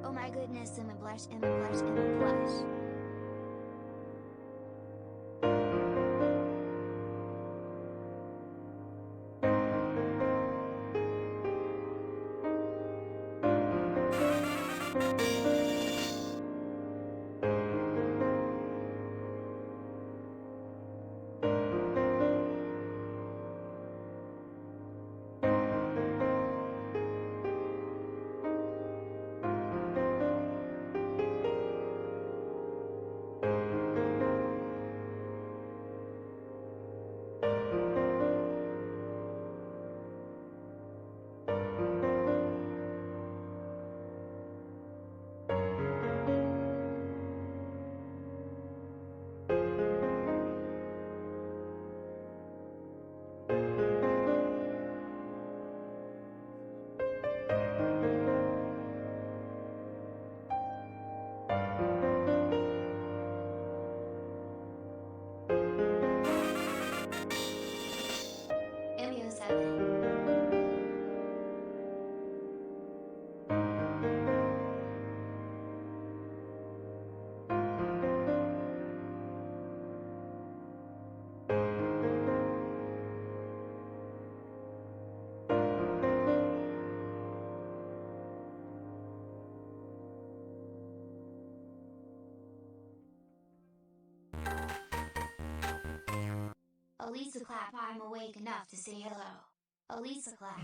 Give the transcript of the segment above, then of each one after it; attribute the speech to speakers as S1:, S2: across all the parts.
S1: Oh my goodness, I'm a blush, I'm a blush, I'm a blush. MU7. Elisa clap, I'm awake enough to say hello. Elisa clap.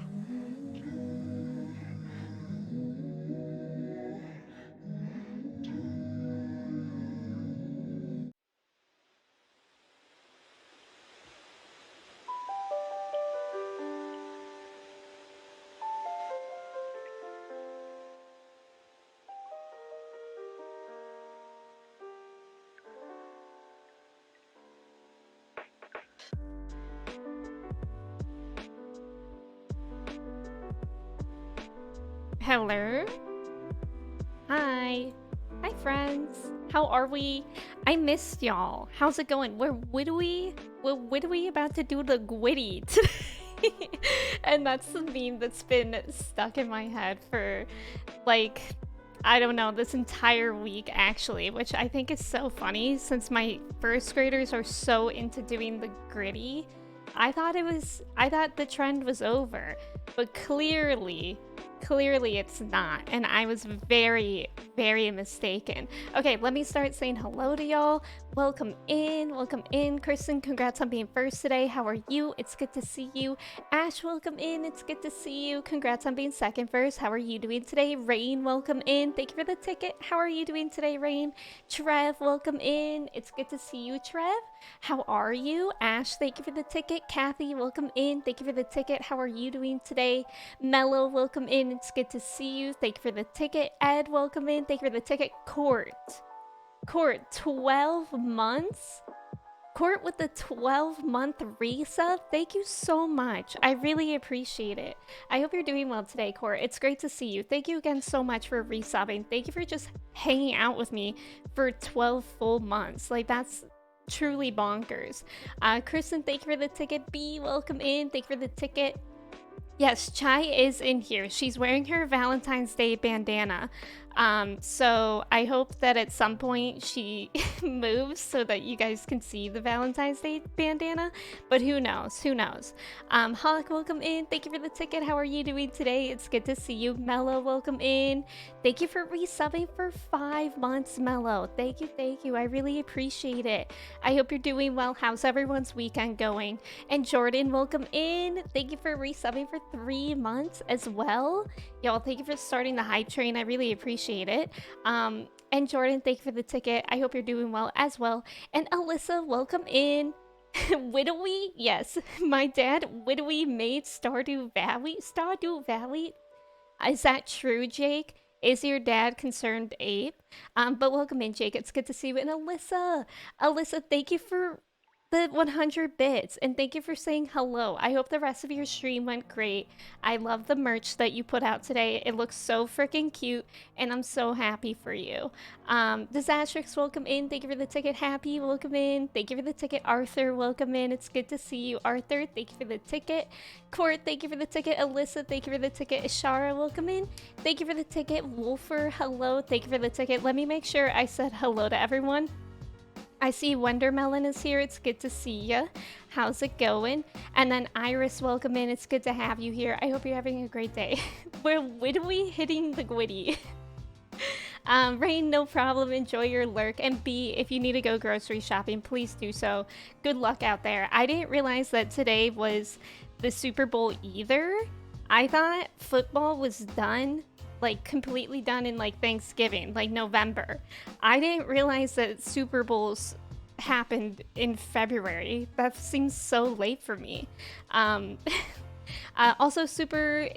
S2: Hello. Hi. Hi, friends. How are we? I missed y'all. How's it going? We're Wittewy about to do the gwiddy today. And that's the meme that's been stuck in my head for, like, I don't know, this entire week, actually, which I think is so funny since my first graders are so into doing the gritty. I thought the trend was over, but clearly it's not, and I was very, very mistaken. Okay, let me start saying hello to y'all. Welcome in. Kristen, congrats on being first today. How are you? It's good to see you. Ash, welcome in. It's good to see you. Congrats on being second first. How are you doing today? Rain, welcome in. Thank you for the ticket. How are you doing today, Rain? Trev, welcome in. It's good to see you, Trev. How are you? Ash, thank you for the ticket. Kathy, welcome in. Thank you for the ticket. How are you doing today? Mello, welcome in. It's good to see you. Thank you for the ticket. Ed, welcome in. Thank you for the ticket. Court, 12 months? Court with the 12-month resub? Thank you so much. I really appreciate it. I hope you're doing well today, Court. It's great to see you. Thank you again so much for resubbing. Thank you for just hanging out with me for 12 full months. Like, that's truly bonkers. Kristen, thank you for the ticket. B, welcome in. Thank you for the ticket. Yes, Chai is in here. She's wearing her Valentine's Day bandana. So I hope that at some point she moves so that you guys can see the Valentine's Day bandana. But who knows? Who knows? Hawk, welcome in. Thank you for the ticket. How are you doing today? It's good to see you. Mello, welcome in. Thank you for resubbing for 5 months, Mello. Thank you, thank you. I really appreciate it. I hope you're doing well. How's everyone's weekend going? And Jordan, welcome in. Thank you for resubbing for 3 months as well. Y'all, thank you for starting the hype train. I really appreciate it. And Jordan, thank you for the ticket. I hope you're doing well as well. And Alyssa, welcome in. Wittewy? Yes. My dad, Wittewy, made Stardew Valley. Stardew Valley? Is that true, Jake? Is your dad concerned ape? But welcome in, Jake. It's good to see you. And Alyssa, thank you for the 100 bits, and thank you for saying hello. I hope the rest of your stream went great. I love the merch that you put out today. It looks so freaking cute, and I'm so happy for you. Disastrix, welcome in. Thank you for the ticket. Happy, welcome in. Thank you for the ticket. Arthur, welcome in. It's good to see you. Arthur, thank you for the ticket. Court, thank you for the ticket. Alyssa, thank you for the ticket. Ishara, welcome in. Thank you for the ticket. Wolfer, hello. Thank you for the ticket. Let me make sure I said hello to everyone. I see Wondermelon is here. It's good to see ya. How's it going? And then Iris, welcome in. It's good to have you here. I hope you're having a great day. We're wittewy hitting the gwiddy. Rain, no problem. Enjoy your lurk. And B, if you need to go grocery shopping, please do so. Good luck out there. I didn't realize that today was the Super Bowl either. I thought football was done, like completely done in like Thanksgiving, like November. I didn't realize that Super Bowls happened in February. That seems so late for me. Also, Super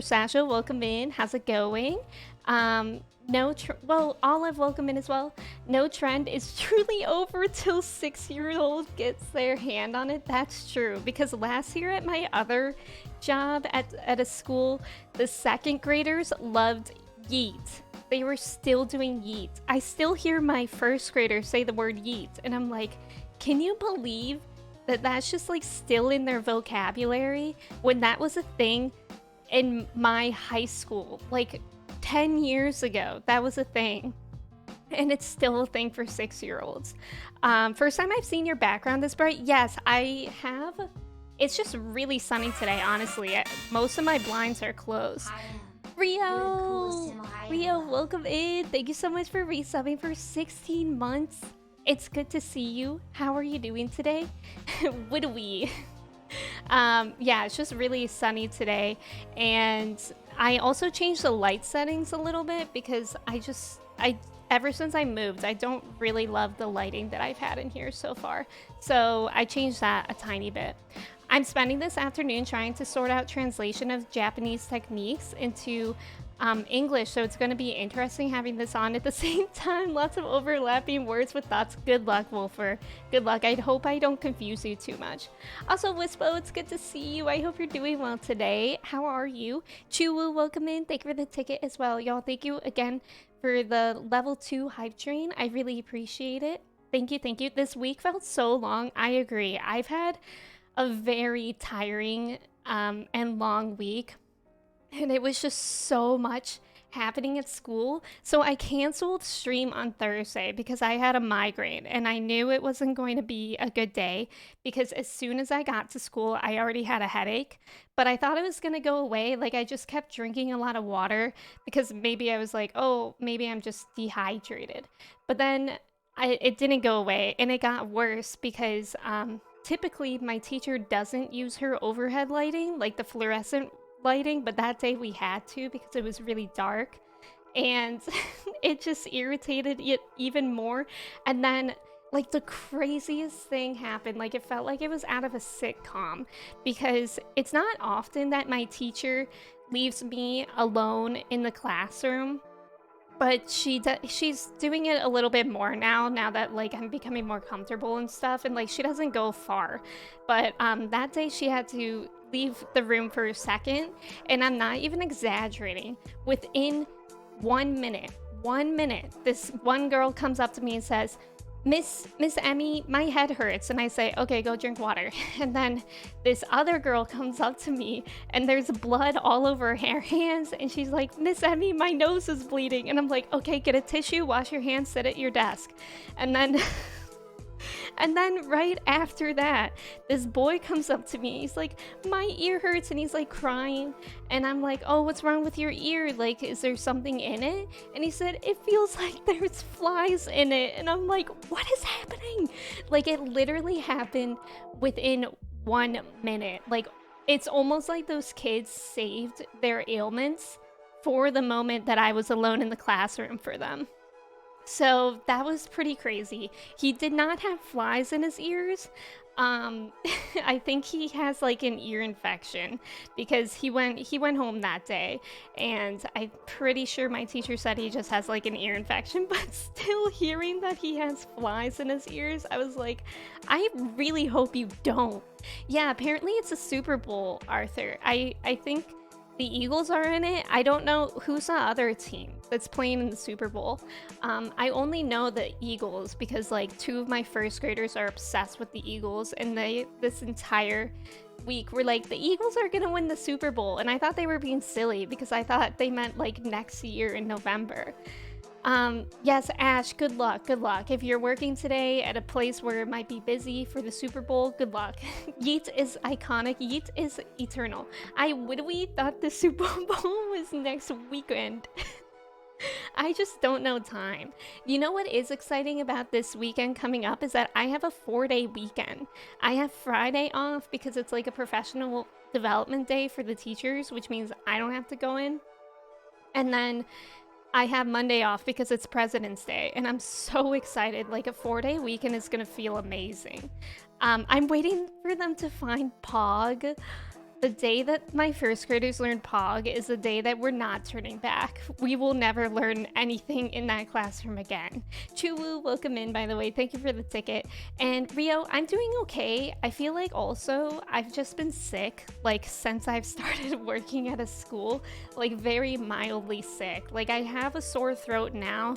S2: Sasha, welcome in. How's it going? Well, Olive, welcome in as well. No trend is truly over till 6-year-old gets their hand on it. That's true, because last year at my other job at a school, the second graders loved yeet. They were still doing yeet. I still hear my first graders say the word yeet, and I'm like, can you believe that that's just like still in their vocabulary when that was a thing in my high school, like 10 years ago? That was a thing, and it's still a thing for 6-year-olds. First time I've seen your background this bright. Yes, I have. It's just really sunny today, honestly. Most of my blinds are closed. Rio, welcome in. Thank you so much for resubbing for 16 months. It's good to see you. How are you doing today? Wittewy. Yeah, it's just really sunny today, and I also changed the light settings a little bit because ever since I moved, I don't really love the lighting that I've had in here so far. So I changed that a tiny bit. I'm spending this afternoon trying to sort out translation of Japanese techniques into English, so it's going to be interesting having this on at the same time. Lots of overlapping words with thoughts. Good luck, Wolfer. Good luck. I hope I don't confuse you too much. Also, Wispo, it's good to see you. I hope you're doing well today. How are you? Chuwu, welcome in. Thank you for the ticket as well. Y'all, thank you again for the level 2 hype train. I really appreciate it. Thank you, thank you. This week felt so long. I agree. I've had a very tiring and long week, and it was just so much happening at school. So I canceled stream on Thursday because I had a migraine, and I knew it wasn't going to be a good day because as soon as I got to school, I already had a headache. But I thought it was going to go away. Like, I just kept drinking a lot of water because maybe I was like, oh, maybe I'm just dehydrated. But then it didn't go away, and it got worse because typically my teacher doesn't use her overhead lighting, like the fluorescent lighting, but that day we had to because it was really dark, and it just irritated it even more. And then like the craziest thing happened. Like, it felt like it was out of a sitcom because it's not often that my teacher leaves me alone in the classroom, but she's doing it a little bit more now that like I'm becoming more comfortable and stuff, and like she doesn't go far. But that day she had to leave the room for a second, and I'm not even exaggerating. Within 1 minute, this one girl comes up to me and says, Miss Emmy, my head hurts. And I say, okay, go drink water. And then this other girl comes up to me, and there's blood all over her hands, and she's like, Miss Emmy, my nose is bleeding. And I'm like, okay, get a tissue, wash your hands, sit at your desk. And then and then right after that, this boy comes up to me. He's like, my ear hurts, and he's like crying. And I'm like, oh, what's wrong with your ear? Like, is there something in it? And he said, it feels like there's flies in it. And I'm like, what is happening? Like, it literally happened within 1 minute. Like, it's almost like those kids saved their ailments for the moment that I was alone in the classroom for them. So that was pretty crazy. He did not have flies in his ears, Um, I think he has like an ear infection because he went home that day, and I'm pretty sure my teacher said he just has like an ear infection, but still hearing that he has flies in his ears, I was like, I really hope you don't. Yeah, apparently it's a Super Bowl, Arthur. I think the Eagles are in it. I don't know who's the other team that's playing in the Super Bowl. I only know the Eagles because like two of my first graders are obsessed with the Eagles, and they this entire week were like, the Eagles are gonna win the Super Bowl, and I thought they were being silly because I thought they meant like next year in November. Yes, Ash, good luck, good luck. If you're working today at a place where it might be busy for the Super Bowl, good luck. Yeet is iconic, Yeet is eternal. I wittewy thought the Super Bowl was next weekend. I just don't know time. You know what is exciting about this weekend coming up is that I have a 4-day weekend. I have Friday off because it's like a professional development day for the teachers, which means I don't have to go in. And then I have Monday off because it's President's Day, and I'm so excited. Like, a 4-day weekend is gonna feel amazing. I'm waiting for them to find Pog. The day that my first graders learned Pog is the day that we're not turning back. We will never learn anything in that classroom again. Chuwu, welcome in, by the way. Thank you for the ticket. And Rio, I'm doing okay. I feel like also I've just been sick, like, since I've started working at a school, like, very mildly sick. Like, I have a sore throat now,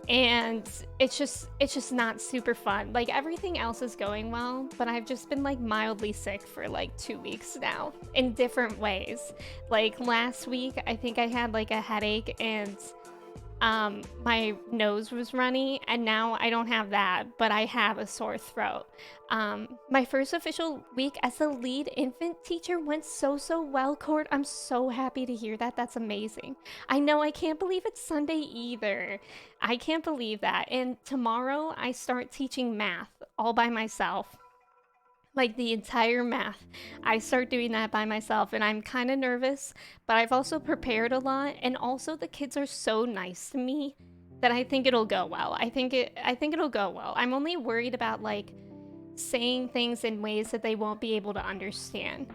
S2: and it's just not super fun. Like, everything else is going well, but I've just been like mildly sick for like 2 weeks now in different ways. Like, last week I think I had like a headache, and my nose was runny, and now I don't have that, but I have a sore throat. My first official week as the lead infant teacher went so well, Court. I'm so happy to hear that. That's amazing. I know, I can't believe it's Sunday either. I can't believe that. And tomorrow I start teaching math all by myself. Like, the entire math. I start doing that by myself, and I'm kind of nervous, but I've also prepared a lot, and also the kids are so nice to me that I think it'll go well. I think it'll go well. I'm only worried about like saying things in ways that they won't be able to understand.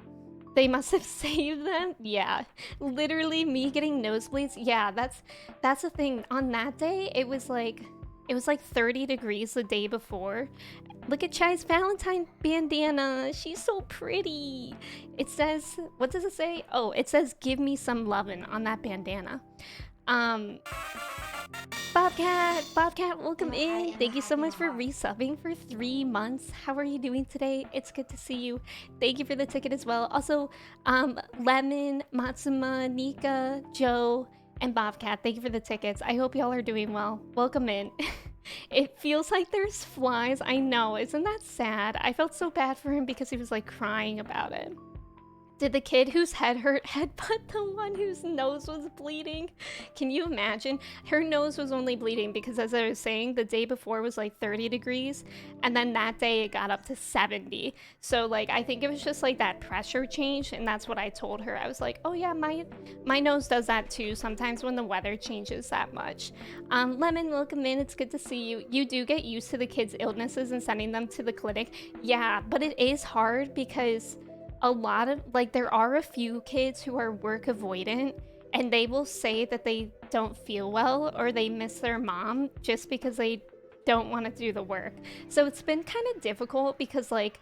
S2: They must have saved them. Yeah, literally me getting nosebleeds. Yeah, that's the thing. On that day, it was like 30 degrees the day before. Look at Chai's Valentine bandana. She's so pretty. It says, what does it say? Oh, it says, give me some lovin' on that bandana. Bobcat, welcome in. Thank you so much for resubbing for 3 months. How are you doing today? It's good to see you. Thank you for the ticket as well. Also, Lemon, Matsuma, Nika, Joe, and Bobcat, thank you for the tickets. I hope y'all are doing well. Welcome in. It feels like there's flies. I know, isn't that sad? I felt so bad for him because he was like crying about it. Did the kid whose head hurt headbutt the one whose nose was bleeding? Can you imagine? Her nose was only bleeding because, as I was saying, the day before was like 30 degrees, and then that day it got up to 70. So like, I think it was just like that pressure change, and that's what I told her. I was like, oh yeah, my nose does that too sometimes when the weather changes that much. Lemon, welcome in. It's good to see you. You do get used to the kids' illnesses and sending them to the clinic. Yeah, but it is hard because a lot of, like, there are a few kids who are work avoidant, and they will say that they don't feel well or they miss their mom just because they don't want to do the work. So it's been kind of difficult because, like,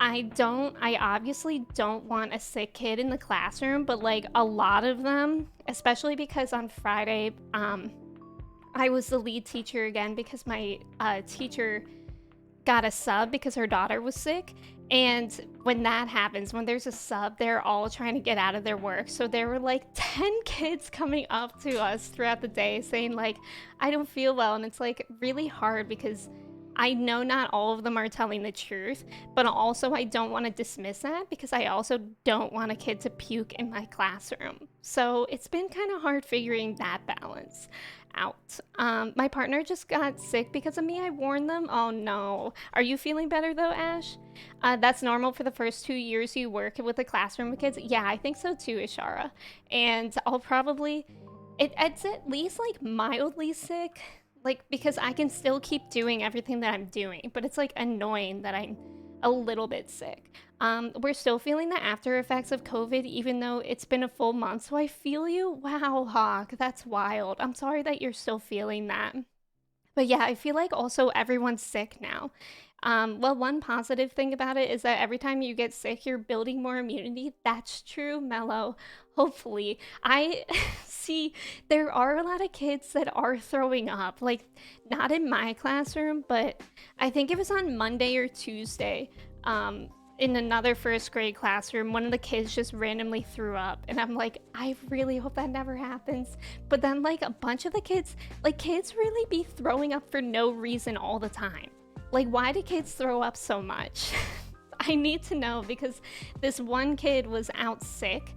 S2: I obviously don't want a sick kid in the classroom, but like a lot of them, especially because on Friday, I was the lead teacher again because my teacher got a sub because her daughter was sick. And when that happens, when there's a sub, they're all trying to get out of their work. So there were like 10 kids coming up to us throughout the day saying like, I don't feel well. And it's like really hard because I know not all of them are telling the truth, but also I don't want to dismiss that because I also don't want a kid to puke in my classroom. So it's been kind of hard figuring that balance out. My partner just got sick because of me. I warned them. Oh no. Are you feeling better though, Ash? That's normal for the first 2 years you work with a classroom of kids. Yeah, I think so too, Ishara. And I'll probably, it's at least like mildly sick, like because I can still keep doing everything that I'm doing, but it's like annoying that a little bit sick. We're still feeling the after effects of COVID, even though it's been a full month. So I feel you. Wow, Hawk, that's wild. I'm sorry that you're still feeling that. But yeah, I feel like also everyone's sick now. Well, one positive thing about it is that every time you get sick, you're building more immunity. That's true, Mellow. Hopefully. I see there are a lot of kids that are throwing up. Like, not in my classroom, but I think it was on Monday or Tuesday. In another first grade classroom, one of the kids just randomly threw up. And I'm like, I really hope that never happens. But then, like, a bunch of the kids, like, kids really be throwing up for no reason all the time. Like, why do kids throw up so much? I need to know because this one kid was out sick.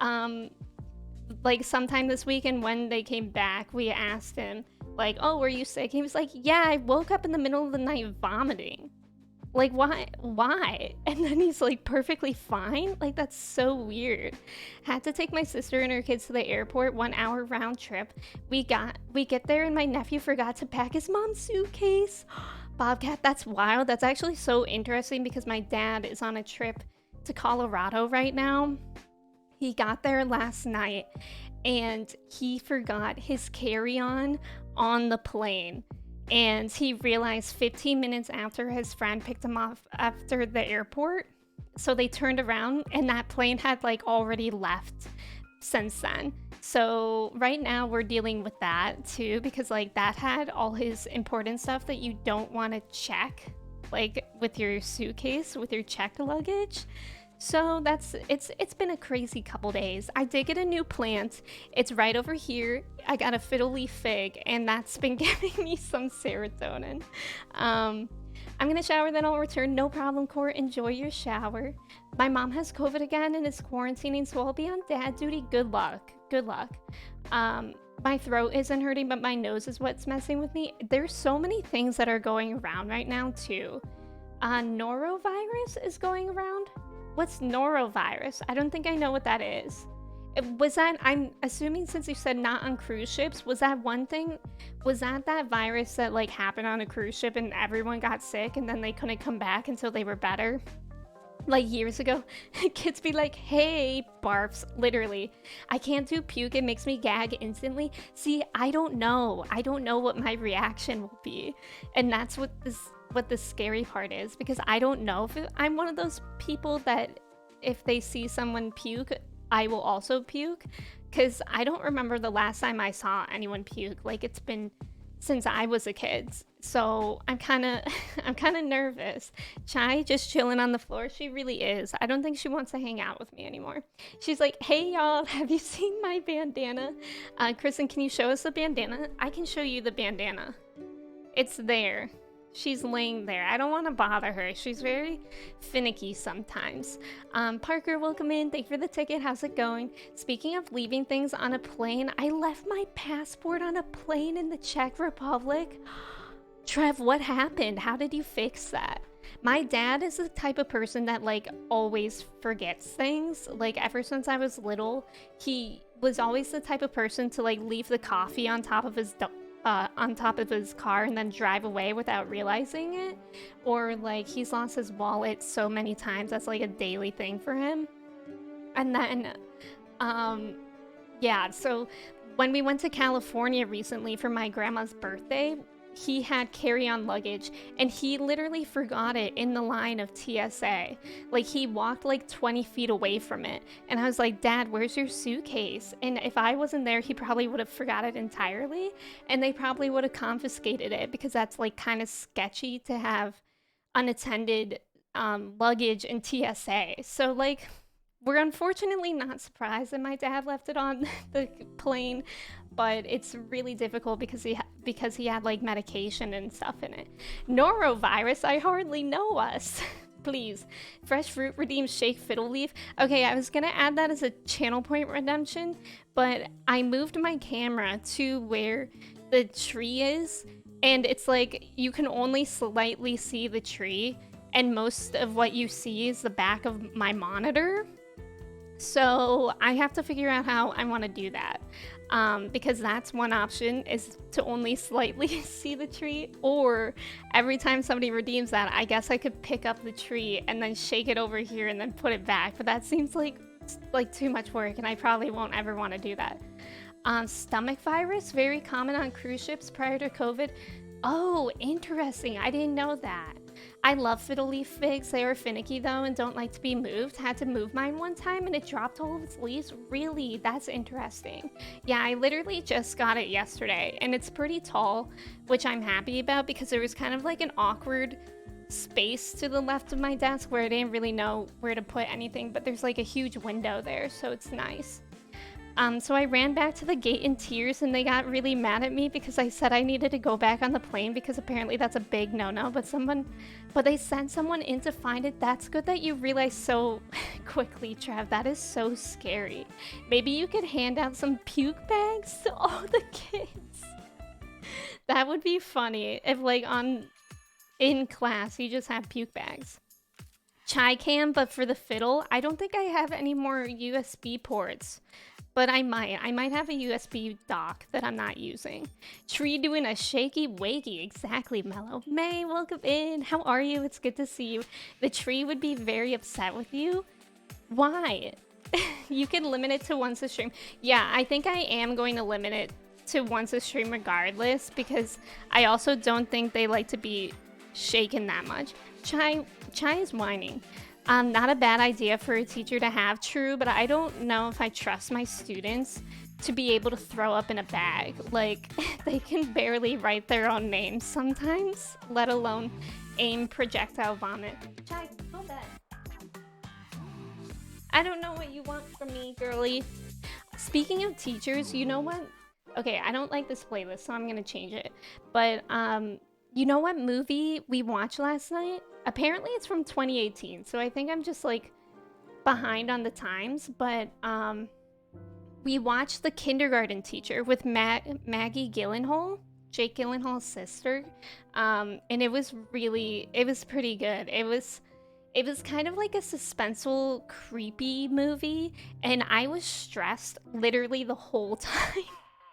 S2: Like, sometime this week, and when they came back, we asked him, like, oh, were you sick? He was like, yeah, I woke up in the middle of the night vomiting. Like, why? And then he's like perfectly fine. Like, that's so weird. Had to take my sister and her kids to the airport, 1 hour round trip. We get there and my nephew forgot to pack his mom's suitcase. Bobcat, that's wild. That's actually so interesting because my dad is on a trip to Colorado right now. He got there last night and he forgot his carry-on on the plane. And he realized 15 minutes after his friend picked him off after the airport. So they turned around and that plane had like already left since then. So right now we're dealing with that too, because like that had all his important stuff that you don't want to check, like with your suitcase, with your checked luggage. So it's been a crazy couple days. I did get a new plant. It's right over here. I got a fiddle leaf fig, and that's been giving me some serotonin. I'm gonna shower, then I'll return. No problem, Court. Enjoy your shower. My mom has COVID again and is quarantining, so I'll be on dad duty. Good luck. Good luck. My throat isn't hurting, but my nose is what's messing with me. There's so many things that are going around right now, too. Norovirus is going around. What's norovirus? I don't think I know what that is. Was that, I'm assuming since you said not on cruise ships, was that one thing? Was that virus that like happened on a cruise ship and everyone got sick and then they couldn't come back until they were better? Like years ago, kids be like, hey, barfs, literally. I can't do puke, it makes me gag instantly. See, I don't know what my reaction will be. And that's what the scary part is, because I don't know if I'm one of those people that if they see someone puke, I will also puke, because I don't remember the last time I saw anyone puke. Like, it's been since I was a kid. So I'm kind of nervous. Chai just chilling on the floor. She really is. I don't think she wants to hang out with me anymore. She's like, hey y'all, have you seen my bandana? Kristen, can you show us the bandana? I can show you the bandana. It's there. She's laying there. I don't want to bother her. She's very finicky sometimes. Parker, welcome in. Thank you for the ticket. How's it going? Speaking of leaving things on a plane, I left my passport on a plane in the Czech Republic. Trev, what happened? How did you fix that? My dad is the type of person that like always forgets things. Like ever since I was little, he was always the type of person to like leave the coffee on top of his car and then drive away without realizing it. Or like he's lost his wallet so many times, that's like a daily thing for him. And then yeah, so when we went to California recently for my grandma's birthday, he had carry-on luggage and he literally forgot it in the line of TSA. Like he walked like 20 feet away from it. And I was like, Dad, where's your suitcase? And if I wasn't there, he probably would have forgot it entirely. And they probably would have confiscated it because that's like kind of sketchy to have unattended luggage in TSA. So like, we're unfortunately not surprised that my dad left it on the plane, but it's really difficult because he had like medication and stuff in it. Norovirus, I hardly know us. Please. Fresh fruit redeems shake fiddle leaf. Okay, I was gonna add that as a channel point redemption, but I moved my camera to where the tree is, and it's like you can only slightly see the tree, and most of what you see is the back of my monitor. So I have to figure out how I want to do that. because that's one option, is to only slightly see the tree, or every time somebody redeems that, I guess I could pick up the tree and then shake it over here and then put it back, but that seems like too much work, and I probably won't ever want to do that. Stomach virus, very common on cruise ships prior to COVID. Oh, interesting. I didn't know that. I love fiddle leaf figs. They are finicky though and don't like to be moved. Had to move mine one time and it dropped all of its leaves. Really? That's interesting. Yeah, I literally just got it yesterday and it's pretty tall, which I'm happy about because there was kind of like an awkward space to the left of my desk where I didn't really know where to put anything, but there's like a huge window there, so it's nice. So I ran back to the gate in tears and they got really mad at me because I said I needed to go back on the plane because apparently that's a big no-no, but they sent someone in to find it. That's good that you realized so quickly, Trev. That is so scary. Maybe you could hand out some puke bags to all the kids. That would be funny if like in class you just have puke bags. Chai cam, but for the fiddle, I don't think I have any more USB ports. But I might have a USB dock that I'm not using. Tree doing a shaky wakey. Exactly, Mellow. May, welcome in. How are you? It's good to see you. The tree would be very upset with you. Why? You can limit it to once a stream. Yeah, I think I am going to limit it to once a stream regardless, because I also don't think they like to be shaken that much. Chai is whining. Not a bad idea for a teacher to have, true, but I don't know if I trust my students to be able to throw up in a bag. Like, they can barely write their own names sometimes, let alone aim projectile vomit. Chai, go bed. I don't know what you want from me, girly. Speaking of teachers, you know what? Okay, I don't like this playlist, so I'm gonna change it. But, you know what movie we watched last night? Apparently it's from 2018, so I think I'm just like behind on the times, but we watched The Kindergarten Teacher with Maggie Gyllenhaal, Jake Gyllenhaal's sister, and it was pretty good. It was kind of like a suspenseful, creepy movie, and I was stressed literally the whole time.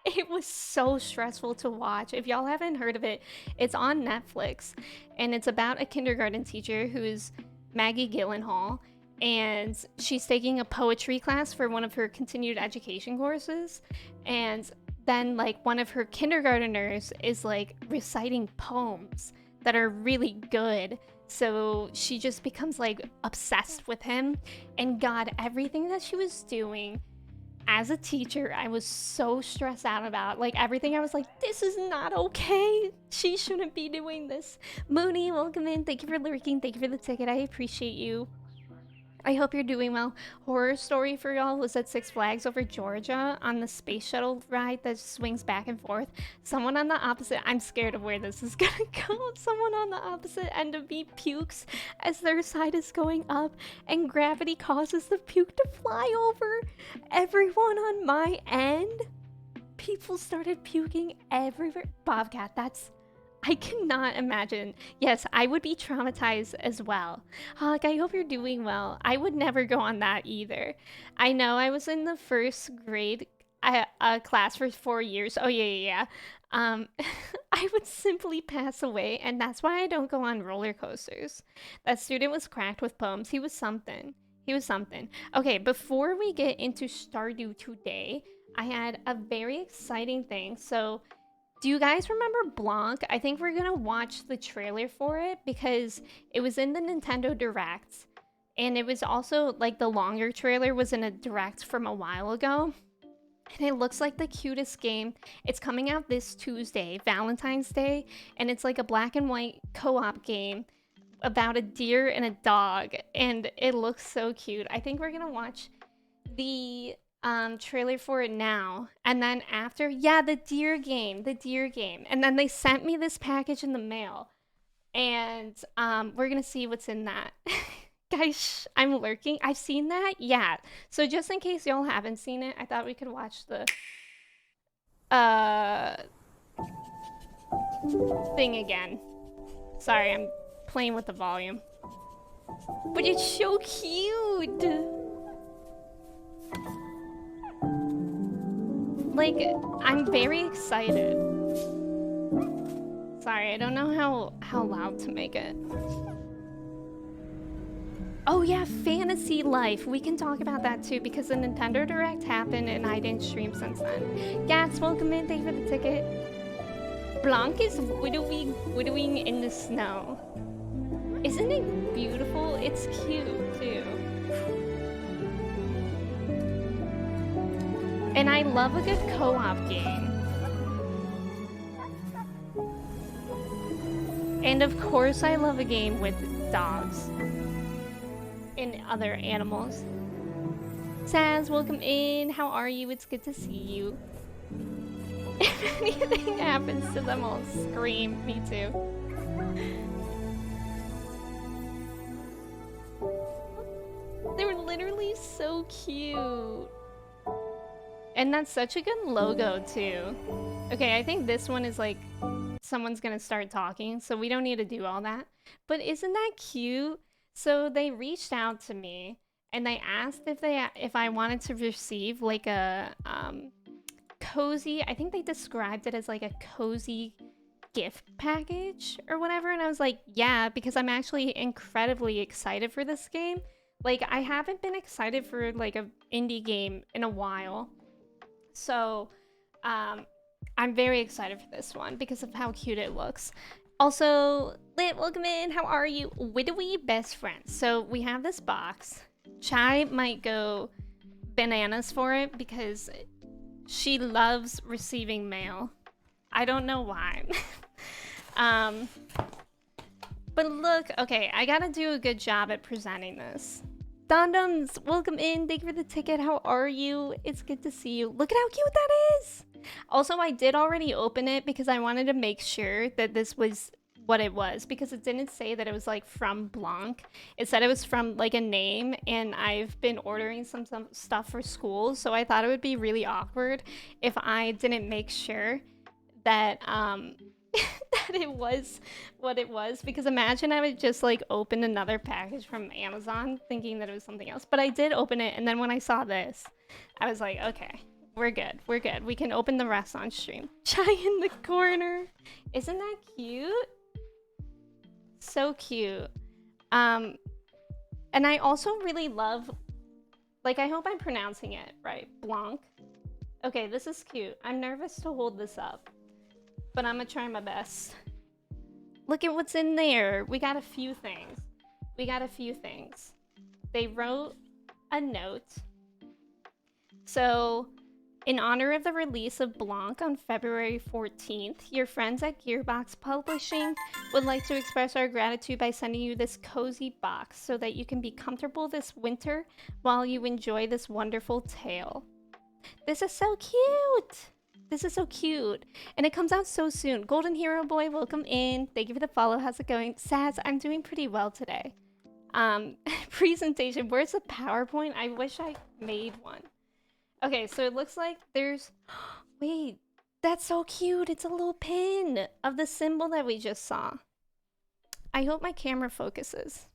S2: It was so stressful to watch. If y'all haven't heard of it, it's on Netflix, and it's about a kindergarten teacher who is Maggie Gyllenhaal, and she's taking a poetry class for one of her continued education courses, and then like one of her kindergarteners is like reciting poems that are really good. So she just becomes like obsessed with him, and God, everything that she was doing as a teacher, I was so stressed out about. Like, everything, I was like, this is not okay. She shouldn't be doing this. Mooney, welcome in. Thank you for lurking. Thank you for the ticket. I appreciate you. I hope you're doing well. Horror story for y'all was at Six Flags over Georgia on the space shuttle ride that swings back and forth. Someone on the opposite, I'm scared of where this is gonna go. Someone on the opposite end of me pukes as their side is going up, and gravity causes the puke to fly over everyone on my end. People started puking everywhere. Bobcat, I cannot imagine. Yes, I would be traumatized as well. Like, I hope you're doing well. I would never go on that either. I know I was in the first grade class for 4 years. Oh, yeah. I would simply pass away, and that's why I don't go on roller coasters. That student was cracked with poems. He was something. Okay, before we get into Stardew today, I had a very exciting thing. So, do you guys remember Blanc? I think we're gonna watch the trailer for it because it was in the Nintendo Direct, and it was also like the longer trailer was in a Direct from a while ago, and it looks like the cutest game. It's coming out this Tuesday, Valentine's Day, and it's like a black and white co-op game about a deer and a dog, and it looks so cute. I think we're gonna watch the trailer for it now, and then after, yeah, the deer game, and then they sent me this package in the mail, and we're gonna see what's in that. Guys, I'm lurking. I've seen that. Yeah, so just in case y'all haven't seen it, I thought we could watch the thing again. Sorry, I'm playing with the volume, but it's so cute. like, I'm very excited. Sorry, I don't know how loud to make it. Oh yeah, Fantasy Life. We can talk about that too because the Nintendo Direct happened and I didn't stream since then. Gats, welcome in. Thank you for the ticket. Blanc is widowing in the snow. Isn't it beautiful? It's cute too. And I love a good co-op game. And of course I love a game with dogs. And other animals. Saz, welcome in. How are you? It's good to see you. If anything happens to them, I'll scream. Me too. They're literally so cute. And that's such a good logo too. Okay, I think this one is like someone's gonna start talking, so we don't need to do all that. But isn't that cute? So they reached out to me and they asked if I wanted to receive like a cozy, I think they described it as like a cozy gift package or whatever, and I was like, yeah, because I'm actually incredibly excited for this game. Like, I haven't been excited for like an indie game in a while. So I'm very excited for this one because of how cute it looks. Also, Lit, welcome in. How are you? Wittewy best friends. So we have this box. Chai might go bananas for it because she loves receiving mail. I don't know why. But look, okay, I gotta do a good job at presenting this. Dondums, welcome in. Thank you for the ticket. How are you? It's good to see you. Look at how cute that is. Also, I did already open it because I wanted to make sure that this was what it was, because it didn't say that it was like from Blanc. It said it was from like a name, and I've been ordering some stuff for school, so I thought it would be really awkward if I didn't make sure that that it was what it was, because imagine I would just like open another package from Amazon thinking that it was something else. But I did open it, and then when I saw this, I was like, okay, we're good. We're good. We can open the rest on stream. Chai in the corner. Isn't that cute? So cute. And I also really love, like, I hope I'm pronouncing it right. Blanc. Okay, this is cute. I'm nervous to hold this up, but I'm gonna try my best. Look at what's in there. We got a few things. We got a few things. They wrote a note. So, in honor of the release of Blanc on February 14th, your friends at Gearbox Publishing would like to express our gratitude by sending you this cozy box so that you can be comfortable this winter while you enjoy this wonderful tale. This is so cute! This is so cute. And it comes out so soon. Golden Hero Boy, welcome in. Thank you for the follow. How's it going? Saz, I'm doing pretty well today. Presentation. Where's the PowerPoint? I wish I made one. Okay, so it looks like there's... Wait, that's so cute. It's a little pin of the symbol that we just saw. I hope my camera focuses.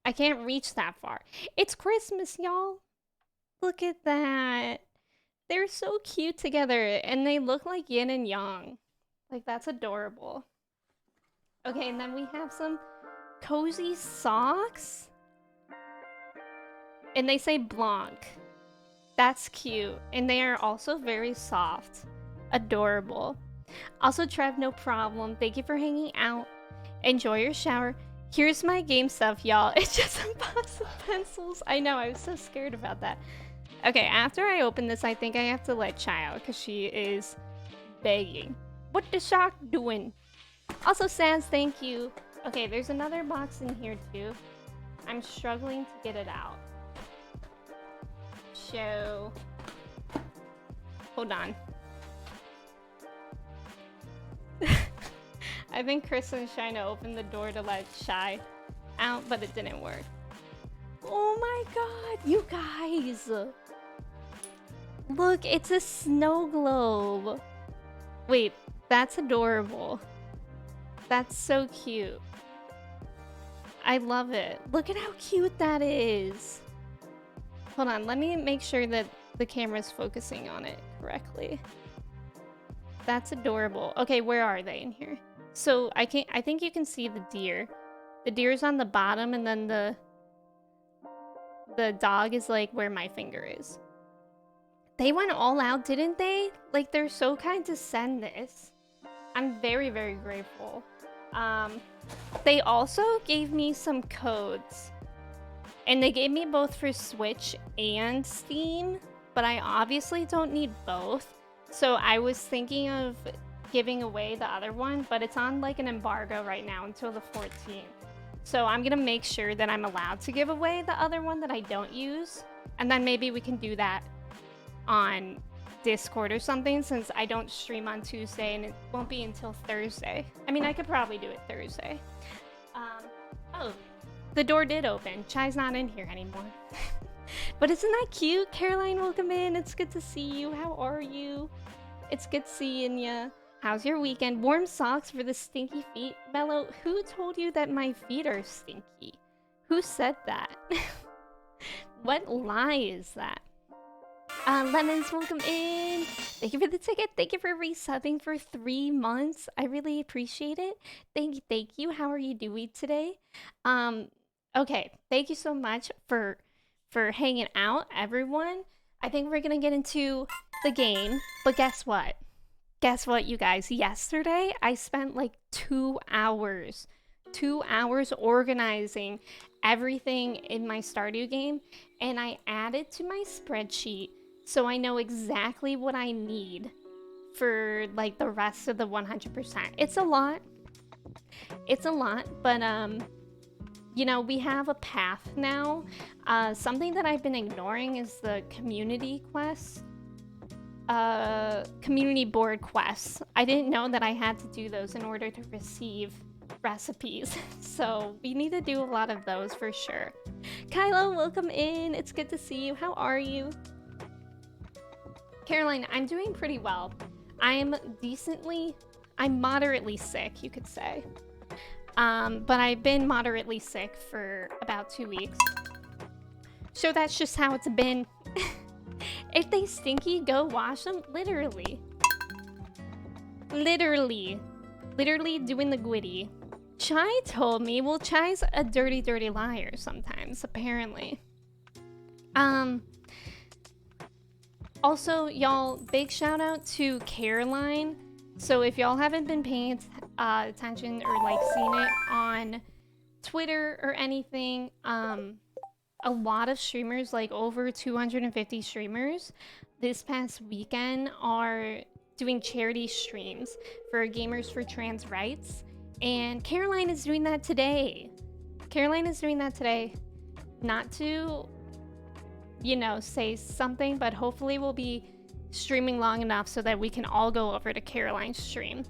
S2: I can't reach that far. It's Christmas, y'all. Look at that. They're so cute together, and they look like yin and yang. Like, that's adorable. Okay, and then we have some cozy socks. And they say Blanc. That's cute. And they are also very soft. Adorable. Also, Trev, no problem. Thank you for hanging out. Enjoy your shower. Here's my game stuff, y'all. It's just a box of pencils. I know, I was so scared about that. Okay, after I open this, I think I have to let Chai out because she is begging. What the shark doing? Also, Sans, thank you. Okay, there's another box in here too. I'm struggling to get it out. So, hold on. I think Kristen's trying to open the door to let Chai out, but it didn't work. Oh my god, you guys! Look, it's a snow globe. Wait, that's adorable. That's so cute. I love it. Look at how cute that is. Hold on, let me make sure that the camera's focusing on it correctly. That's adorable. Okay, where are they in here? So I think you can see the deer. The deer's on the bottom, and then the dog is like where my finger is. They went all out, didn't they? Like, they're so kind to send this. I'm very, very grateful. They also gave me some codes. And they gave me both for Switch and Steam, but I obviously don't need both. So I was thinking of giving away the other one, but it's on like an embargo right now until the 14th. So I'm gonna make sure that I'm allowed to give away the other one that I don't use. And then maybe we can do that on Discord or something, since I don't stream on Tuesday and it won't be until Thursday. I mean, I could probably do it Thursday. Oh, the door did open. Chai's not in here anymore. But isn't that cute? Caroline, welcome in. It's good to see you. How are you? It's good seeing ya. How's your weekend? Warm socks for the stinky feet? Mello, who told you that my feet are stinky? Who said that? What lie is that? Lemons, welcome in. Thank you for the ticket. Thank you for resubbing for 3 months. I really appreciate it. Thank you. How are you doing today? Okay, thank you so much for hanging out, everyone. I think we're gonna get into the game, but guess what? Guess what, you guys? Yesterday, I spent like 2 hours. 2 hours organizing everything in my Stardew game, and I added to my spreadsheet so I know exactly what I need for like the rest of the 100%. It's a lot. It's a lot, but you know, we have a path now. Something that I've been ignoring is the community quests. Community board quests. I didn't know that I had to do those in order to receive recipes. So we need to do a lot of those for sure. Kylo, welcome in. It's good to see you. How are you? Caroline, I'm doing pretty well. I'm moderately sick, you could say. But I've been moderately sick for about 2 weeks. So that's just how it's been. If they stinky, go wash them. Literally doing the gwiddy. Chai told me, well, Chai's a dirty liar sometimes, apparently. Also, y'all, big shout out to Caroline. So if y'all haven't been paying attention or like seen it on Twitter or anything, a lot of streamers, like over 250 streamers this past weekend, are doing charity streams for Gamers for Trans Rights, and Caroline is doing that today. Not to, you know, say something, but hopefully we'll be streaming long enough so that we can all go over to Caroline's stream.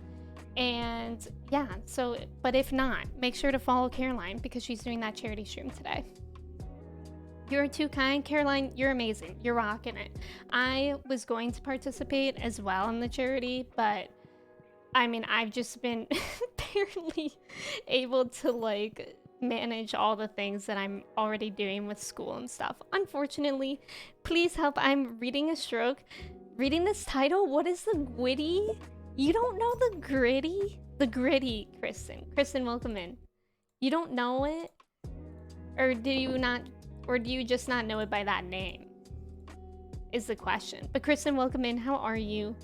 S2: And yeah, so, but if not, make sure to follow Caroline because she's doing that charity stream today. You're too kind, Caroline. You're amazing. You're rocking it. I was going to participate as well in the charity, but I mean, I've just been barely able to like manage all the things that I'm already doing with school and stuff. Unfortunately, please help. I'm reading a stroke. Reading this title, what is the gwiddy? You don't know the gritty? The gritty, Kristen. Kristen, welcome in. You don't know it? Or do you not, or do you just not know it by that name? Is the question. But Kristen, welcome in. How are you?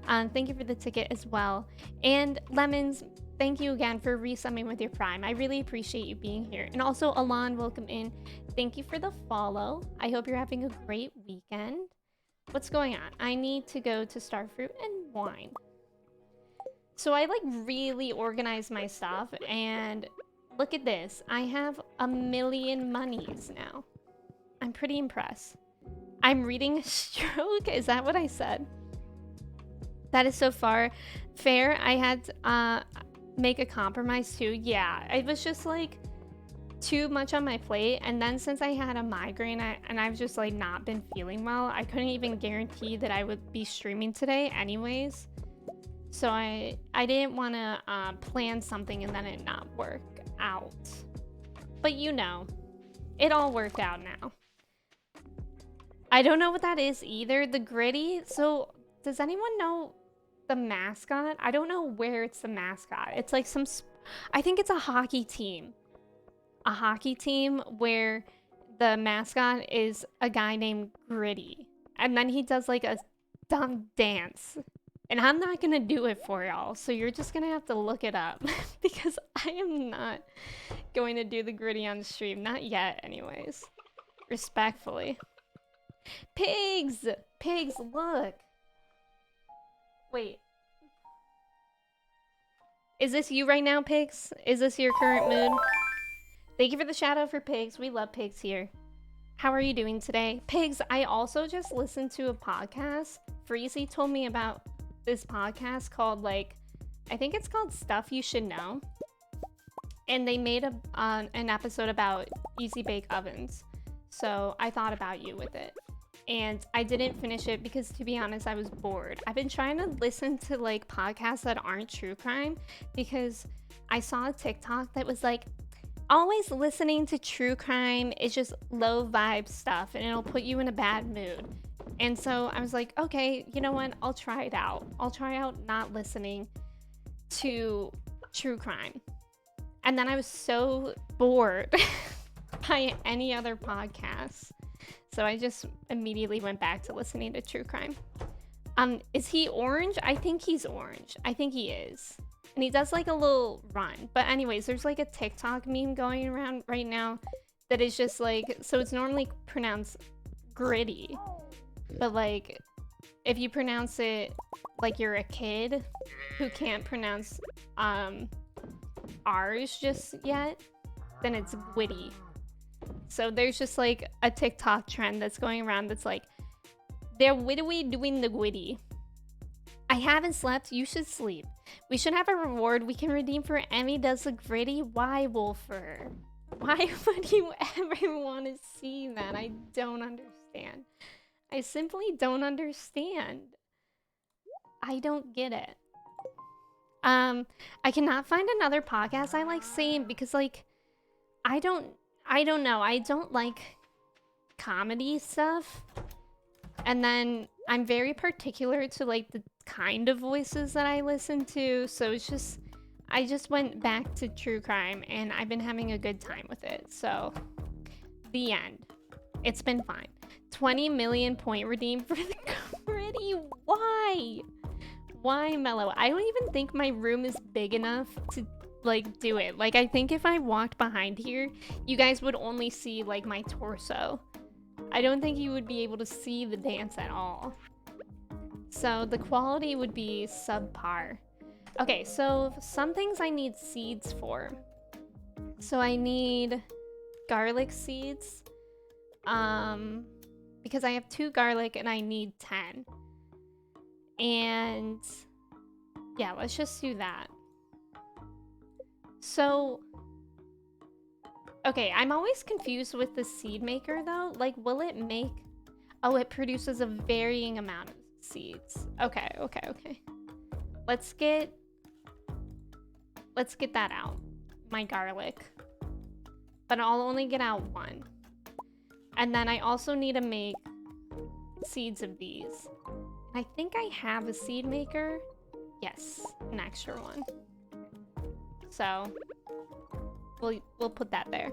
S2: Thank you for the ticket as well. And Lemons, thank you again for resumming with your Prime. I really appreciate you being here. And also, Alon, welcome in. Thank you for the follow. I hope you're having a great weekend. What's going on? I need to go to Starfruit and Wine. So I like really organized my stuff, and look at this. I have 1 million monies now. I'm pretty impressed. I'm reading a stroke. Is that what I said? That is so far fair. I had to make a compromise too. Yeah, it was just like too much on my plate, and then since I had a migraine and I've just like not been feeling well, I couldn't even guarantee that I would be streaming today anyways. So I didn't want to plan something and then it not work out. But you know, it all worked out now. I don't know what that is either. The gritty. So does anyone know the mascot? I don't know where it's the mascot. It's like I think it's a hockey team. A hockey team where the mascot is a guy named Gritty. And then he does like a dumb dance. And I'm not gonna do it for y'all, so you're just gonna have to look it up. Because I am not going to do the Gritty on stream. Not yet, anyways. Respectfully. Pigs! Pigs, look! Wait. Is this you right now, Pigs? Is this your current mood? Thank you for the shout out for Pigs. We love Pigs here. How are you doing today? Pigs, I also just listened to a podcast. Freezy told me about this podcast called, like, I think it's called Stuff You Should Know. And they made an episode about easy bake ovens. So I thought about you with it. And I didn't finish it because, to be honest, I was bored. I've been trying to listen to like podcasts that aren't true crime because I saw a TikTok that was like, always listening to true crime is just low vibe stuff and it'll put you in a bad mood. And so I was like, okay, you know what? I'll try it out. I'll try out not listening to true crime. And then I was so bored by any other podcasts. So I just immediately went back to listening to true crime. Is he orange? I think he's orange. I think he is. And he does like a little run. But anyways, there's like a TikTok meme going around right now that is just like, so it's normally pronounced gritty. But like, if you pronounce it like you're a kid who can't pronounce R's just yet, then it's gwitty. So there's just like a TikTok trend that's going around that's like, they're wittewy doing the gwitty. I haven't slept, you should sleep. We should have a reward we can redeem for Emmy does the gritty. Why, Wolfer? Why would you ever want to see that? I don't understand. I simply don't understand. I don't get it. I cannot find another podcast I like seeing because like, I don't know. I don't like comedy stuff. And then I'm very particular to like the kind of voices that I listen to. So it's just, I just went back to true crime and I've been having a good time with it. So the end. It's been fine. 20 million point redeemed for the gritty. Why? Why, Mellow? I don't even think my room is big enough to like do it. Like I think if I walked behind here, you guys would only see like my torso. I don't think you would be able to see the dance at all. So the quality would be subpar. Okay, so some things I need seeds for. So I need garlic seeds. Because I have 2 garlic and I need 10. And yeah, let's just do that. So, okay, I'm always confused with the seed maker though. Like, will it make... Oh, it produces a varying amount of seeds. Okay. Let's get that out. My garlic. But I'll only get out 1. And then I also need to make seeds of these. I think I have a seed maker. Yes, an extra one. So we'll put that there.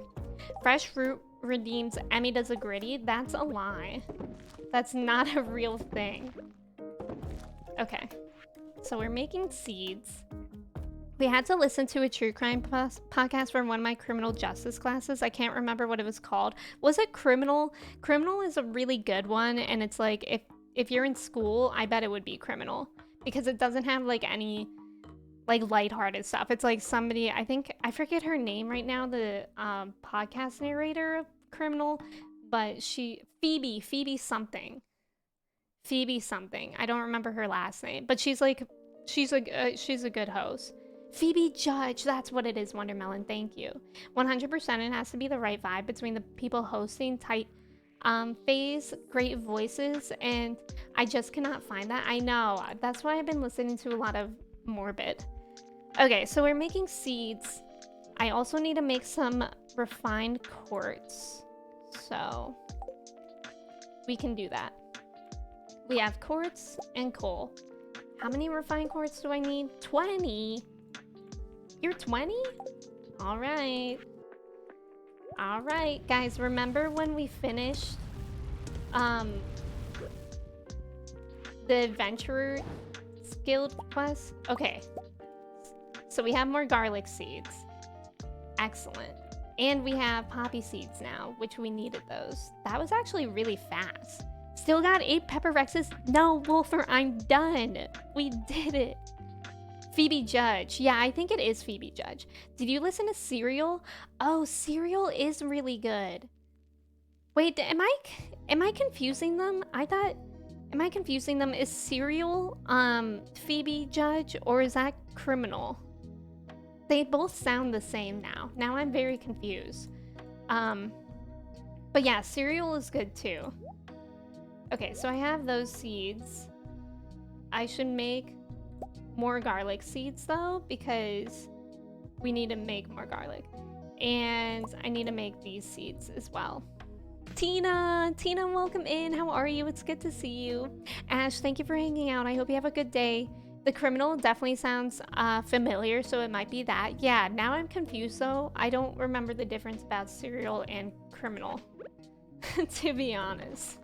S2: Fresh fruit redeems Emmy does a gritty. That's a lie. That's not a real thing. Okay, so we're making seeds. We had to listen to a true crime podcast for one of my criminal justice classes. I can't remember what it was called. Was it Criminal? Criminal is a really good one, and it's like if you're in school, I bet it would be Criminal because it doesn't have like any like lighthearted stuff. It's like somebody, I think, I forget her name right now, the podcast narrator of Criminal, but Phoebe something. I don't remember her last name, but she's a good host. Phoebe Judge, that's what it is, Wondermelon, thank you. 100% it has to be the right vibe between the people hosting, tight phase, great voices, and I just cannot find that. I know, that's why I've been listening to a lot of Morbid. Okay, so we're making seeds. I also need to make some refined quartz. So We can do that. We have quartz and coal. How many refined quartz do I need? 20? You're 20? All right. All right, guys, remember when we finished the adventurer guild quest? Okay. So we have more garlic seeds. Excellent. And we have poppy seeds now, which we needed those. That was actually really fast. Still got 8 pepper rexes. No, Wolfer, I'm done. We did it. Phoebe Judge. Yeah, I think it is Phoebe Judge. Did you listen to Serial? Oh, Serial is really good. Wait, am I confusing them? Am I confusing them? Is Serial Phoebe Judge, or is that Criminal? They both sound the same now. Now I'm very confused. But yeah, Serial is good too. Okay, so I have those seeds. I should make more garlic seeds though, because we need to make more garlic. And I need to make these seeds as well. Tina, welcome in. How are you? It's good to see you. Ash, thank you for hanging out. I hope you have a good day. The Criminal definitely sounds familiar, so it might be that. Yeah, now I'm confused though. I don't remember the difference about Serial and Criminal, to be honest.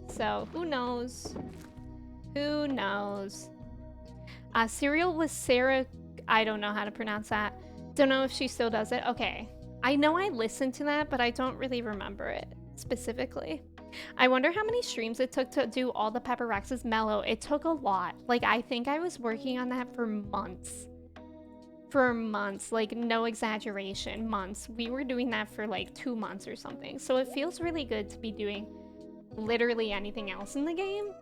S2: So, who knows? Who knows? Serial was Sarah. I don't know how to pronounce that. Don't know if she still does it. Okay. I know I listened to that, but I don't really remember it specifically. I wonder how many streams it took to do all the Pepper Rex's mellow. It took a lot. Like, I think I was working on that for months. For months. Like, no exaggeration. Months. We were doing that for like 2 months or something. So it feels really good to be doing literally anything else in the game.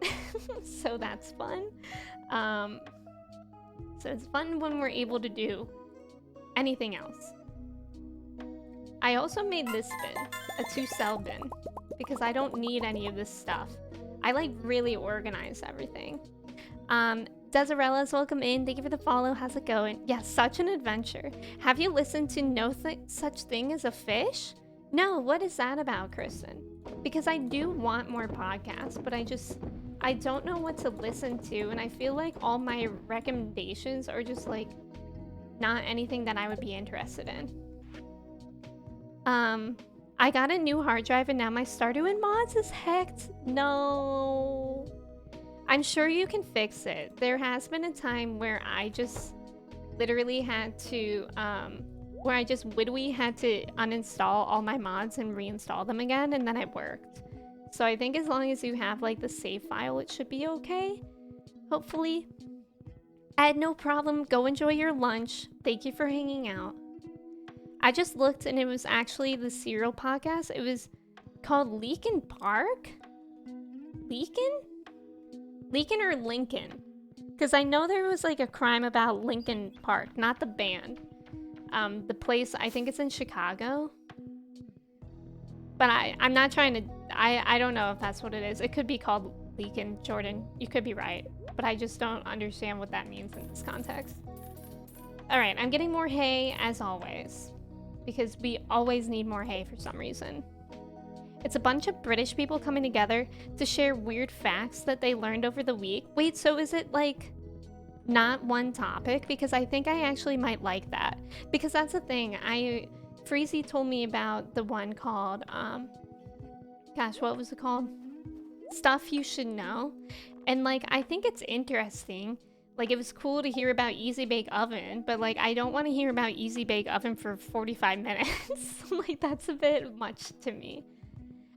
S2: So that's fun. So it's fun when we're able to do anything else. I also made this bin, a 2-cell bin, because I don't need any of this stuff. I like really organize everything. Desirella's welcome in. Thank you for the follow. How's it going? Yeah, such an adventure. Have you listened to No Such Thing as a Fish? No, what is that about, Kristen? Because I do want more podcasts, but I don't know what to listen to, and I feel like all my recommendations are just like not anything that I would be interested in. I got a new hard drive and now my stardew in mods is hacked. No. I'm sure you can fix it. There has been a time where I just literally had to where I just wittewy had to uninstall all my mods and reinstall them again, and then it worked. So I think as long as you have like the save file, it should be okay. Hopefully. I had no problem. Go enjoy your lunch. Thank you for hanging out. I just looked and it was actually the Serial podcast. It was called Leakin Park? Leakin? Leakin or Lincoln? Because I know there was like a crime about Lincoln Park, not the band. The place, I think it's in Chicago. But I'm not trying to, I don't know if that's what it is. It could be called Leakin, Jordan. You could be right. But I just don't understand what that means in this context. Alright, I'm getting more hay as always. Because we always need more hay for some reason. It's a bunch of British people coming together to share weird facts that they learned over the week. Wait, so is it like not one topic? Because I think I actually might like that. Because that's the thing. Freezy told me about the one called, gosh, what was it called? Stuff You Should Know. And like, I think it's interesting. Like, it was cool to hear about Easy Bake Oven, but like, I don't want to hear about Easy Bake Oven for 45 minutes. Like, that's a bit much to me.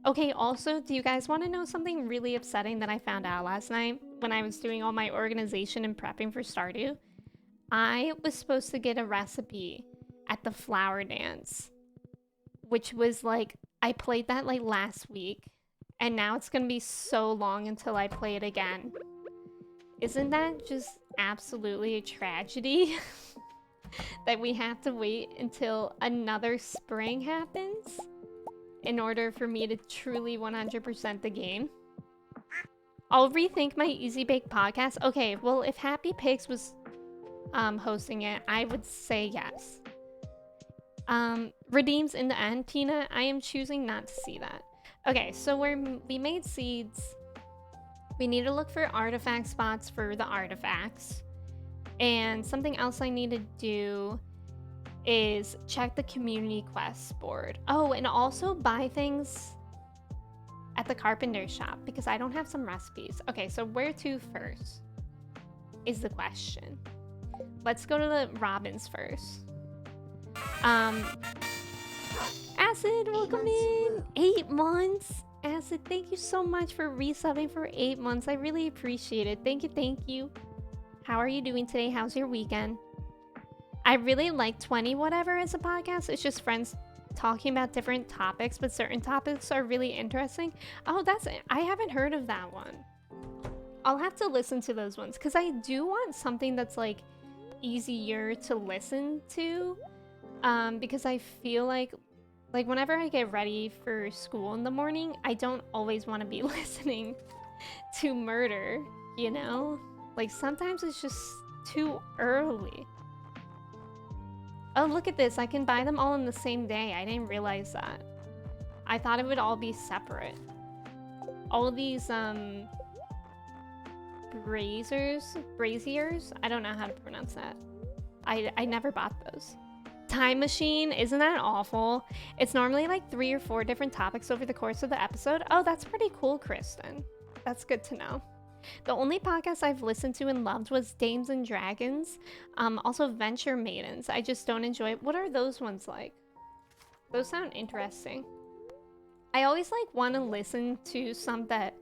S2: Okay, also, do you guys want to know something really upsetting that I found out last night when I was doing all my organization and prepping for Stardew? I was supposed to get a recipe at the flower dance, which was like, I played that like last week, and now it's gonna be so long until I play it again. Isn't that just absolutely a tragedy? That we have to wait until another spring happens in order for me to truly 100% the game? I'll rethink my Easy Bake podcast. Okay, well, if Happy Pigs was hosting it, I would say yes. Redeems in the end, Tina, I am choosing not to see that. Okay, so we made seeds. We need to look for artifact spots for the artifacts. And something else I need to do is check the community quests board. Oh, and also buy things at the carpenter shop because I don't have some recipes. Okay, so where to first is the question. Let's go to the Robins first. Acid, welcome in. 8 months. Acid, thank you so much for resubbing for 8 months. I really appreciate it. Thank you, thank you. How are you doing today? How's your weekend? I really like 20 whatever as a podcast. It's just friends talking about different topics, but certain topics are really interesting. Oh, I haven't heard of that one. I'll have to listen to those ones because I do want something that's like easier to listen to, because I feel like whenever I get ready for school in the morning, I don't always want to be listening to murder, you know? Like sometimes it's just too early. Oh, look at this. I can buy them all in the same day. I didn't realize that. I thought it would all be separate. All of these braziers, I don't know how to pronounce that. I never bought those. Time machine, isn't that awful? It's normally like 3 or 4 different topics over the course of the episode. Oh, that's pretty cool, Kristen. That's good to know. The only podcast I've listened to and loved was Dames and Dragons. Also Venture Maidens. I just don't enjoy it. What are those ones like? Those sound interesting. I always like want to listen to some that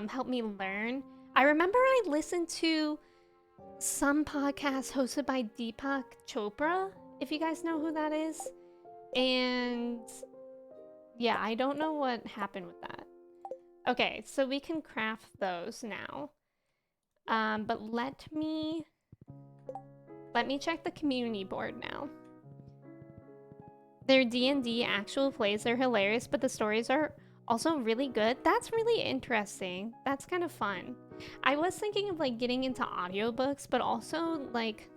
S2: help me learn. I remember I listened to some podcast hosted by Deepak Chopra, if you guys know who that is. And yeah, I don't know what happened with that. Okay, so we can craft those now. But let me check the community board now. Their D&D actual plays are hilarious, but the stories are also really good. That's really interesting. That's kind of fun. I was thinking of like getting into audiobooks, but also like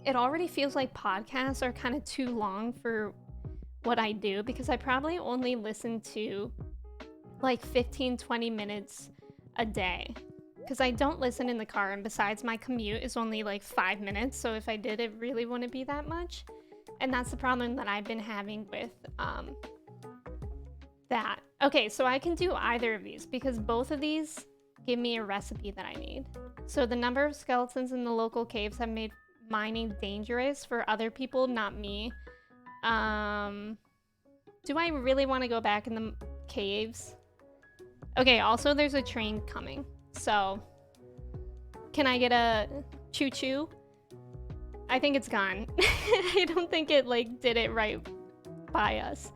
S2: it already feels like podcasts are kind of too long for what I do because I probably only listen to like 15-20 minutes a day because I don't listen in the car, and besides my commute is only like 5 minutes, so if I did, it really wouldn't be that much. And that's the problem that I've been having with that. Okay, so I can do either of these because both of these give me a recipe that I need. So the number of skeletons in the local caves have made mining dangerous for other people, not me. Do I really want to go back in the caves? Okay, also there's a train coming. So can I get a choo-choo? I think it's gone. I don't think it like did it right by us.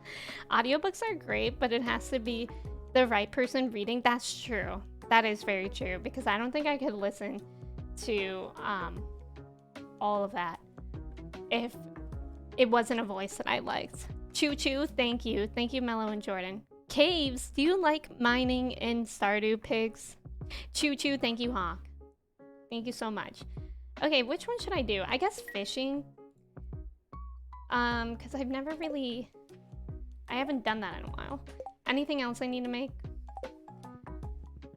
S2: Audiobooks are great, but it has to be the right person reading. That's true. That is very true because I don't think I could listen to all of that if it wasn't a voice that I liked. Choo-choo, thank you. Thank you, Mello and Jordan. Caves, do you like mining in Stardew Pigs? Choo-choo, thank you, Hawk. Thank you so much. Okay, which one should I do? I guess fishing. Because I haven't done that in a while. Anything else I need to make?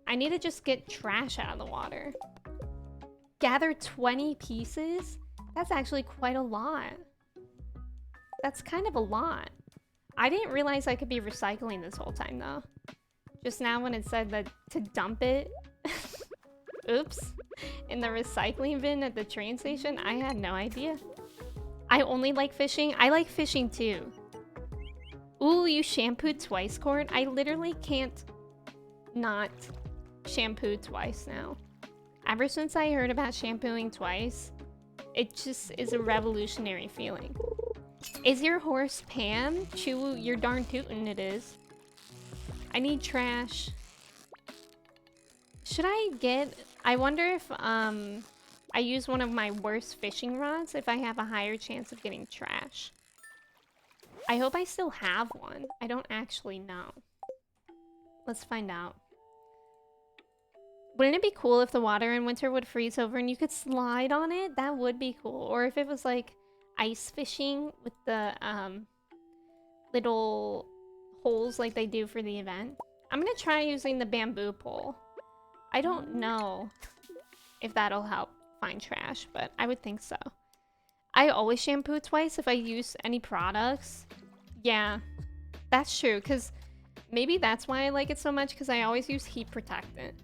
S2: I need to just get trash out of the water. Gather 20 pieces? That's actually quite a lot. That's kind of a lot. I didn't realize I could be recycling this whole time though. Just now when it said that to dump it, oops, in the recycling bin at the train station, I had no idea. I only like fishing. I like fishing too. Ooh, you shampooed twice, Court? I literally can't not shampoo twice now. Ever since I heard about shampooing twice, it just is a revolutionary feeling. Is your horse Pam? Chew, you're darn tootin' it is. I need trash. Should I get... I wonder if I use one of my worst fishing rods if I have a higher chance of getting trash. I hope I still have one. I don't actually know. Let's find out. Wouldn't it be cool if the water in winter would freeze over and you could slide on it? That would be cool. Or if it was like ice fishing with the little poles like they do for the event. I'm gonna try using the bamboo pole. I don't know if that'll help find trash, but I would think so. I always shampoo twice if I use any products. Yeah, that's true, because maybe that's why I like it so much, because I always use heat protectant.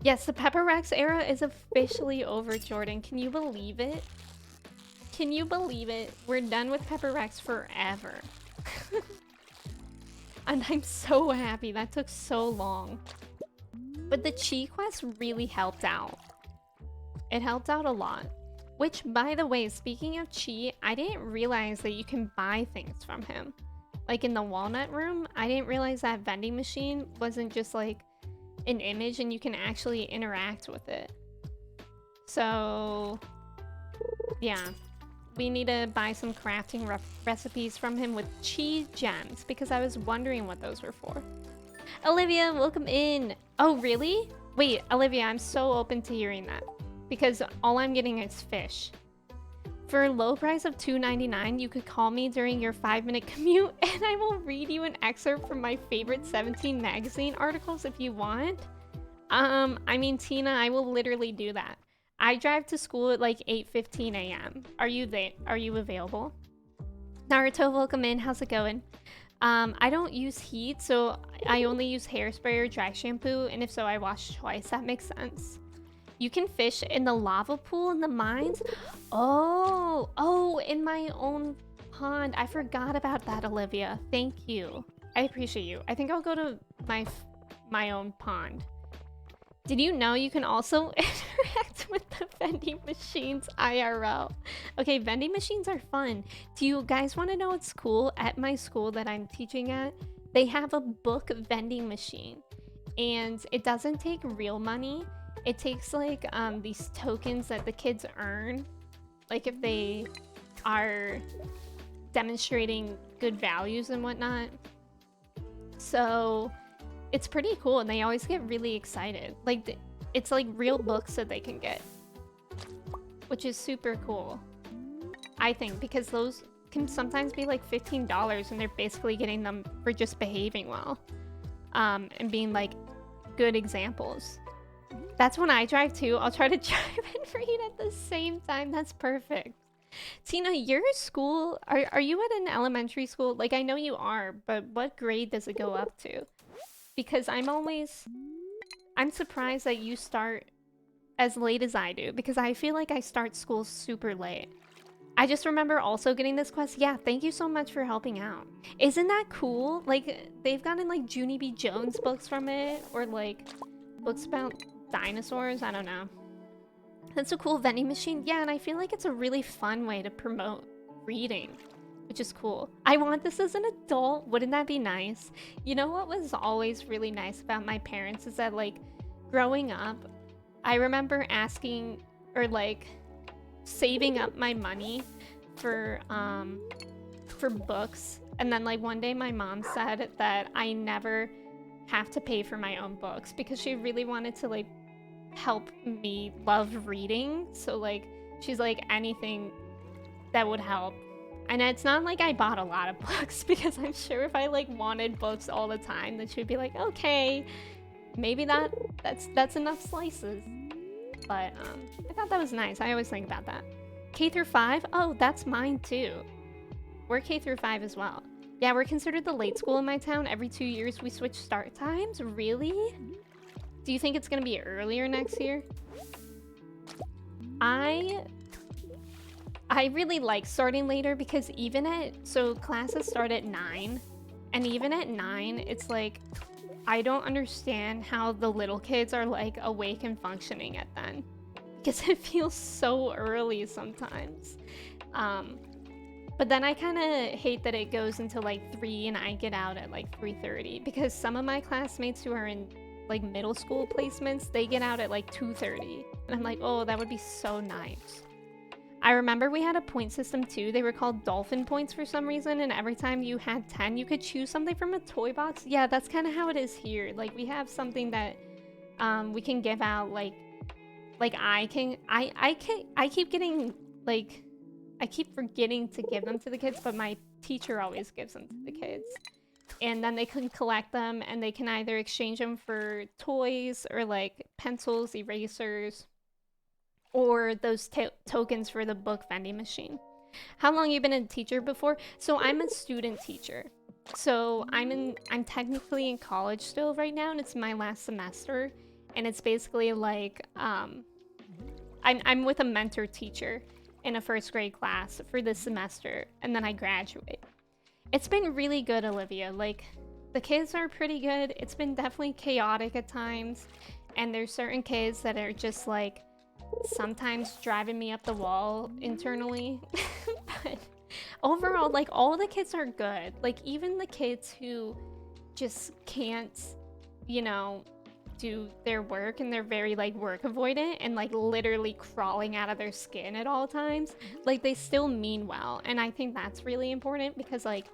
S2: Yes, the Pepper Rex era is officially over, Jordan. Can you believe it? Can you believe it? We're done with Pepper Rex forever. And I'm so happy. That took so long. But the Chi quest really helped out. It helped out a lot. Which, by the way, speaking of Chi, I didn't realize that you can buy things from him. Like in the walnut room, I didn't realize that vending machine wasn't just like an image and you can actually interact with it. So, yeah. We need to buy some crafting recipes from him with Chi gems because I was wondering what those were for. Olivia, welcome in. Oh, really? Wait, Olivia, I'm so open to hearing that because all I'm getting is fish. For a low price of $2.99, you could call me during your 5-minute commute and I will read you an excerpt from my favorite 17 magazine articles if you want. I mean, Tina, I will literally do that. I drive to school at like 8:15 a.m. Are you there? Are you available? Naruto, welcome in. How's it going? I don't use heat, so I only use hairspray or dry shampoo, and if so, I wash twice. That makes sense. You can fish in the lava pool in the mines? Oh, in my own pond. I forgot about that, Olivia. Thank you. I appreciate you. I think I'll go to my own pond. Did you know you can also interact with the vending machines IRL? Okay, vending machines are fun. Do you guys want to know what's cool? At my school that I'm teaching at, they have a book vending machine. And it doesn't take real money. It takes like these tokens that the kids earn. Like if they are demonstrating good values and whatnot. So it's pretty cool and they always get really excited. Like it's like real books that they can get, which is super cool, I think, because those can sometimes be like $15 and they're basically getting them for just behaving well and being like good examples. That's when I drive too. I'll try to drive and read at the same time. That's perfect. Tina, your school, are you at an elementary school? Like I know you are, but what grade does it go up to? Because I'm surprised that you start as late as I do, because I feel like I start school super late. I just remember also getting this quest. Yeah, thank you so much for helping out. Isn't that cool? Like, they've gotten like Junie B. Jones books from it, or like books about dinosaurs. I don't know. That's a cool vending machine. Yeah, and I feel like it's a really fun way to promote reading, which is cool. I want this as an adult. Wouldn't that be nice? You know what was always really nice about my parents is that, like, growing up, I remember asking or like saving up my money for books, and then like one day my mom said that I never have to pay for my own books because she really wanted to like help me love reading. So like she's like, anything that would help. And it's not like I bought a lot of books because I'm sure if I like wanted books all the time, then she'd be like, okay, maybe that's enough slices. But I thought that was nice. I always think about that. K through 5? Oh, that's mine too. We're K through 5 as well. Yeah, we're considered the late school in my town. Every 2 years we switch start times. Really? Do you think it's gonna be earlier next year? I really like starting later because so classes start at 9, and even at 9, it's like, I don't understand how the little kids are like awake and functioning at then, because it feels so early sometimes. But then I kind of hate that it goes until like 3 and I get out at like 3:30, because some of my classmates who are in like middle school placements, they get out at like 2:30, and I'm like, oh, that would be so nice. I remember we had a point system too. They were called dolphin points for some reason, and every time you had 10, you could choose something from a toy box. Yeah, that's kind of how it is here. Like, we have something that we can give out, like I keep getting, like, I keep forgetting to give them to the kids, but my teacher always gives them to the kids. and then they can collect them, and they can either exchange them for toys or like pencils, erasers, or those tokens for the book vending machine. How long you been a teacher before? So I'm a student teacher. So I'm technically in college still right now, and it's my last semester, and it's basically like I'm with a mentor teacher in a first grade class for this semester, and then I graduate. It's been really good, Olivia. Like, the kids are pretty good. It's been definitely chaotic at times, and there's certain kids that are just like sometimes driving me up the wall internally. But overall, like, all the kids are good. Like, even the kids who just can't, you know, do their work, and they're very like work avoidant and like literally crawling out of their skin at all times, like, they still mean well. And I think that's really important, because like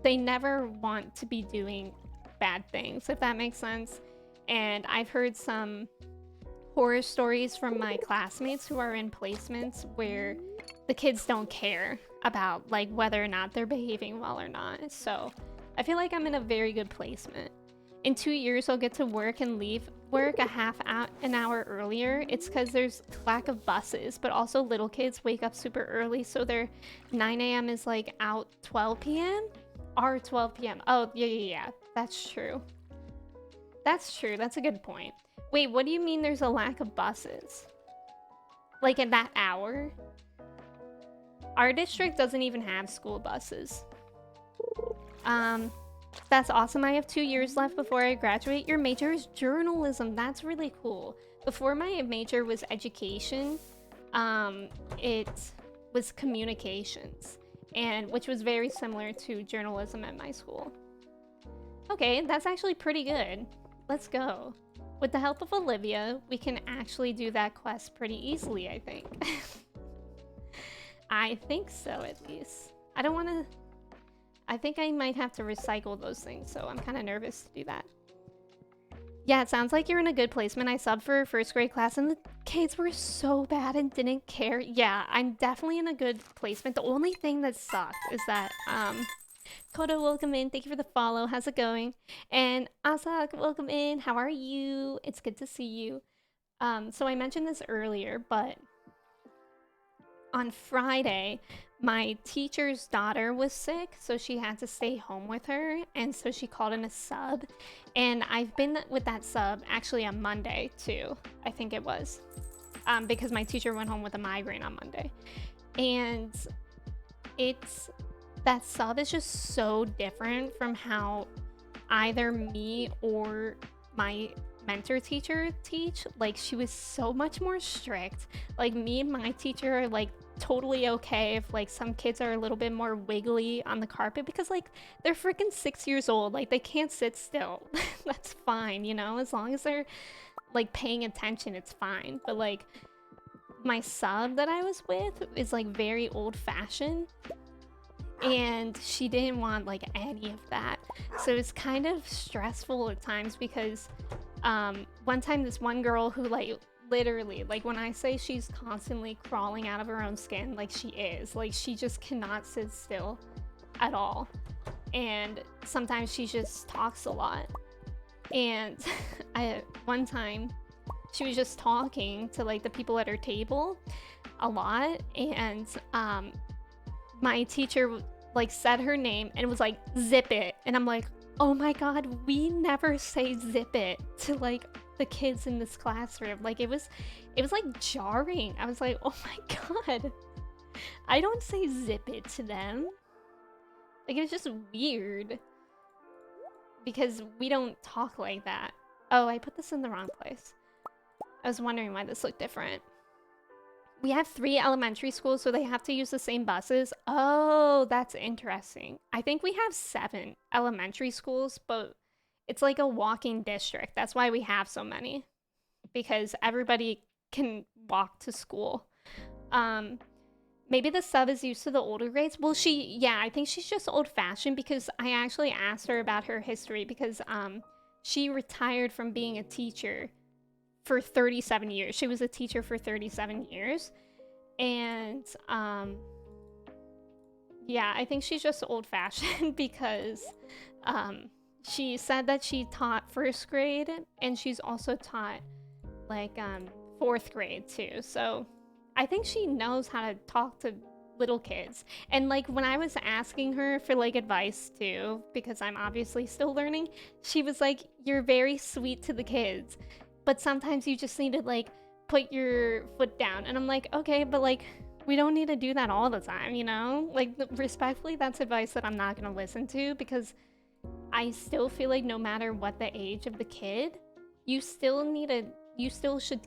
S2: they never want to be doing bad things, if that makes sense. And I've heard some horror stories from my classmates who are in placements where the kids don't care about like whether or not they're behaving well or not. So I feel like I'm in a very good placement. In 2 years, I'll get to work and leave work an hour earlier. It's because there's lack of buses, but also little kids wake up super early, so their 9 a.m. is like out 12 p.m. or 12 p.m. Oh, yeah. That's true. That's true. That's a good point. Wait, what do you mean there's a lack of buses? Like, in that hour? Our district doesn't even have school buses. That's awesome. I have 2 years left before I graduate. Your major is journalism. That's really cool. Before my major was education, it was communications, and which was very similar to journalism at my school. Okay, that's actually pretty good. Let's go. With the help of Olivia, we can actually do that quest pretty easily, I think. I think so, at least. I don't want to... I think I might have to recycle those things, so I'm kind of nervous to do that. Yeah, it sounds like you're in a good placement. I subbed for a first grade class, and the kids were so bad and didn't care. Yeah, I'm definitely in a good placement. The only thing that sucked is that, Kodo, welcome in. Thank you for the follow. How's it going? And Asak, welcome in. How are you? It's good to see you. So I mentioned this earlier, but on Friday, my teacher's daughter was sick, so she had to stay home with her, and so she called in a sub. And I've been with that sub actually on Monday too, I think it was, because my teacher went home with a migraine on Monday. And that sub is just so different from how either me or my mentor teacher teach. Like, she was so much more strict. Like, me and my teacher are like totally okay if like some kids are a little bit more wiggly on the carpet, because like they're freaking 6 years old, like they can't sit still. That's fine, you know, as long as they're like paying attention, it's fine. But like my sub that I was with is like very old-fashioned, and she didn't want like any of that, so it's kind of stressful at times, because one time this one girl who like literally, like, when I say she's constantly crawling out of her own skin, like, she is. Like, she just cannot sit still at all. And sometimes she just talks a lot. And one time, she was just talking to, like, the people at her table a lot. And my teacher, like, said her name and was like, "Zip it." And I'm like, oh my god, we never say "zip it" to, like, the kids in this classroom. Like, it was like jarring. I was like, oh my god, I don't say "zip it" to them. Like, it was just weird, because we don't talk like that. Oh, I put this in the wrong place. I was wondering why this looked different. We have 3 elementary schools, so they have to use the same buses. Oh, that's interesting. I think we have 7 elementary schools, but it's like a walking district. That's why we have so many, because everybody can walk to school. Maybe the sub is used to the older grades. Well, yeah, I think she's just old-fashioned, because I actually asked her about her history, because she retired from being a teacher for 37 years. She was a teacher for 37 years. And Yeah, I think she's just old-fashioned because she said that she taught first grade and she's also taught like fourth grade too. So I think she knows how to talk to little kids. And like when I was asking her for like advice too, because I'm obviously still learning, she was like, "You're very sweet to the kids, but sometimes you just need to like put your foot down." And I'm like, "Okay, but like we don't need to do that all the time, you know?" Like respectfully, that's advice that I'm not going to listen to because I still feel like no matter what the age of the kid, you still should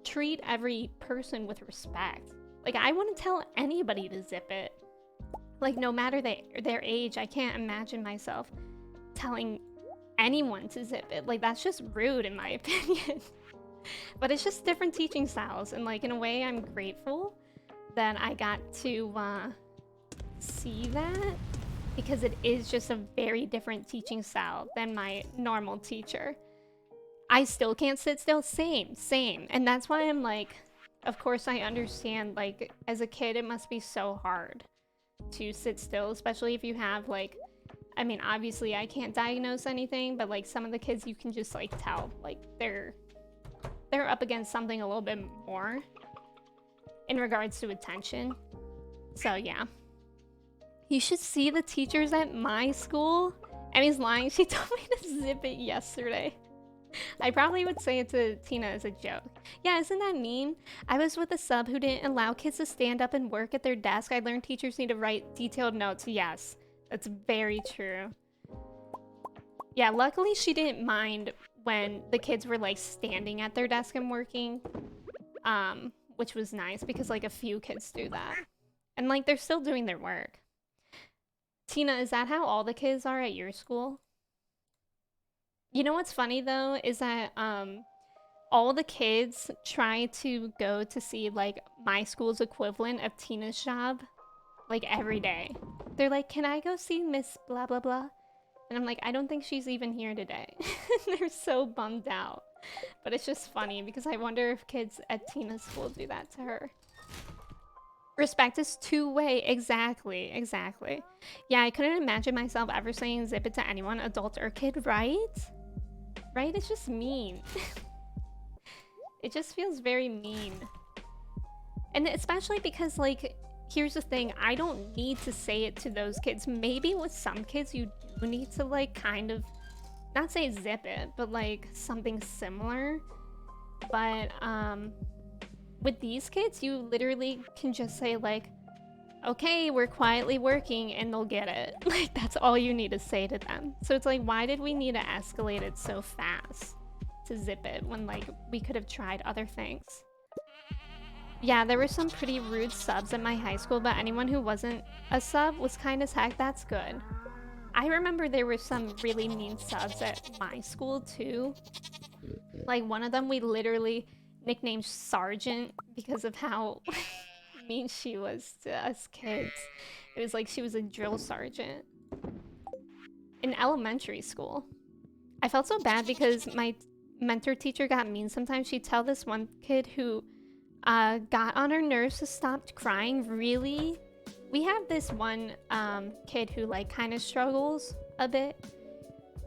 S2: treat every person with respect. Like I wouldn't tell anybody to zip it. Like no matter their age, I can't imagine myself telling anyone to zip it. Like that's just rude in my opinion. But it's just different teaching styles, and like in a way I'm grateful that I got to see that, because it is just a very different teaching style than my normal teacher. I still can't sit still. Same. And that's why I'm like, of course I understand, like, as a kid, it must be so hard to sit still, especially if you have, like, I mean, obviously I can't diagnose anything, but, like, some of the kids you can just, like, tell, like, they're up against something a little bit more in regards to attention. So, yeah. You should see the teachers at my school. Emmy's lying. She told me to zip it yesterday. I probably would say it to Tina as a joke. Yeah, isn't that mean? I was with a sub who didn't allow kids to stand up and work at their desk. I learned teachers need to write detailed notes. Yes, that's very true. Yeah, luckily she didn't mind when the kids were like standing at their desk and working, which was nice because like a few kids do that. And like they're still doing their work. Tina, is that how all the kids are at your school? You know what's funny though is that all the kids try to go to see like my school's equivalent of Tina's job like every day. They're like, "Can I go see Miss blah blah blah?" And I'm like, "I don't think she's even here today." They're so bummed out. But it's just funny because I wonder if kids at Tina's school do that to her. Respect is two-way. Exactly. Yeah, I couldn't imagine myself ever saying zip it to anyone, adult or kid, right? Right? It's just mean. It just feels very mean. And especially because, like, here's the thing. I don't need to say it to those kids. Maybe with some kids you do need to, like, kind of, not say zip it, but, like, something similar. But, with these kids, you literally can just say, like, "Okay, we're quietly working," and they'll get it. Like, that's all you need to say to them. So it's like, why did we need to escalate it so fast to zip it when, like, we could have tried other things? Yeah, there were some pretty rude subs at my high school, but anyone who wasn't a sub was kind as heck. That's good. I remember there were some really mean subs at my school, too. Like, one of them we literally nicknamed Sergeant because of how mean she was to us kids. It was like she was a drill sergeant in elementary school. I felt so bad because my mentor teacher got mean sometimes. She'd tell this one kid who got on her nerves to stop crying. Really? We have this one kid who like kind of struggles a bit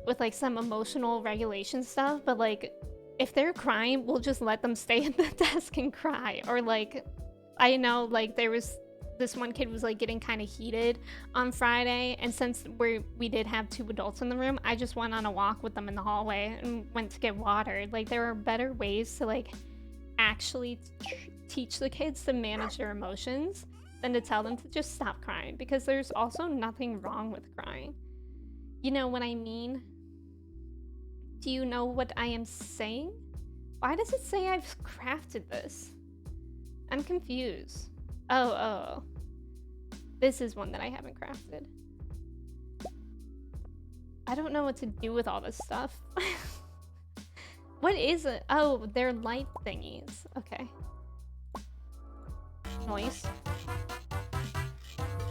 S2: with like some emotional regulation stuff, but like if they're crying, we'll just let them stay at the desk and cry. Or like, I know like there was this one kid was like getting kind of heated on Friday, and since we did have 2 adults in the room, I just went on a walk with them in the hallway and went to get water. Like there are better ways to like actually teach the kids to manage their emotions than to tell them to just stop crying, because there's also nothing wrong with crying. You know what I mean? Do you know what I am saying? Why does it say I've crafted this? I'm confused. Oh. This is one that I haven't crafted. I don't know what to do with all this stuff. What is it? Oh, they're light thingies. Okay. Noise.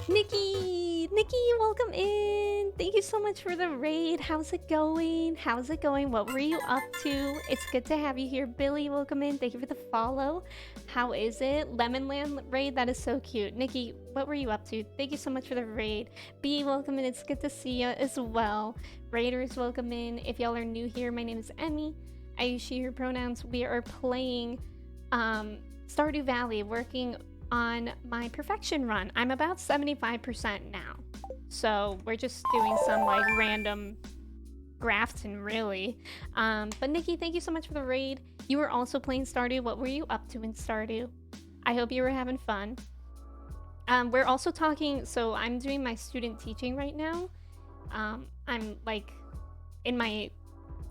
S2: Nikki! Nikki, welcome in. Thank you so much for the raid. How's it going? How's it going? What were you up to? It's good to have you here. Billy, welcome in. Thank you for the follow. How is it? Lemonland raid, that is so cute. Nikki, what were you up to? Thank you so much for the raid. B, welcome in. It's good to see you as well. Raiders, welcome in. If y'all are new here, my name is Emmy. I use she, her pronouns. We are playing Stardew Valley, working on my perfection run. I'm about 75% now. So we're just doing some like random grafting really. But Nikki, thank you so much for the raid. You were also playing Stardew. What were you up to in Stardew? I hope you were having fun. We're also talking, so I'm doing my student teaching right now. I'm like in my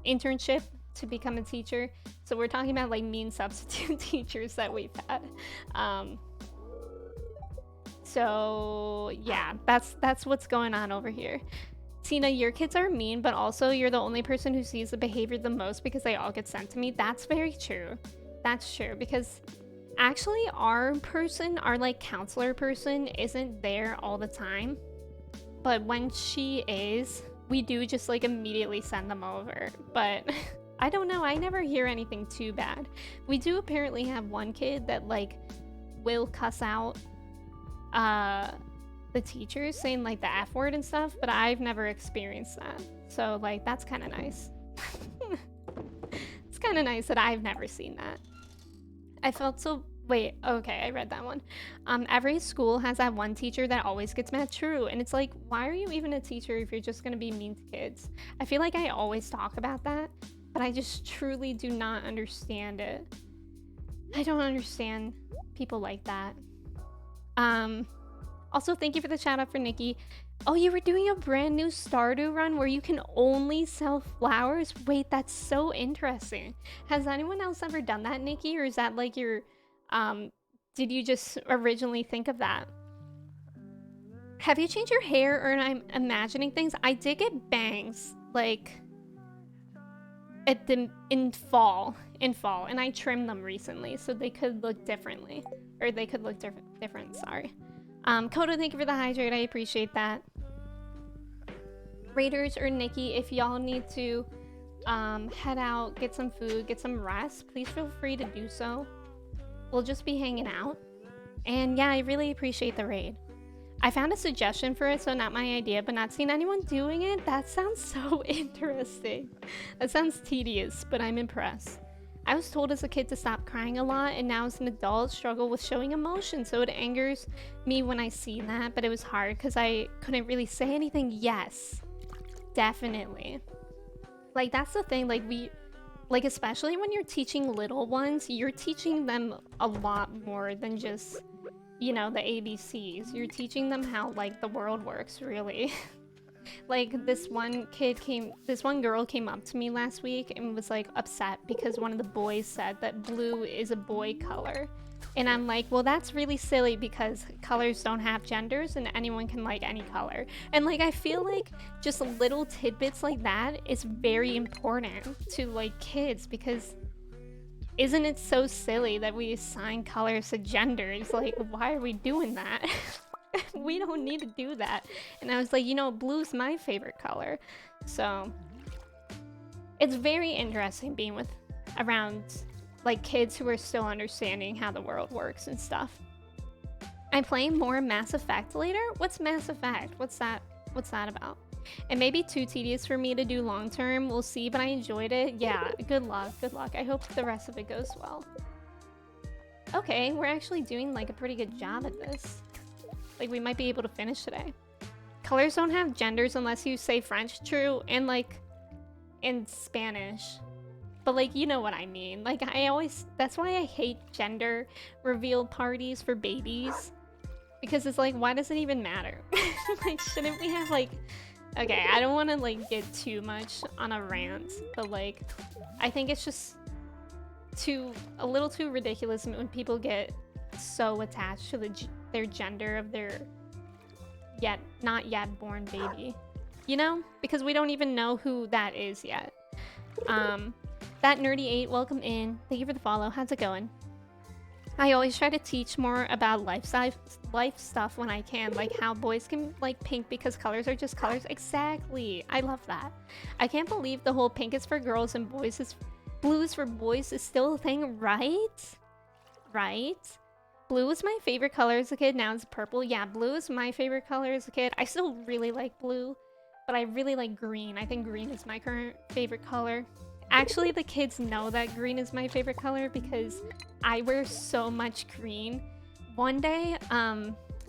S2: internship to become a teacher. So we're talking about like mean substitute teachers that we've had. So yeah, that's what's going on over here. Tina, your kids are mean, but also you're the only person who sees the behavior the most because they all get sent to me. That's very true. That's true, because actually our like counselor person isn't there all the time. But when she is, we do just like immediately send them over. But I don't know, I never hear anything too bad. We do apparently have one kid that like will cuss out the teachers, saying like the F word and stuff, but I've never experienced that. So like that's kind of nice. It's kind of nice that I've never seen that. I felt so wait, okay, I read that one. Every school has that one teacher that always gets mad. True. And it's like, why are you even a teacher if you're just gonna be mean to kids? I feel like I always talk about that, but I just truly do not understand it. I don't understand people like that. Also, thank you for the shout out for Nikki. Oh, you were doing a brand new Stardew run where you can only sell flowers? Wait, that's so interesting. Has anyone else ever done that, Nikki? Or is that like your, did you just originally think of that? Have you changed your hair, or I'm imagining things? I did get bangs, like, in fall, and I trimmed them recently, so they could look differently. Or they could look different, sorry. Koda, thank you for the hydrate, I appreciate that. Raiders or Nikki, if y'all need to head out, get some food, get some rest, please feel free to do so. We'll just be hanging out. And yeah, I really appreciate the raid. I found a suggestion for it, so not my idea, but not seeing anyone doing it, that sounds so interesting. That sounds tedious, but I'm impressed. I was told as a kid to stop crying a lot, and now as an adult struggle with showing emotion, so it angers me when I see that, but it was hard because I couldn't really say anything. Yes, definitely. Like, that's the thing, like especially when you're teaching little ones, you're teaching them a lot more than just, you know, the ABCs. You're teaching them how, like, the world works, really. Like, this one girl came up to me last week and was like upset because one of the boys said that blue is a boy color. And I'm like, well, that's really silly because colors don't have genders and anyone can like any color. And like, I feel like just little tidbits like that is very important to like kids, because isn't it so silly that we assign colors to genders? Like, why are we doing that? We don't need to do that. And I was like, you know, blue's my favorite color. So it's very interesting being around like kids who are still understanding how the world works and stuff. I'm playing more Mass Effect later. What's Mass Effect? What's that about? It may be too tedious for me to do long term. We'll see, but I enjoyed it. Yeah, good luck. I hope the rest of it goes well. Okay, we're actually doing like a pretty good job at this. Like, we might be able to finish today. Colors don't have genders unless you say French. True. And like in Spanish. But like, you know what I mean. Like, that's why I hate gender reveal parties for babies. Because it's like, why does it even matter? Like, shouldn't we have like, okay, I don't want to like get too much on a rant, but like, I think it's just a little too ridiculous when people get so attached to their gender of their not yet born baby, you know, because we don't even know who that is yet. That Nerdy 8, welcome in, thank you for the follow. How's it going? I always try to teach more about life stuff when I can, like how boys can like pink because colors are just colors. Exactly. I love that. I can't believe the whole pink is for girls and blue is for boys is still a thing, right? Right? Blue was my favorite color as a kid. Now it's purple. Yeah, blue is my favorite color as a kid. I still really like blue, but I really like green. I think green is my current favorite color. Actually, the kids know that green is my favorite color because I wear so much green. One day,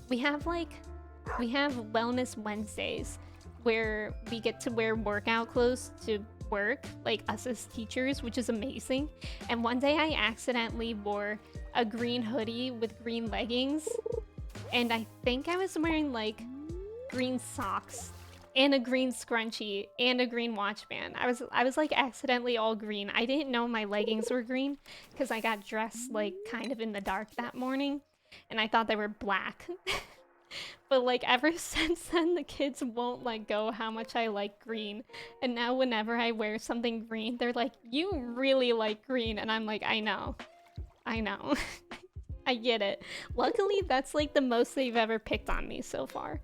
S2: we have Wellness Wednesdays where we get to wear workout clothes to work, like us as teachers, which is amazing. And one day I accidentally wore a green hoodie with green leggings, and I think I was wearing like green socks and a green scrunchie and a green watch band. I was like accidentally all green. I didn't know my leggings were green because I got dressed like kind of in the dark that morning and I thought they were black. But like ever since then, the kids won't let go how much I like green. And now whenever I wear something green, they're like, you really like green. And I'm like, I know. I get it. Luckily, that's like the most they've ever picked on me so far.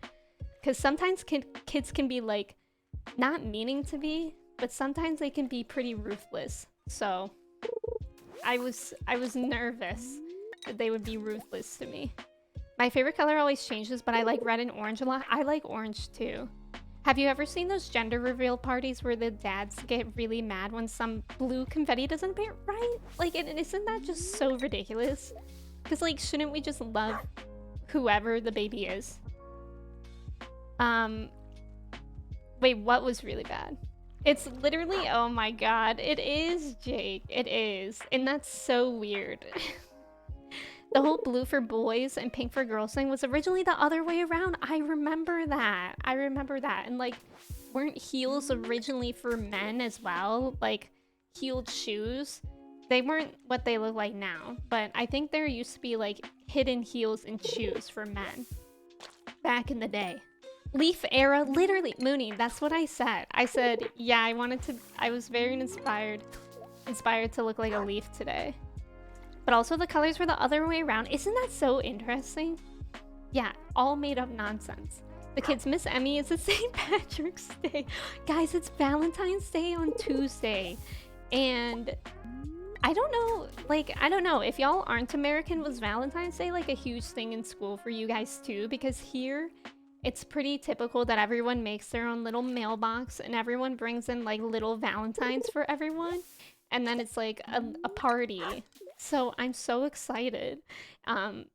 S2: Because sometimes kids can be like, not meaning to be, but sometimes they can be pretty ruthless. So I was nervous that they would be ruthless to me. My favorite color always changes, but I like red and orange a lot. I like orange too. Have you ever seen those gender reveal parties where the dads get really mad when some blue confetti doesn't appear? Right? Like, isn't that just so ridiculous? Because like, shouldn't we just love whoever the baby is? Wait, what was really bad? It's literally, oh my god, it is, Jake. It is. And that's so weird. The whole blue for boys and pink for girls thing was originally the other way around. I remember that. And like, weren't heels originally for men as well? Like, heeled shoes? They weren't what they look like now. But I think there used to be like hidden heels and shoes for men back in the day. Leaf era, literally, Mooney, that's what I said. I said, yeah, I was very inspired to look like a leaf today. But also the colors were the other way around. Isn't that so interesting? Yeah, all made up nonsense. The kids miss Emmy. It's St. Patrick's Day. Guys, it's Valentine's Day on Tuesday. And I don't know, if y'all aren't American, was Valentine's Day like a huge thing in school for you guys too? Because here, it's pretty typical that everyone makes their own little mailbox and everyone brings in like little Valentines for everyone. And then it's like a party. So I'm so excited. And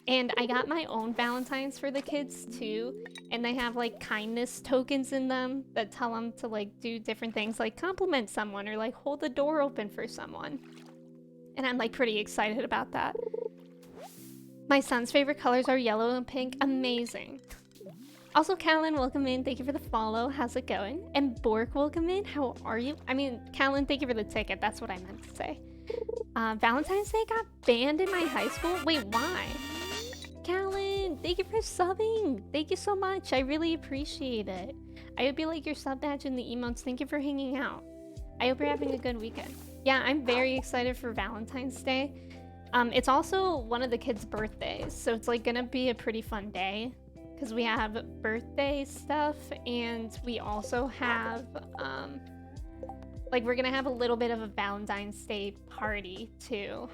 S2: I got my own Valentines for the kids too. And they have like kindness tokens in them that tell them to like do different things, like compliment someone or like hold the door open for someone. And I'm like pretty excited about that. My son's favorite colors are yellow and pink. Amazing. Also, Callan, welcome in. Thank you for the follow. How's it going? And Bork, welcome in. How are you? I mean, Callan, thank you for the ticket. That's what I meant to say. Valentine's Day got banned in my high school. Wait, why? Callan, thank you for subbing. Thank you so much. I really appreciate it. I hope you like your sub badge and the emotes. Thank you for hanging out. I hope you're having a good weekend. Yeah, I'm very excited for Valentine's Day. It's also one of the kids' birthdays, so it's like gonna be a pretty fun day. Because we have birthday stuff, and we also have, like, we're gonna have a little bit of a Valentine's Day party, too.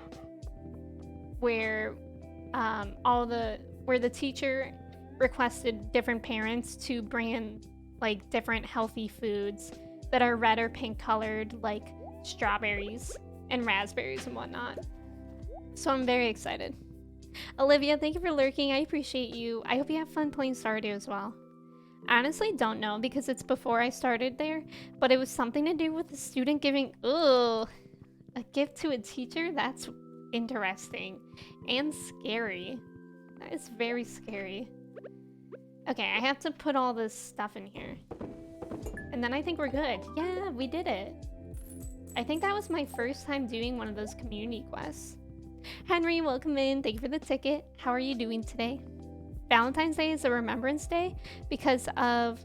S2: Where, where the teacher requested different parents to bring in, like, different healthy foods that are red or pink colored, like strawberries and raspberries and whatnot. So I'm very excited. Olivia, thank you for lurking. I appreciate you. I hope you have fun playing Stardew as well. I honestly don't know because it's before I started there, but it was something to do with the student giving, a gift to a teacher. That's interesting and scary. That is very scary. Okay, I have to put all this stuff in here. And then I think we're good. Yeah, we did it. I think that was my first time doing one of those community quests. Henry, welcome in. Thank you for the ticket. How are you doing today? Valentine's Day is a Remembrance Day because of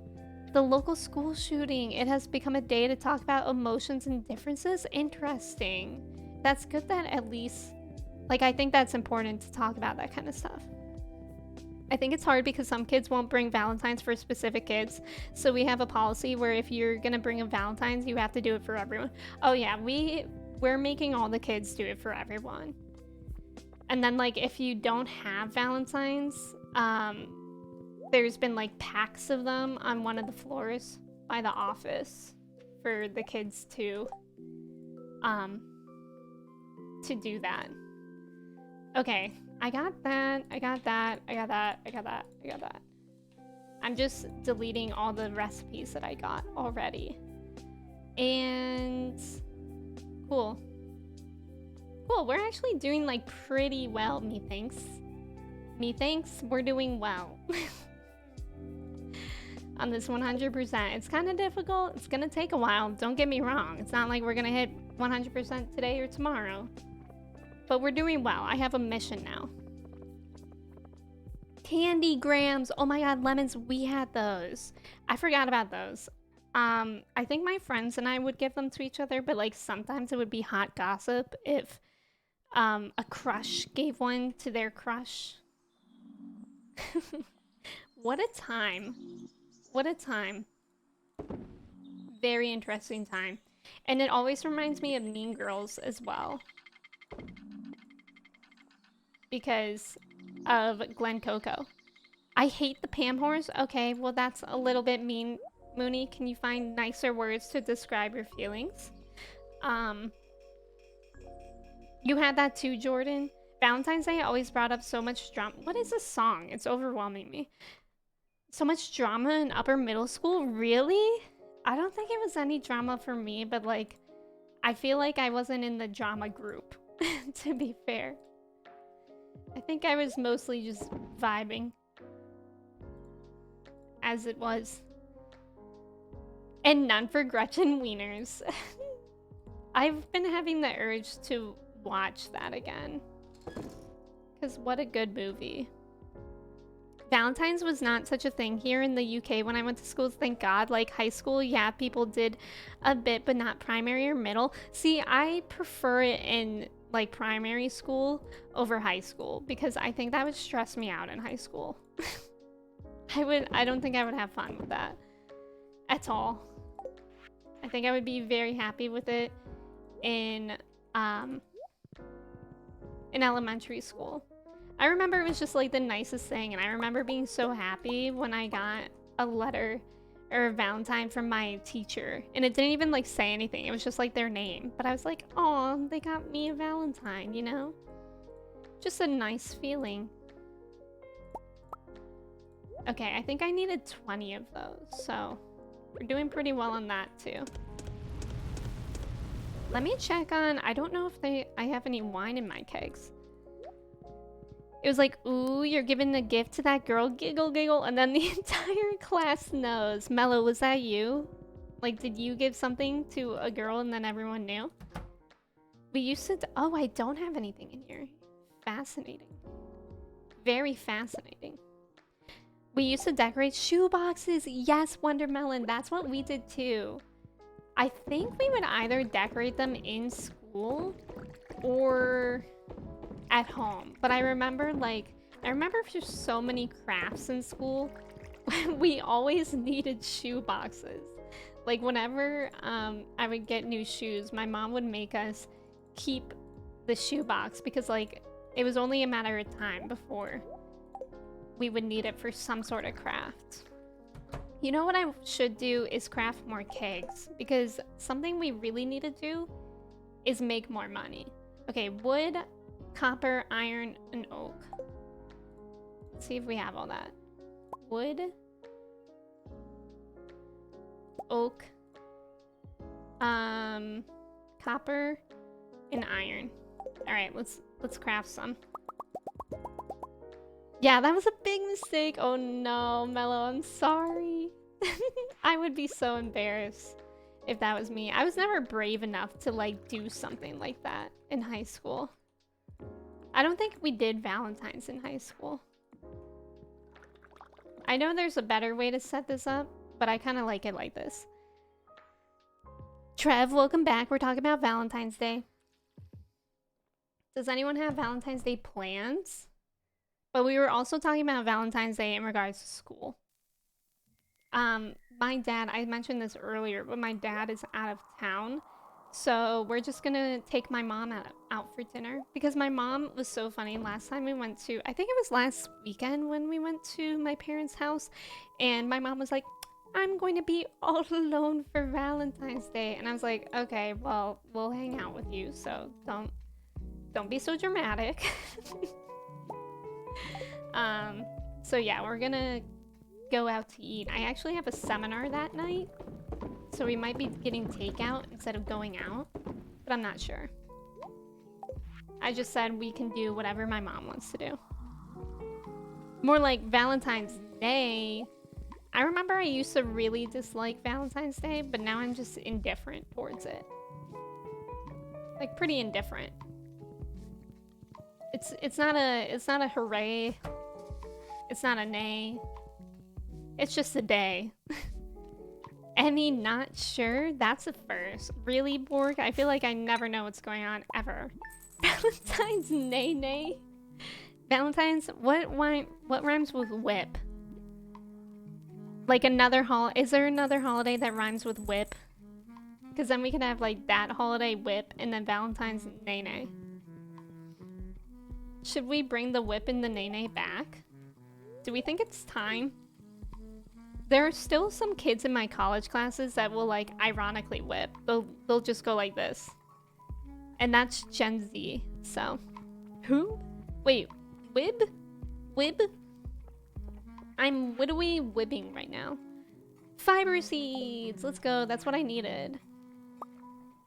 S2: the local school shooting. It has become a day to talk about emotions and differences. Interesting. That's good that at least Like, I think that's important to talk about that kind of stuff. I think it's hard because some kids won't bring Valentine's for specific kids. So we have a policy where if you're gonna bring a Valentine's, you have to do it for everyone. Oh yeah, we're making all the kids do it for everyone. And then like if you don't have Valentine's, there's been like packs of them on one of the floors by the office for the kids to do that. Okay, I got that, I got that, I got that, I got that, I got that. I'm just deleting all the recipes that I got already. And cool. Cool, we're actually doing like pretty well, methinks. Methinks we're doing well. On this 100%. It's kind of difficult. It's gonna take a while. Don't get me wrong. It's not like we're gonna hit 100% today or tomorrow. But we're doing well. I have a mission now. Candy grams. Oh my god, lemons. We had those. I forgot about those. I think my friends and I would give them to each other, but like sometimes it would be hot gossip if a crush gave one to their crush. What a time. What a time. Very interesting time. And it always reminds me of Mean Girls as well. Because of Glen Coco. I hate the Pam horse. Okay, well that's a little bit mean. Mooney, can you find nicer words to describe your feelings? You had that too, Jordan? Valentine's Day always brought up so much drama. What is this song? It's overwhelming me. So much drama in upper middle school? Really? I don't think it was any drama for me, but like, I feel like I wasn't in the drama group, to be fair. I think I was mostly just vibing. As it was. And none for Gretchen Wieners. I've been having the urge to watch that again. Because what a good movie. Valentine's was not such a thing here in the UK when I went to school, thank God. Like high school, yeah, people did a bit, but not primary or middle. See, I prefer it in like primary school over high school because I think that would stress me out in high school. I don't think I would have fun with that at all. I think I would be very happy with it in elementary school. I remember it was just like the nicest thing, and I remember being so happy when I got a letter or a Valentine from my teacher, and it didn't even like say anything. It was just like their name, but I was like, oh, they got me a Valentine, you know? Just a nice feeling. Okay, I think I needed 20 of those, so we're doing pretty well on that too. Let me check on, I don't know if I have any wine in my kegs. It was like, ooh, you're giving a gift to that girl, giggle, giggle, and then the entire class knows. Mello, was that you? Like, did you give something to a girl and then everyone knew? We used to, oh, I don't have anything in here. Fascinating. Very fascinating. We used to decorate shoe boxes. Yes, Wondermelon, that's what we did too. I think we would either decorate them in school or at home, but I remember just so many crafts in school. We always needed shoe boxes. Like whenever I would get new shoes, my mom would make us keep the shoe box because like it was only a matter of time before we would need it for some sort of craft. You know what I should do is craft more kegs, because something we really need to do is make more money. Okay, wood, copper, iron, and oak. Let's see if we have all that. Wood, oak, copper, and iron. All right, let's craft some. Yeah, that was a big mistake. Oh no, Mello, I'm sorry. I would be so embarrassed if that was me. I was never brave enough to like do something like that in high school. I don't think we did Valentine's in high school. I know there's a better way to set this up, but I kind of like it like this. Trev, welcome back. We're talking about Valentine's Day. Does anyone have Valentine's Day plans? But we were also talking about Valentine's Day in regards to school. My dad, I mentioned this earlier, but my dad is out of town. So we're just gonna take my mom out for dinner. Because my mom was so funny. Last time we went to, I think it was last weekend when we went to my parents' house. And my mom was like, I'm going to be all alone for Valentine's Day. And I was like, okay, well, we'll hang out with you. So don't be so dramatic. So yeah, we're gonna go out to eat. I actually have a seminar that night, so we might be getting takeout instead of going out, but I'm not sure. I just said we can do whatever my mom wants to do. More like Valentine's Day. I remember I used to really dislike Valentine's Day, but now I'm just indifferent towards it. Like pretty indifferent. It's not a hooray. It's not a nay. It's just a day. Any not sure? That's a first. Really, Borg? I feel like I never know what's going on ever. Valentine's nay nay. Valentine's what rhymes with whip? Like another is there another holiday that rhymes with whip? Because then we could have like that holiday whip and then Valentine's nay nay. Should we bring the whip and the nay nay back? Do we think it's time? There are still some kids in my college classes that will like ironically whip. They'll just go like this. And that's Gen Z, so. Who? Wait, wib? Wib? I'm wittewy wibbing right now. Fiber seeds, let's go, that's what I needed.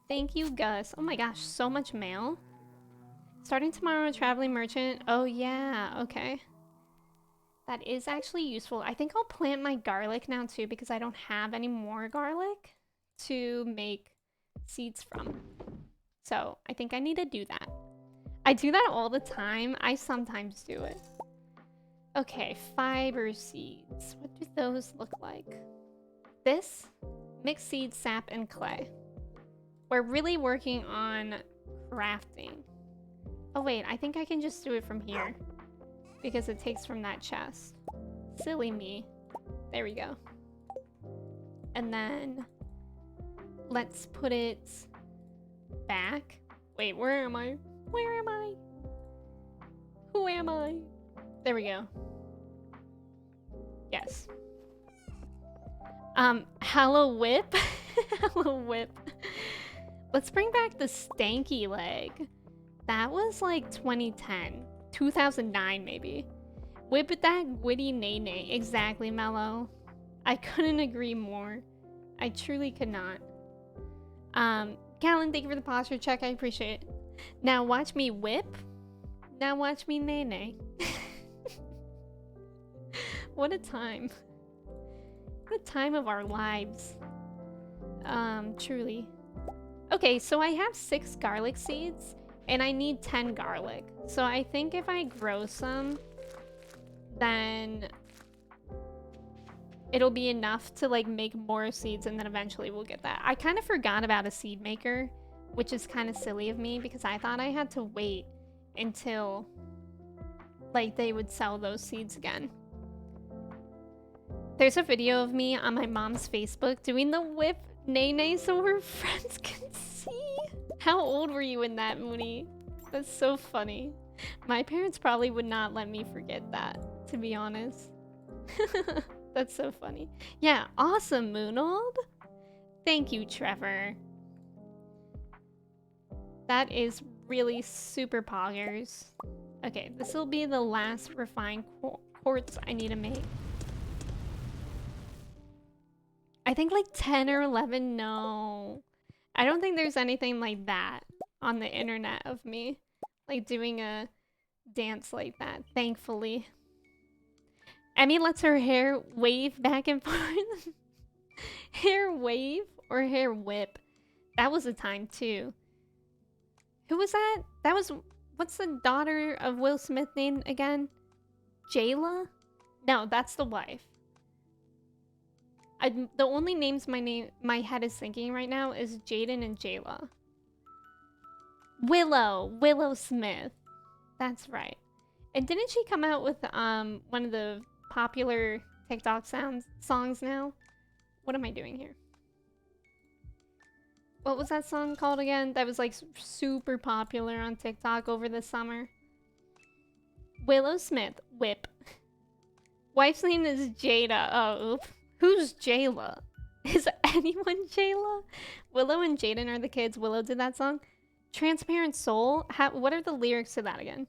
S2: Thank you, Gus. Oh my gosh, so much mail. Starting tomorrow, traveling merchant. Oh yeah, okay. That is actually useful. I think I'll plant my garlic now too because I don't have any more garlic to make seeds from. So I think I need to do that. I do that all the time. I sometimes do it. Okay, fiber seeds. What do those look like? This? Mixed seed, sap, and clay. We're really working on crafting. Oh wait, I think I can just do it from here. Because it takes from that chest. Silly me. There we go. And then let's put it back. Wait, where am I? Where am I? Who am I? There we go. Yes. Hello whip. Hello whip. Let's bring back the stanky leg. That was like 2010. 2009 maybe. Whip that witty nay nay. Exactly, Mello. I couldn't agree more. I truly could not. Callan, thank you for the posture check. I appreciate it. Now watch me whip. Now watch me nay nay. What a time. What a time of our lives. Truly. Okay, so I have 6 garlic seeds. And I need 10 garlic. So I think if I grow some, then it'll be enough to like make more seeds and then eventually we'll get that. I kind of forgot about a seed maker, which is kind of silly of me because I thought I had to wait until like they would sell those seeds again. There's a video of me on my mom's Facebook doing the whip nay nay so her friends can see. How old were you in that, Mooney? That's so funny. My parents probably would not let me forget that, to be honest. That's so funny. Yeah, awesome, Moonold. Thank you, Trevor. That is really super poggers. Okay, this will be the last refined quartz I need to make. I think like 10 or 11, no. I don't think there's anything like that on the internet of me, like doing a dance like that, thankfully. Emmy lets her hair wave back and forth. Hair wave or hair whip? That was a time too. Who was that? That was, what's the daughter of Will Smith name again? Jayla? No, that's the wife. The only names my head is thinking right now is Jaden and Jayla. Willow Smith. That's right. And didn't she come out with one of the popular TikTok songs now? What am I doing here? What was that song called again? That was like super popular on TikTok over the summer. Willow Smith, Whip. Wife's name is Jada. Oh, oops. Who's Jayla? Is anyone Jayla? Willow and Jaden are the kids. Willow did that song. Transparent Soul? What are the lyrics to that again?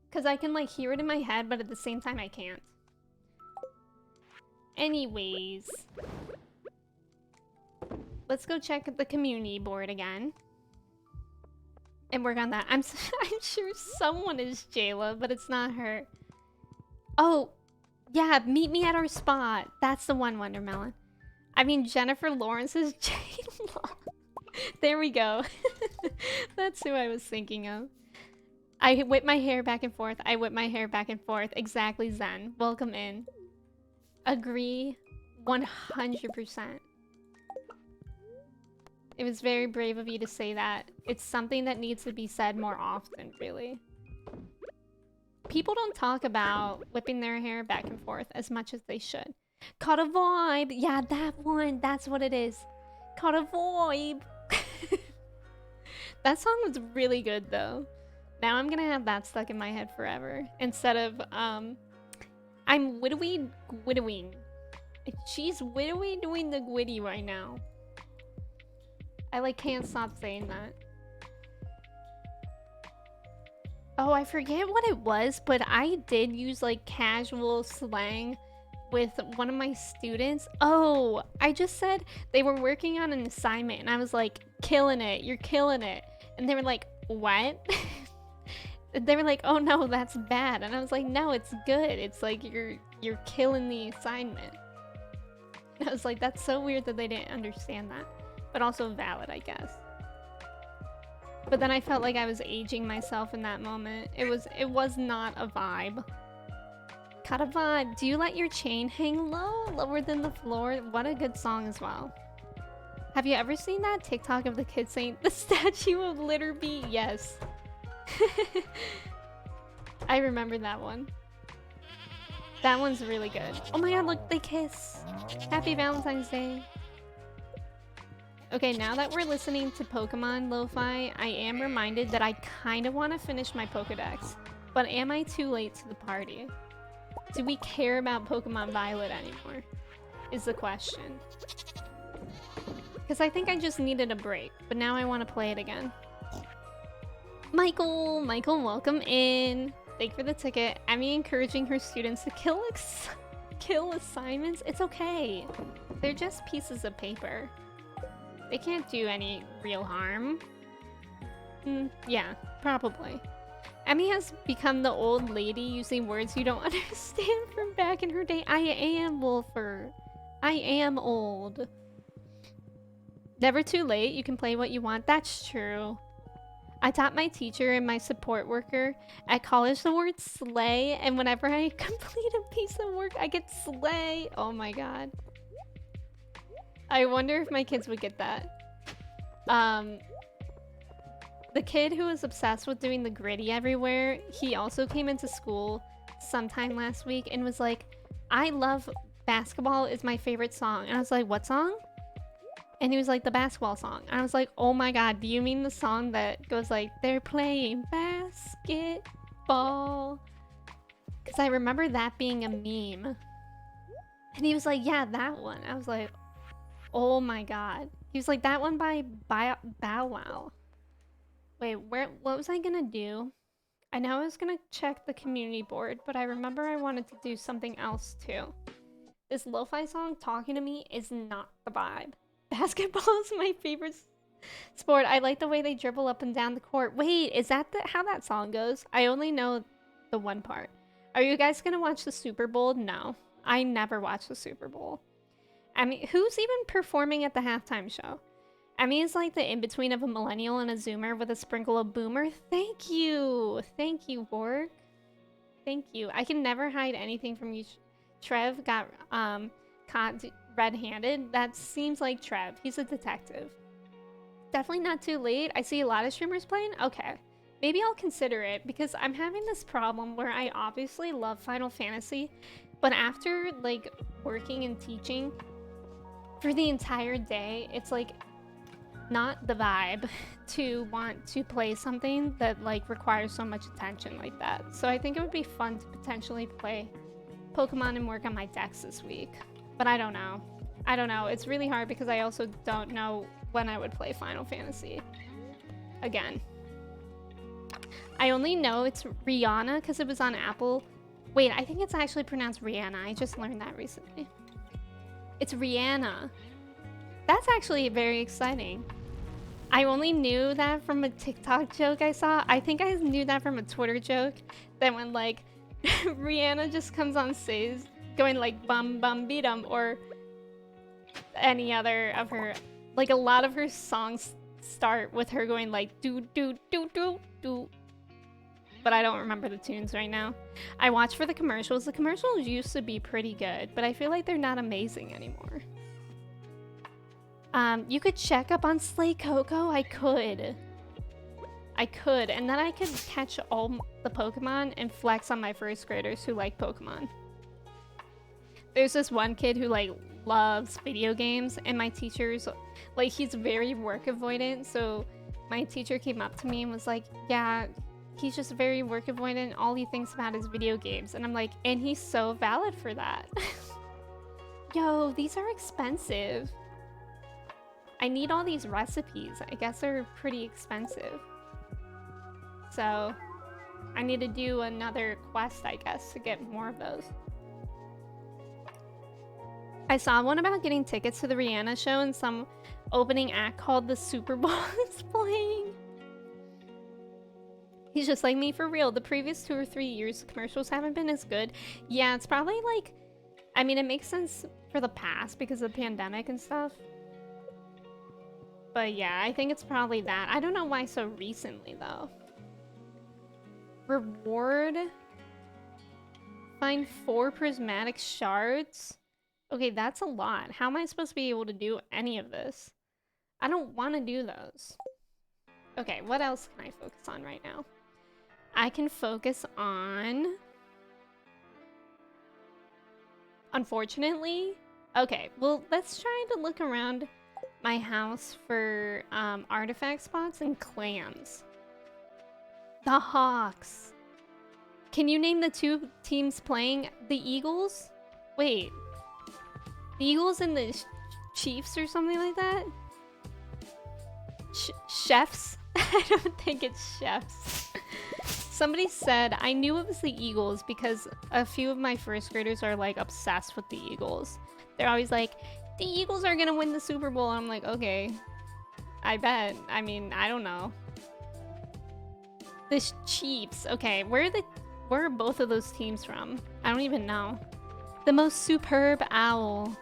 S2: Because I can like hear it in my head, but at the same time I can't. Anyways. Let's go check the community board again. And work on that. I'm sure someone is Jayla, but it's not her. Oh, yeah, meet me at our spot. That's the one, Wondermelon. I mean, Jennifer Lawrence is Jayla. There we go. That's who I was thinking of. I whip my hair back and forth. I whip my hair back and forth. Exactly, Zen. Welcome in. Agree 100%. It was very brave of you to say that. It's something that needs to be said more often, really. People don't talk about whipping their hair back and forth as much as they should. Caught a vibe! Yeah, that one! That's what it is. Caught a vibe! That song was really good, though. Now I'm gonna have that stuck in my head forever. Instead of, I'm gwiddying. She's wittewy doing the gwiddy right now. I like can't stop saying that. Oh, I forget what it was, but I did use like casual slang with one of my students. Oh, I just said they were working on an assignment and I was like, killing it, you're killing it. And they were like, what? They were like, oh no, that's bad. And I was like, no, it's good. It's like you're killing the assignment. And I was like, that's so weird that they didn't understand that. But also valid, I guess. But then I felt like I was aging myself in that moment. It was not a vibe. Caught a vibe. Do you let your chain hang low, lower than the floor? What a good song as well. Have you ever seen that TikTok of the kid saying, the statue of Litterby? Yes. I remember that one. That one's really good. Oh my god, look, they kiss. Happy Valentine's Day. Okay, now that we're listening to Pokemon Lo-Fi, I am reminded that I kind of want to finish my Pokedex. But am I too late to the party? Do we care about Pokemon Violet anymore? Is the question. Because I think I just needed a break, but now I want to play it again. Michael, welcome in. Thank you for the ticket. Emmy encouraging her students to kill assignments. It's okay. They're just pieces of paper. They can't do any real harm. Yeah, probably. Emmy has become the old lady using words you don't understand from back in her day. I am Wolfer. I am old. Never too late. You can play what you want. That's true. I taught my teacher and my support worker at college the word slay, and whenever I complete a piece of work, I get slay. Oh my god. I wonder if my kids would get that. The kid who was obsessed with doing the gritty everywhere, he also came into school sometime last week and was like, I love basketball is my favorite song. And I was like, what song? And he was like, the basketball song. And I was like, oh my god, do you mean the song that goes like, they're playing basketball? Because I remember that being a meme. And he was like, yeah, that one. I was like, oh my god. He was like, that one by Bow Wow. Wait, what was I gonna do? I know I was gonna check the community board, but I remember I wanted to do something else too. This lo-fi song, Talking to Me, is not the vibe. Basketball is my favorite sport. I like the way they dribble up and down the court. Wait, is that how that song goes? I only know the one part. Are you guys gonna watch the Super Bowl? No. I never watch the Super Bowl. I mean, who's even performing at the halftime show? Emmy is like the in-between of a millennial and a zoomer with a sprinkle of boomer. Thank you! Thank you, Borg. Thank you. I can never hide anything from you. Trev got caught red-handed. That seems like Trev. He's a detective. Definitely not too late. I see a lot of streamers playing. Okay. Maybe I'll consider it because I'm having this problem where I obviously love Final Fantasy, but after like working and teaching for the entire day, it's like not the vibe to want to play something that like requires so much attention like that. So I think it would be fun to potentially play Pokemon and work on my decks this week. But I don't know. I don't know. It's really hard because I also don't know when I would play Final Fantasy again. I only know it's Rihanna because it was on Apple. Wait, I think it's actually pronounced Rihanna. I just learned that recently. It's Rihanna. That's actually very exciting. I only knew that from a TikTok joke I saw. I think I knew that from a Twitter joke. That when like Rihanna just comes on stage going like bum bum beat 'em or any other of her, like a lot of her songs start with her going like do do do do do. But I don't remember the tunes right now. I watch for the commercials. The commercials used to be pretty good, but I feel like they're not amazing anymore. You could check up on Slay Coco. I could, and then I could catch all the Pokemon and flex on my first graders who like Pokemon. There's this one kid who like loves video games, and my teacher's like, he's very work avoidant, so my teacher came up to me and was like, yeah, he's just very work avoidant, all he thinks about is video games. And I'm like, and he's so valid for that. Yo, these are expensive. I need all these recipes. I guess they're pretty expensive. So I need to do another quest, I guess, to get more of those. I saw one about getting tickets to the Rihanna show, and some opening act called the Super Bowl is playing. He's just like me for real. The previous 2 or 3 years, the commercials haven't been as good. Yeah, it's probably like, I mean, it makes sense for the past because of the pandemic and stuff. But yeah, I think it's probably that. I don't know why so recently, though. Reward. Find 4 prismatic shards. Okay, that's a lot. How am I supposed to be able to do any of this? I don't want to do those. Okay, what else can I focus on right now? I can focus on... Unfortunately... Okay, well, let's try to look around my house for artifact spots and clams. The Hawks. Can you name the 2 teams playing? The Eagles? Wait. The Eagles and the Chiefs or something like that? Chefs? I don't think it's chefs. Somebody said, I knew it was the Eagles because a few of my first graders are like obsessed with the Eagles. They're always like, the Eagles are gonna win the Super Bowl. And I'm like, okay, I bet. I mean, I don't know. The Chiefs. Okay, where are both of those teams from? I don't even know. The most superb owl.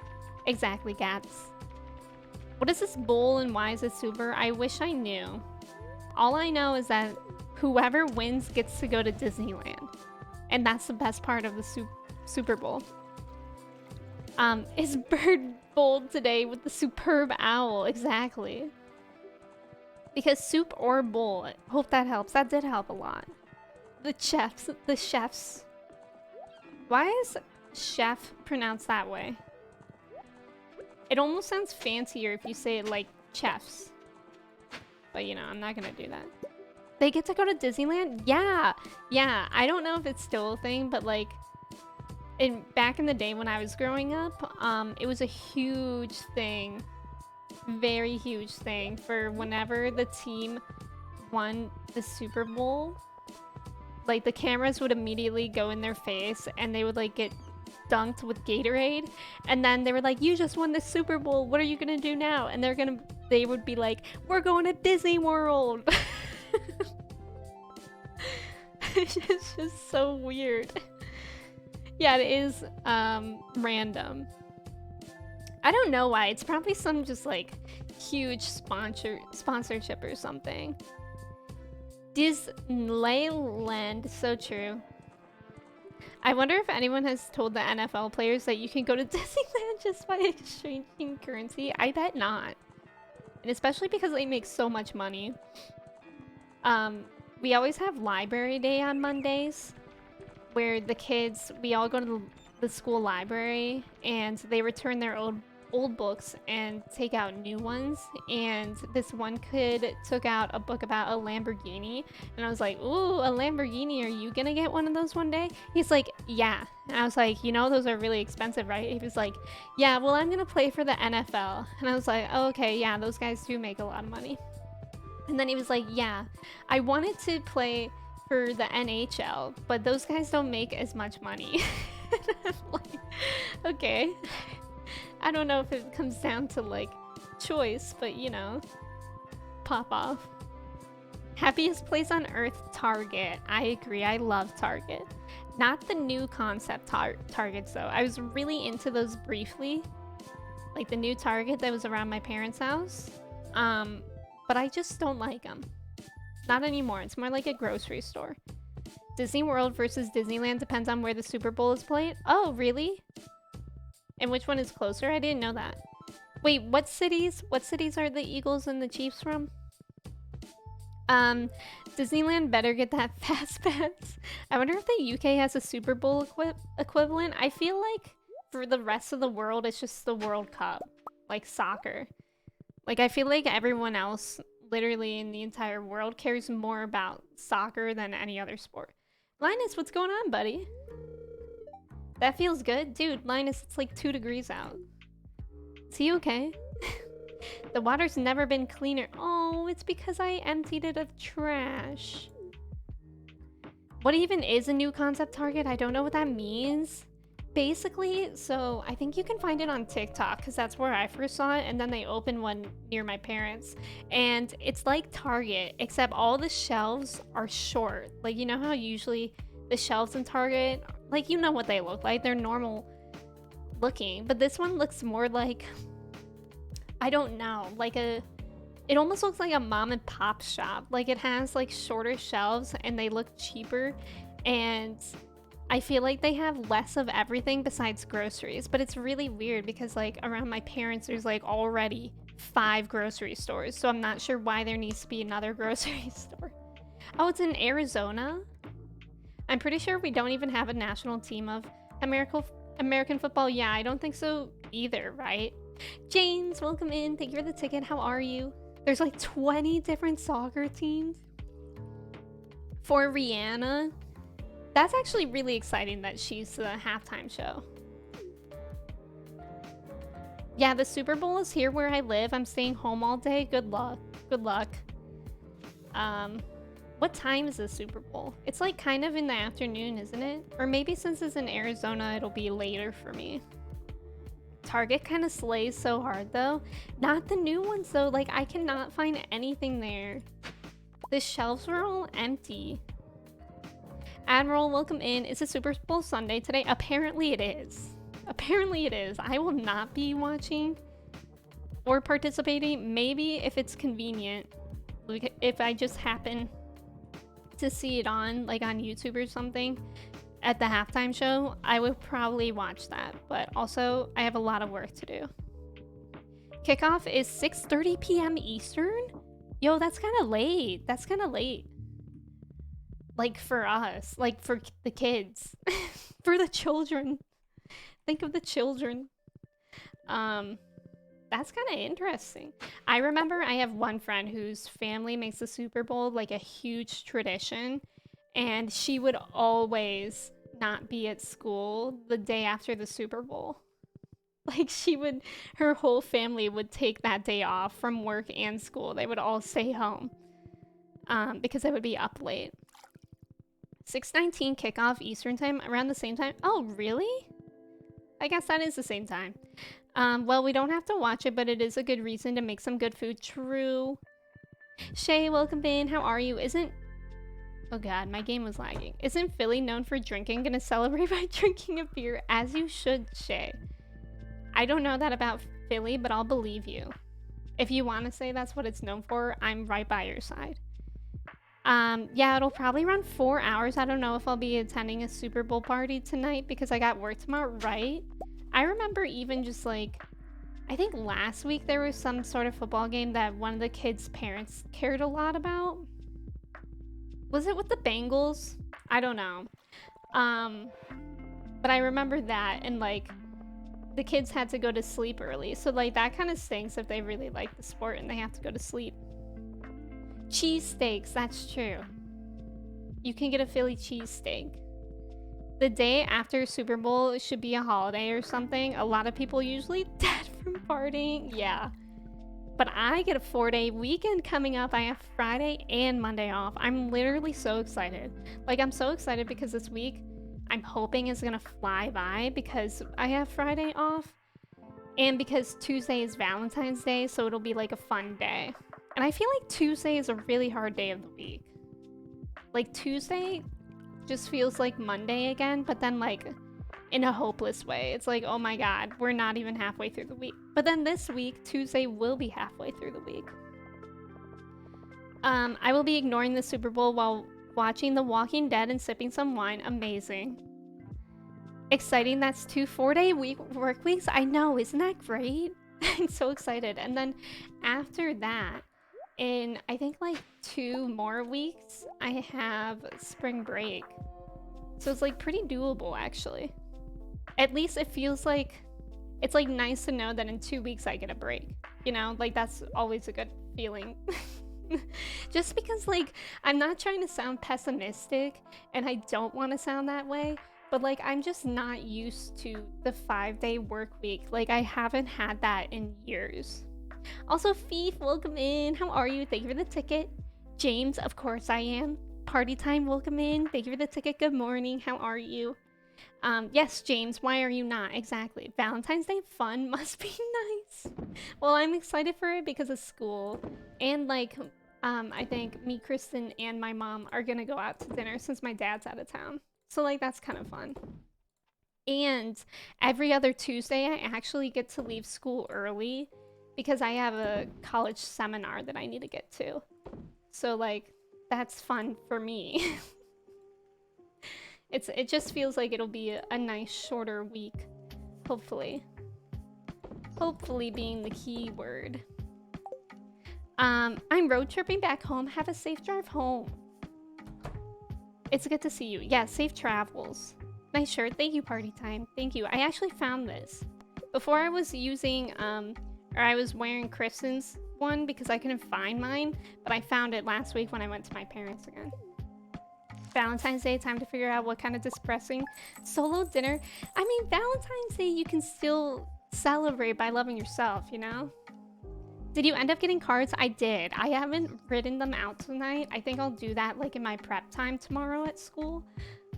S2: Exactly, Gats. What is this bowl and why is it super? I wish I knew. All I know is that whoever wins gets to go to Disneyland. And that's the best part of the Super Bowl. Is Bird bold today with the superb owl? Exactly. Because soup or bowl. Hope that helps. That did help a lot. The chefs. Why is chef pronounced that way? It almost sounds fancier if you say it like chefs. But you know, I'm not gonna do that. They get to go to Disneyland? Yeah. Yeah. I don't know if it's still a thing, but like back in the day when I was growing up, it was a huge thing. Very huge thing for whenever the team won the Super Bowl. Like the cameras would immediately go in their face and they would like get dunked with Gatorade, and then they were like, you just won the Super Bowl, what are you gonna do now? And they would be like, we're going to Disney World. It's just so weird. Yeah, it is random. I don't know why. It's probably some just like huge sponsorship or something. Disneyland, so true. I wonder if anyone has told the NFL players that you can go to Disneyland just by exchanging currency. I bet not. And especially because they make so much money. We always have library day on Mondays, where the kids, we all go to the school library and they return their old books and take out new ones. And this one kid took out a book about a Lamborghini, and I was like, ooh, a Lamborghini, are you gonna get one of those one day? He's like, yeah. And I was like, you know, those are really expensive, right? He was like, yeah, well, I'm gonna play for the NFL. And I was like, oh, okay, yeah, those guys do make a lot of money. And then he was like, yeah, I wanted to play for the NHL, but those guys don't make as much money. And I'm like, okay. I don't know if it comes down to like choice, but you know, pop off. Happiest place on earth, Target. I agree, I love Target. Not the new concept Targets though. I was really into those briefly. Like the new Target that was around my parents' house. But I just don't like them. Not anymore. It's more like a grocery store. Disney World versus Disneyland depends on where the Super Bowl is played. Oh, really? And which one is closer? I didn't know that. Wait, what cities are the Eagles and the Chiefs from? Disneyland better get that fast pass. I wonder if the UK has a Super Bowl equivalent. I feel like for the rest of the world, it's just the World Cup. Like soccer. Like, I feel like everyone else, literally in the entire world, cares more about soccer than any other sport. Linus, what's going on, buddy? That feels good. Dude, Linus, it's like 2 degrees out. Is he okay? The water's never been cleaner. Oh, it's because I emptied it of trash. What even is a new concept Target? I don't know what that means. Basically, so I think you can find it on TikTok because that's where I first saw it, and then they opened one near my parents, and it's like Target except all the shelves are short. Like, you know how usually the shelves in Target, like, you know what they look like, they're normal looking, but this one looks more like, I don't know, like it almost looks like a mom and pop shop. Like, it has like shorter shelves and they look cheaper, and I feel like they have less of everything besides groceries. But it's really weird because like around my parents there's like already 5 grocery stores, so I'm not sure why there needs to be another grocery store. Oh, it's in Arizona? I'm pretty sure we don't even have a national team of American football. Yeah, I don't think so either, right? James, welcome in. Thank you for the ticket. How are you? There's like 20 different soccer teams. For Rihanna, that's actually really exciting that she's the halftime show. Yeah, the Super Bowl is here where I live. I'm staying home all day. Good luck. Good luck. What time is the Super Bowl? It's like kind of in the afternoon, isn't it? Or maybe since it's in Arizona, it'll be later for me. Target kind of slays so hard though. Not the new ones though. Like, I cannot find anything there. The shelves were all empty. Admiral, welcome in. Is it Super Bowl Sunday today? Apparently it is. Apparently it is. I will not be watching or participating. Maybe if it's convenient. Like, if I just happen to see it on, like on YouTube or something at the halftime show, I would probably watch that. But also, I have a lot of work to do. Kickoff is 6:30 p.m. Eastern? Yo, that's kind of late. That's kind of late. Like for us, like for the kids, for the children. Think of the children. That's kind of interesting. I remember I have one friend whose family makes the Super Bowl like a huge tradition, and she would always not be at school the day after the Super Bowl. Like, her whole family would take that day off from work and school. They would all stay home because they would be up late. 6:19 kickoff Eastern time, around the same time. Oh, really? I guess that is the same time. Well, we don't have to watch it, but it is a good reason to make some good food. True. Shay, welcome in. How are you? Oh god, my game was lagging. Isn't Philly known for drinking? Gonna celebrate by drinking a beer? As you should, Shay. I don't know that about Philly, but I'll believe you. If you want to say that's what it's known for, I'm right by your side. Yeah, it'll probably run 4 hours. I don't know if I'll be attending a Super Bowl party tonight because I got work tomorrow, right? I remember even just like, I think last week there was some sort of football game that one of the kids' parents cared a lot about. Was it with the Bengals? I don't know. But I remember that, and like the kids had to go to sleep early. So like that kind of stinks if they really like the sport and they have to go to sleep. Cheesesteaks, that's true. You can get a Philly cheesesteak. The day after Super Bowl should be a holiday or something. A lot of people usually dead from partying. Yeah. But I get a 4-day weekend coming up. I have Friday and Monday off. I'm literally so excited. Like, I'm so excited because this week I'm hoping is gonna fly by because I have Friday off and because Tuesday is Valentine's Day, so it'll be like a fun day. And I feel like Tuesday is a really hard day of the week. Like, Tuesday just feels like Monday again, but then like in a hopeless way. It's like, oh my god, we're not even halfway through the week. But then this week, Tuesday will be halfway through the week. I will be ignoring the Super Bowl while watching The Walking Dead and sipping some wine. Amazing. Exciting, that's 2 4-day work weeks. I know, isn't that great? I'm so excited. And then after that, in I think like 2 more weeks, I have spring break. So it's like pretty doable actually. At least it feels like it's like nice to know that in 2 weeks I get a break. You know, like that's always a good feeling. Just because like I'm not trying to sound pessimistic and I don't want to sound that way, but like I'm just not used to the 5-day work week. Like I haven't had that in years. Also, Fief, welcome in. How are you? Thank you for the ticket. James, of course I am. Party time, welcome in. Thank you for the ticket. Good morning. How are you? Yes, James, why are you not? Exactly. Valentine's Day fun must be nice. Well, I'm excited for it because of school. And like, I think me, Kristen, and my mom are gonna go out to dinner since my dad's out of town. So like, that's kind of fun. And every other Tuesday, I actually get to leave school early because I have a college seminar that I need to get to. So like, that's fun for me. It just feels like it'll be a nice shorter week, hopefully. Hopefully being the key word. I'm road tripping back home. Have a safe drive home. It's good to see you. Yeah, safe travels. Nice shirt. Thank you, party time. Thank you. I actually found this. Before I was using, or I was wearing Kristen's one because I couldn't find mine, but I found it last week when I went to my parents again. Valentine's Day, time to figure out what kind of depressing solo dinner. I mean, Valentine's Day, you can still celebrate by loving yourself, you know? Did you end up getting cards? I did. I haven't written them out tonight. I think I'll do that like in my prep time tomorrow at school.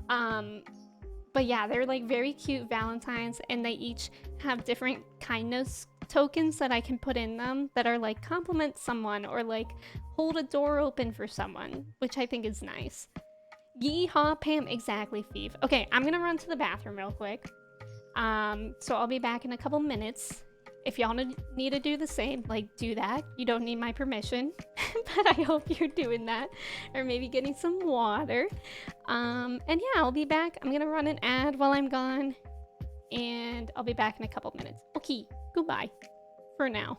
S2: But yeah, they're like very cute Valentines and they each have different kindness tokens that I can put in them that are like compliment someone or like hold a door open for someone, which I think is nice. Yeehaw, Pam. Exactly, Thief. Okay, I'm gonna run to the bathroom real quick. So I'll be back in a couple minutes. If y'all need to do the same, like, do that. You don't need my permission, but I hope you're doing that. Or maybe getting some water. And yeah, I'll be back. I'm gonna run an ad while I'm gone. And I'll be back in a couple minutes. Okay, goodbye. For now.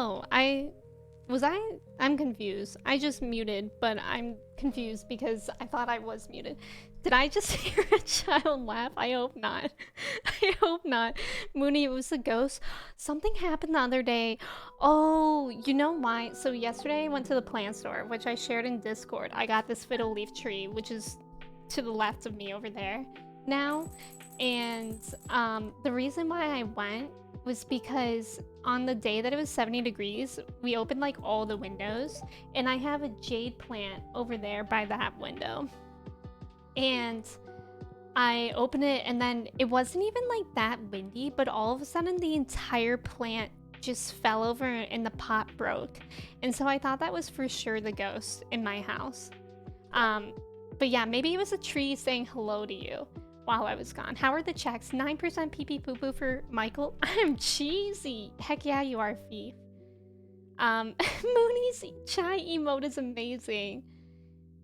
S2: Oh, I'm confused. I just muted, but I'm confused because I thought I was muted. Did I just hear a child laugh? I hope not. I hope not. Mooney, it was a ghost. Something happened the other day. Oh, you know why? So yesterday I went to the plant store, which I shared in Discord. I got this fiddle leaf tree, which is to the left of me over there now. And the reason why I went was because on the day that it was 70 degrees, we opened like all the windows, and I have a jade plant over there by that window. And I opened it, and then it wasn't even like that windy, but all of a sudden the entire plant just fell over and the pot broke. And so I thought that was for sure the ghost in my house. But yeah, maybe it was a tree saying hello to you while I was gone. How are the checks? 9% pee pee poo poo for Michael. I'm cheesy. Heck yeah, you are, Thief. Mooney's chai emote is amazing.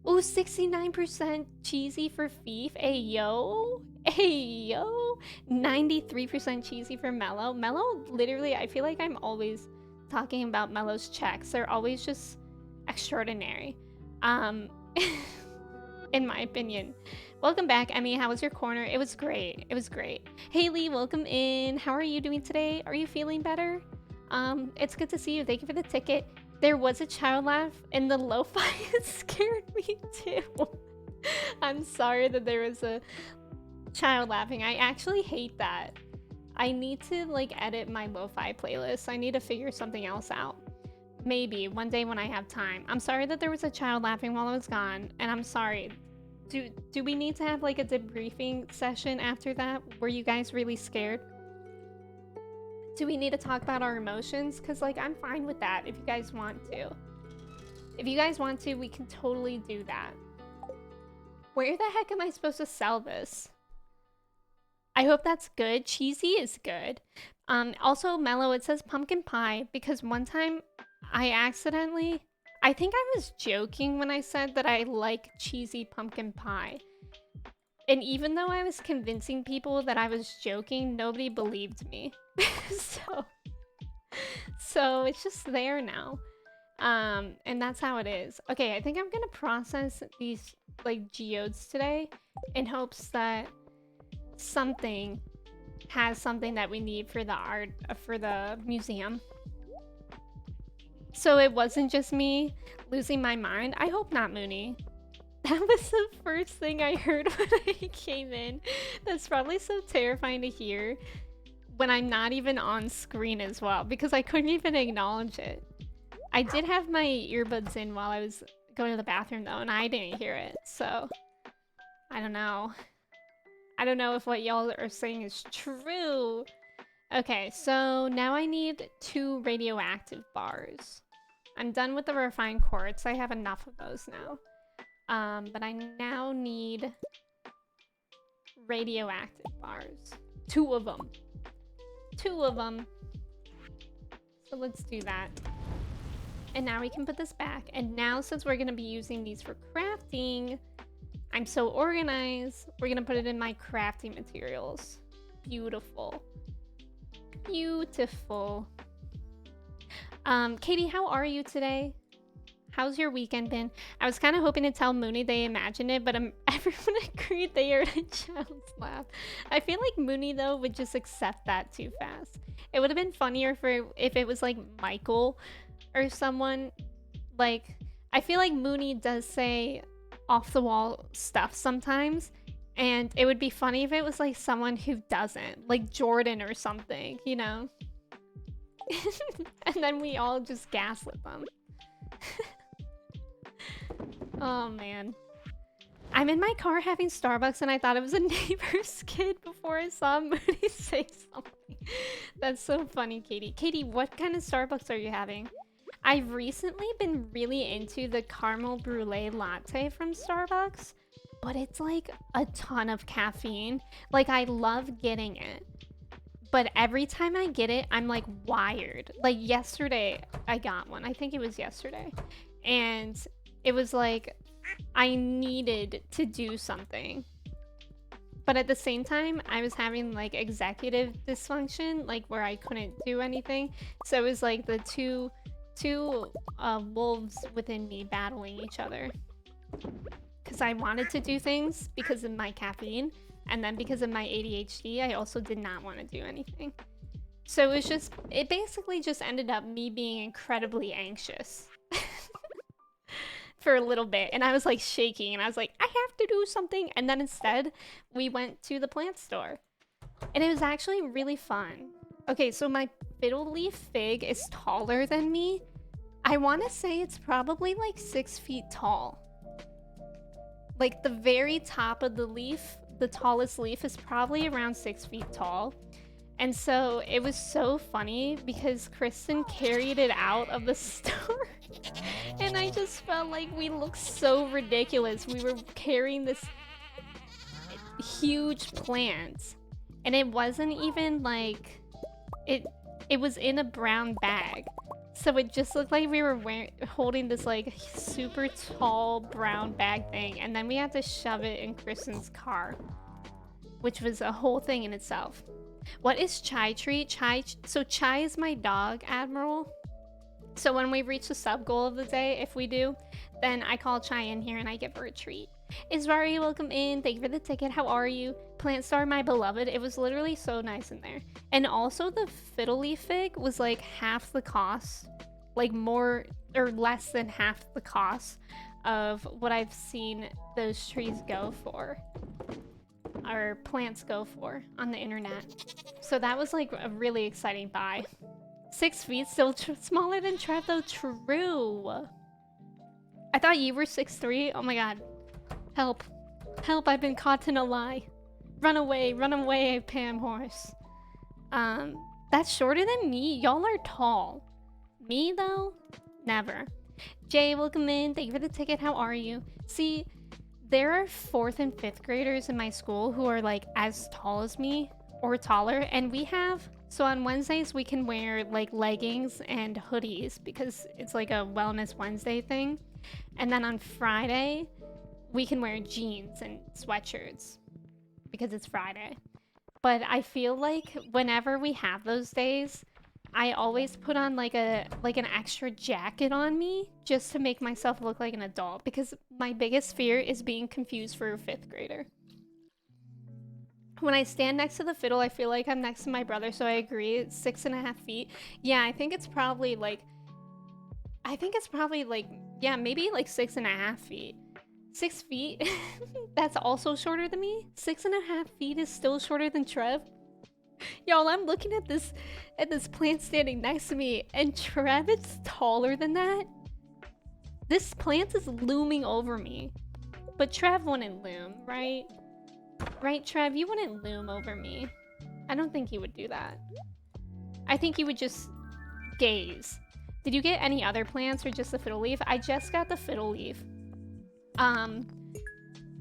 S2: Ooh, 69% cheesy for Thief. Ayo. Ayo. 93% cheesy for Mellow. Mellow, literally, I feel like I'm always talking about Mellow's checks. They're always just extraordinary. In my opinion. Welcome back, Emmy. How was your corner? It was great. It was great. Haley, welcome in. How are you doing today? Are you feeling better? It's good to see you. Thank you for the ticket. There was a child laugh and the lo-fi scared me too. I'm sorry that there was a child laughing. I actually hate that. I need to like edit my lo-fi playlist. I need to figure something else out. Maybe one day when I have time. I'm sorry that there was a child laughing while I was gone, and I'm sorry. Do we need to have like a debriefing session after that? Were you guys really scared? Do we need to talk about our emotions? Because like I'm fine with that if you guys want to. If you guys want to, we can totally do that. Where the heck am I supposed to sell this? I hope that's good. Cheesy is good. Also, Mellow, it says pumpkin pie because one time I think I was joking when I said that I like cheesy pumpkin pie. And even though I was convincing people that I was joking, nobody believed me. So it's just there now. And that's how it is. Okay, I think I'm gonna process these like geodes today in hopes that something has something that we need for the art for the museum. So it wasn't just me losing my mind. I hope not, Mooney. That was the first thing I heard when I came in. That's probably so terrifying to hear when I'm not even on screen as well, because I couldn't even acknowledge it. I did have my earbuds in while I was going to the bathroom though, and I didn't hear it, so I don't know. I don't know if what y'all are saying is true. Okay, so now I need 2 radioactive bars. I'm done with the refined quartz. I have enough of those now. But I now need radioactive bars. 2 of them. 2 of them. So let's do that. And now we can put this back. And now since we're going to be using these for crafting, I'm so organized. We're going to put it in my crafting materials. Beautiful. Beautiful. Katie, how are you today? How's your weekend been? I was kind of hoping to tell Mooney they imagined it, but everyone agreed they heard a child's laugh. I feel like Mooney, though, would just accept that too fast. It would have been funnier if it was, like, Michael or someone. Like, I feel like Mooney does say off-the-wall stuff sometimes, and it would be funny if it was, like, someone who doesn't. Like Jordan or something, you know? And then we all just gaslit them. Oh man. I'm in my car having Starbucks and I thought it was a neighbor's kid before I saw Mooney say something. That's so funny, Katie. Katie, what kind of Starbucks are you having? I've recently been really into the caramel brulee latte from Starbucks, but it's like a ton of caffeine. Like I love getting it. But every time I get it, I'm like wired. Like yesterday, I got one. I think it was yesterday. And it was like, I needed to do something. But at the same time, I was having like executive dysfunction, like where I couldn't do anything. So it was like the two wolves within me battling each other. Because I wanted to do things because of my caffeine, and then because of my ADHD, I also did not want to do anything. So it basically just ended up me being incredibly anxious for a little bit. And I was like shaking and I was like, I have to do something. And then instead we went to the plant store and it was actually really fun. Okay, so my fiddle leaf fig is taller than me. I want to say it's probably like 6 feet tall. Like the very top of the leaf, the tallest leaf is probably around 6 feet tall. And so it was so funny because Kristen carried it out of the store. And I just felt like we looked so ridiculous. We were carrying this huge plant. And it wasn't even like... It was in a brown bag. So it just looked like we were holding this like super tall brown bag thing. And then we had to shove it in Kristen's car. Which was a whole thing in itself. What is Chai treat? So Chai is my dog, Admiral. So when we reach the sub goal of the day, if we do, then I call Chai in here and I give her a treat. Isvari, welcome in. Thank you for the ticket. How are you? Plant Star, my beloved. It was literally so nice in there. And also the fiddle leaf fig was like half the cost, like more or less than half the cost of what I've seen those trees go for. Or plants go for on the internet. So that was like a really exciting buy. 6 feet, still smaller than Trev though. True. I thought you were 6'3". Oh my god. Help. Help, I've been caught in a lie. Run away, Pam Horse. That's shorter than me. Y'all are tall. Me though? Never. Jay, welcome in. Thank you for the ticket. How are you? See, there are 4th and 5th graders in my school who are like as tall as me or taller, and we have, so on Wednesdays we can wear like leggings and hoodies because it's like a Wellness Wednesday thing, and then on Friday we can wear jeans and sweatshirts because it's Friday. But I feel like whenever we have those days, I always put on like an extra jacket on me just to make myself look like an adult because my biggest fear is being confused for a 5th grader. When I stand next to the fiddle, I feel like I'm next to my brother, so I agree. It's 6.5 feet. Yeah, I think it's probably like, yeah, maybe like 6.5 feet. 6 feet? That's also shorter than me? 6.5 feet is still shorter than Trev? Y'all, I'm looking at this plant standing next to me, and Trev is taller than that. This plant is looming over me. But Trev wouldn't loom, right? Right, Trev? You wouldn't loom over me. I don't think you would do that. I think you would just gaze. Did you get any other plants or just the fiddle leaf? I just got the fiddle leaf.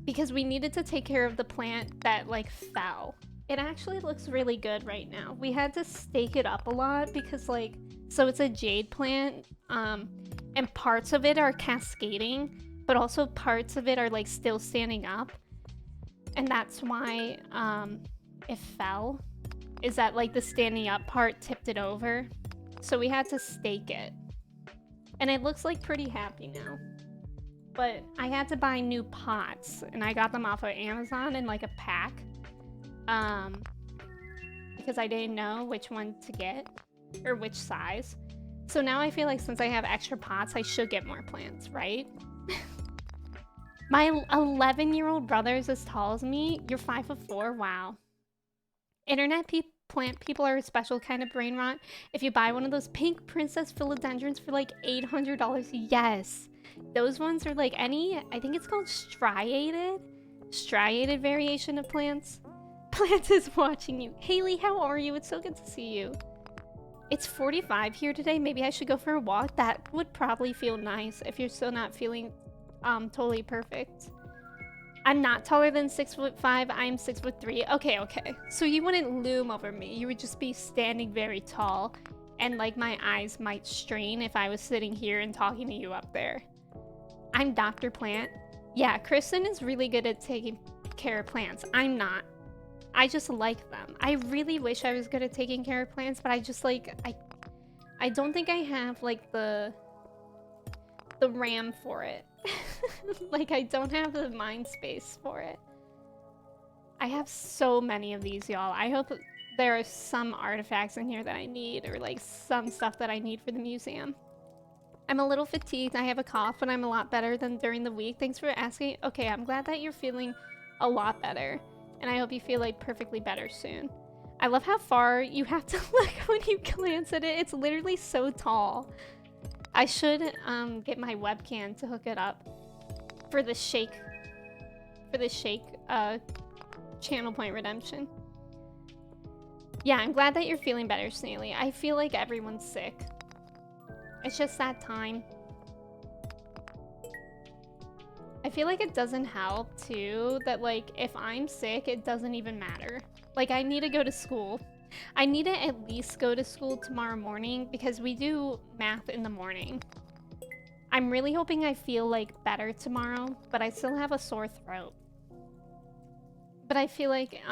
S2: Because we needed to take care of the plant that like fell. It actually looks really good right now. We had to stake it up a lot because like, so it's a jade plant, and parts of it are cascading, but also parts of it are like still standing up. And that's why it fell, is that like the standing up part tipped it over. So we had to stake it. And it looks like pretty happy now. But I had to buy new pots, and I got them off of Amazon in like a pack. Because I didn't know which one to get or which size. So now I feel like since I have extra pots, I should get more plants, right? My 11-year-old brother is as tall as me. You're 5'4". Wow. Internet plant people are a special kind of brain rot. If you buy one of those pink princess philodendrons for like $800, yes. Those ones are like I think it's called striated variation of plants. Plant is watching you. Haley, how are you? It's so good to see you. It's 45 here today. Maybe I should go for a walk. That would probably feel nice if you're still not feeling totally perfect. I'm not taller than 6'5". I'm 6'3". Okay. So you wouldn't loom over me. You would just be standing very tall, and like my eyes might strain if I was sitting here and talking to you up there. I'm Dr. Plant. Yeah, Kristen is really good at taking care of plants. I'm not. I just like them. I really wish I was good at taking care of plants, but I just like, I don't think I have like the RAM for it. Like, I don't have the mind space for it. I have so many of these, y'all. I hope there are some artifacts in here that I need, or like some stuff that I need for the museum. I'm a little fatigued. I have a cough, but I'm a lot better than during the week. Thanks for asking. Okay, I'm glad that you're feeling a lot better, and I hope you feel like perfectly better soon. I love how far you have to look when you glance at it. It's literally so tall. I should get my webcam to hook it up for the shake channel point redemption. Yeah, I'm glad that you're feeling better, Snaily. I feel like everyone's sick. It's just that time. I feel like it doesn't help too that like if I'm sick, it doesn't even matter. Like, I need to go to school. I need to at least go to school tomorrow morning because we do math in the morning. I'm really hoping I feel like better tomorrow, but I still have a sore throat. But I feel like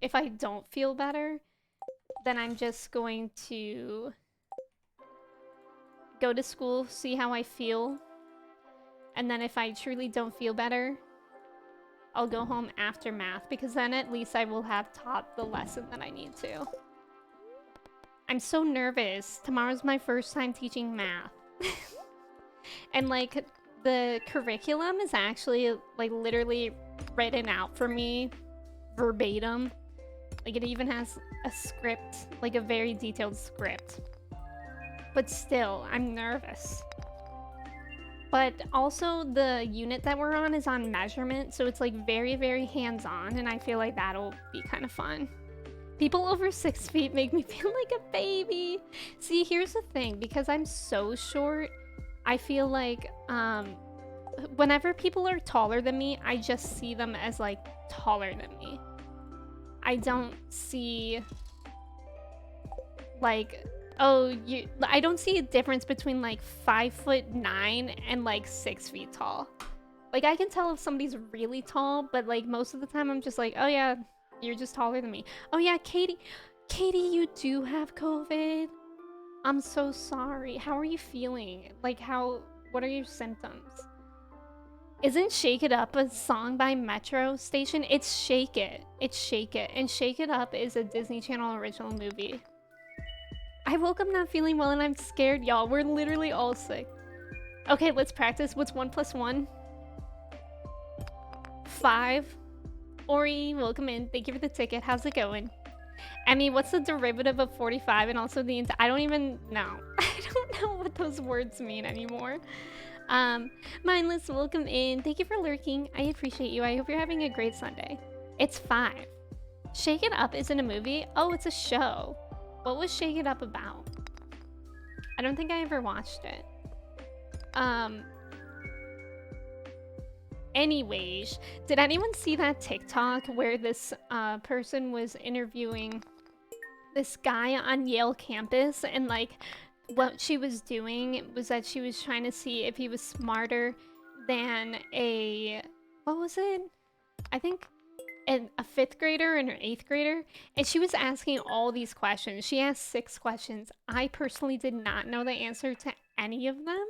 S2: if I don't feel better, then I'm just going to go to school, see how I feel. And then if I truly don't feel better, I'll go home after math, because then at least I will have taught the lesson that I need to. I'm so nervous. Tomorrow's my first time teaching math. And like the curriculum is actually like literally written out for me verbatim. Like it even has a script, like a very detailed script. But still, I'm nervous. But also the unit that we're on is on measurement, so it's like very, very hands-on, and I feel like that'll be kind of fun. People over 6 feet make me feel like a baby. See, here's the thing, because I'm so short, I feel like whenever people are taller than me, I just see them as like taller than me. I don't see like, oh, I don't see a difference between like 5'9" and like 6 feet tall. Like, I can tell if somebody's really tall, but like most of the time I'm just like, oh yeah, you're just taller than me. Oh yeah, Katie, you do have COVID. I'm so sorry. How are you feeling? Like, what are your symptoms? Isn't Shake It Up a song by Metro Station? It's Shake It. It's Shake It. And Shake It Up is a Disney Channel original movie. I woke up not feeling well and I'm scared, y'all. We're literally all sick. Okay, let's practice. What's 1 + 1? 5. Ori, welcome in. Thank you for the ticket. How's it going? Emmy, what's the derivative of 45 and also the I don't even know. I don't know what those words mean anymore. Mindless, welcome in. Thank you for lurking. I appreciate you. I hope you're having a great Sunday. It's 5. Shake It Up isn't a movie. Oh, it's a show. What was Shake It Up about? I don't think I ever watched it. Anyways, did anyone see that TikTok where this person was interviewing this guy on Yale campus, and like what she was doing was that she was trying to see if he was smarter than what was it? I think a 5th grader and an 8th grader, and she was asking all these questions. She asked 6 questions. I personally did not know the answer to any of them,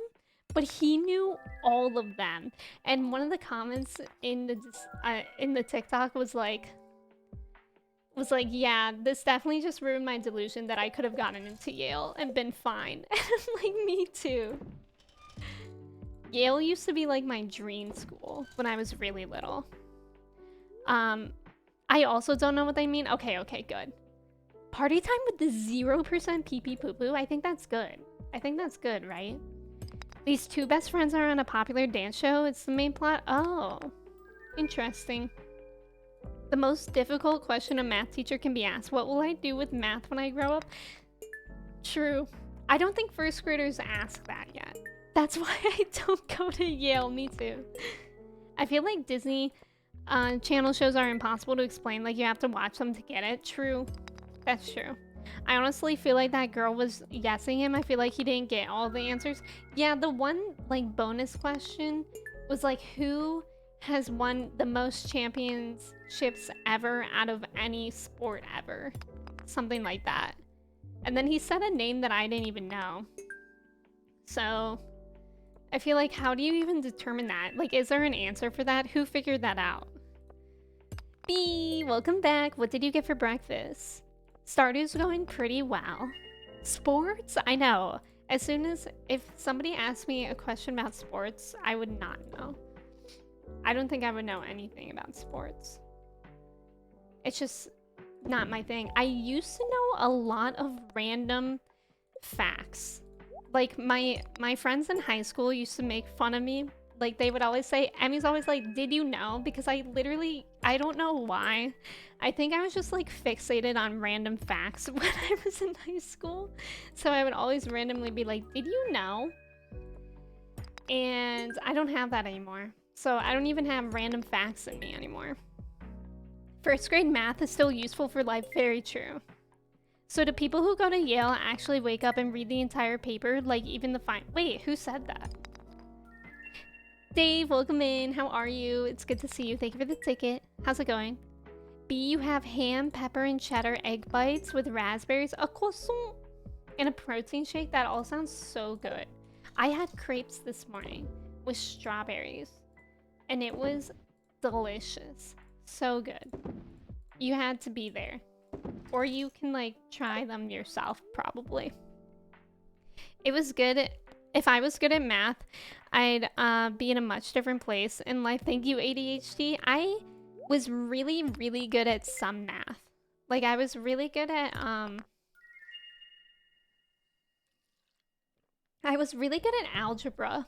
S2: but he knew all of them. And one of the comments in the TikTok was like, yeah, this definitely just ruined my delusion that I could have gotten into Yale and been fine. And I'm like, me too. Yale used to be like my dream school when I was really little. I also don't know what they mean. Okay, good. Party time with the 0% pee-pee poo-poo. I think that's good. I think that's good, right? These 2 best friends are on a popular dance show. It's the main plot. Oh, interesting. The most difficult question a math teacher can be asked. What will I do with math when I grow up? True. I don't think 1st graders ask that yet. That's why I don't go to Yale. Me too. I feel like Disney channel shows are impossible to explain. Like, you have to watch them to get it. True. That's true. I honestly feel like that girl was guessing him. I feel like he didn't get all the answers. Yeah, the one like bonus question was like, who has won the most championships ever out of any sport ever. Something like that. And then he said a name that I didn't even know. So I feel like, how do you even determine that? Like, is there an answer for that? Who figured that out? B, welcome back. What did you get for breakfast? Stardew's going pretty well. Sports? I know. As soon as, if somebody asked me a question about sports, I would not know. I don't think I would know anything about sports. It's just not my thing. I used to know a lot of random facts. Like, my friends in high school used to make fun of me. Like, they would always say, Emmy's always like, did you know? Because I don't know why. I think I was just like fixated on random facts when I was in high school. So I would always randomly be like, did you know? And I don't have that anymore. So I don't even have random facts in me anymore. First grade math is still useful for life. Very true. So do people who go to Yale actually wake up and read the entire paper? Like even the fine... Wait, who said that? Dave, welcome in. How are you? It's good to see you. Thank you for the ticket. How's it going? B, you have ham, pepper, and cheddar egg bites with raspberries, a croissant, and a protein shake. That all sounds so good. I had crepes this morning with strawberries, and it was delicious. So good. You had to be there. Or you can, like, try them yourself, probably. It was good. If I was good at math, I'd be in a much different place in life. Thank you, ADHD. I was really, really good at some math. Like, I was really good at, algebra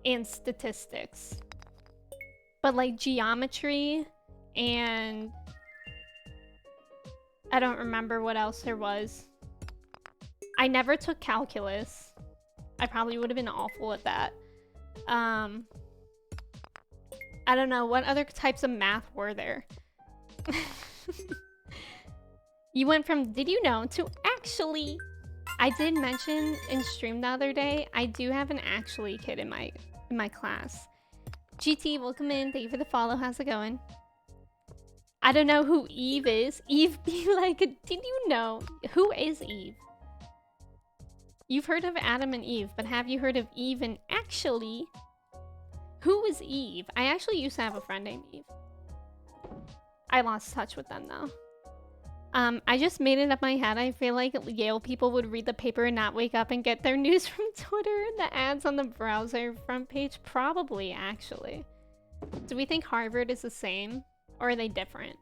S2: and statistics. But, like, geometry and... I don't remember what else there was. I never took calculus. I probably would have been awful at that. I don't know. What other types of math were there? You went from did you know to actually. I did mention in stream the other day, I do have an actually kid in my class. GT, welcome in. Thank you for the follow. How's it going? I don't know who Eve is. Eve be like, did you know? Who is Eve? You've heard of Adam and Eve, but have you heard of Eve and actually? Who is Eve? I actually used to have a friend named Eve. I lost touch with them though. I just made it up my head. I feel like Yale people would read the paper and not wake up and get their news from Twitter. The ads on the browser front page, probably actually. Do we think Harvard is the same? Or are they different?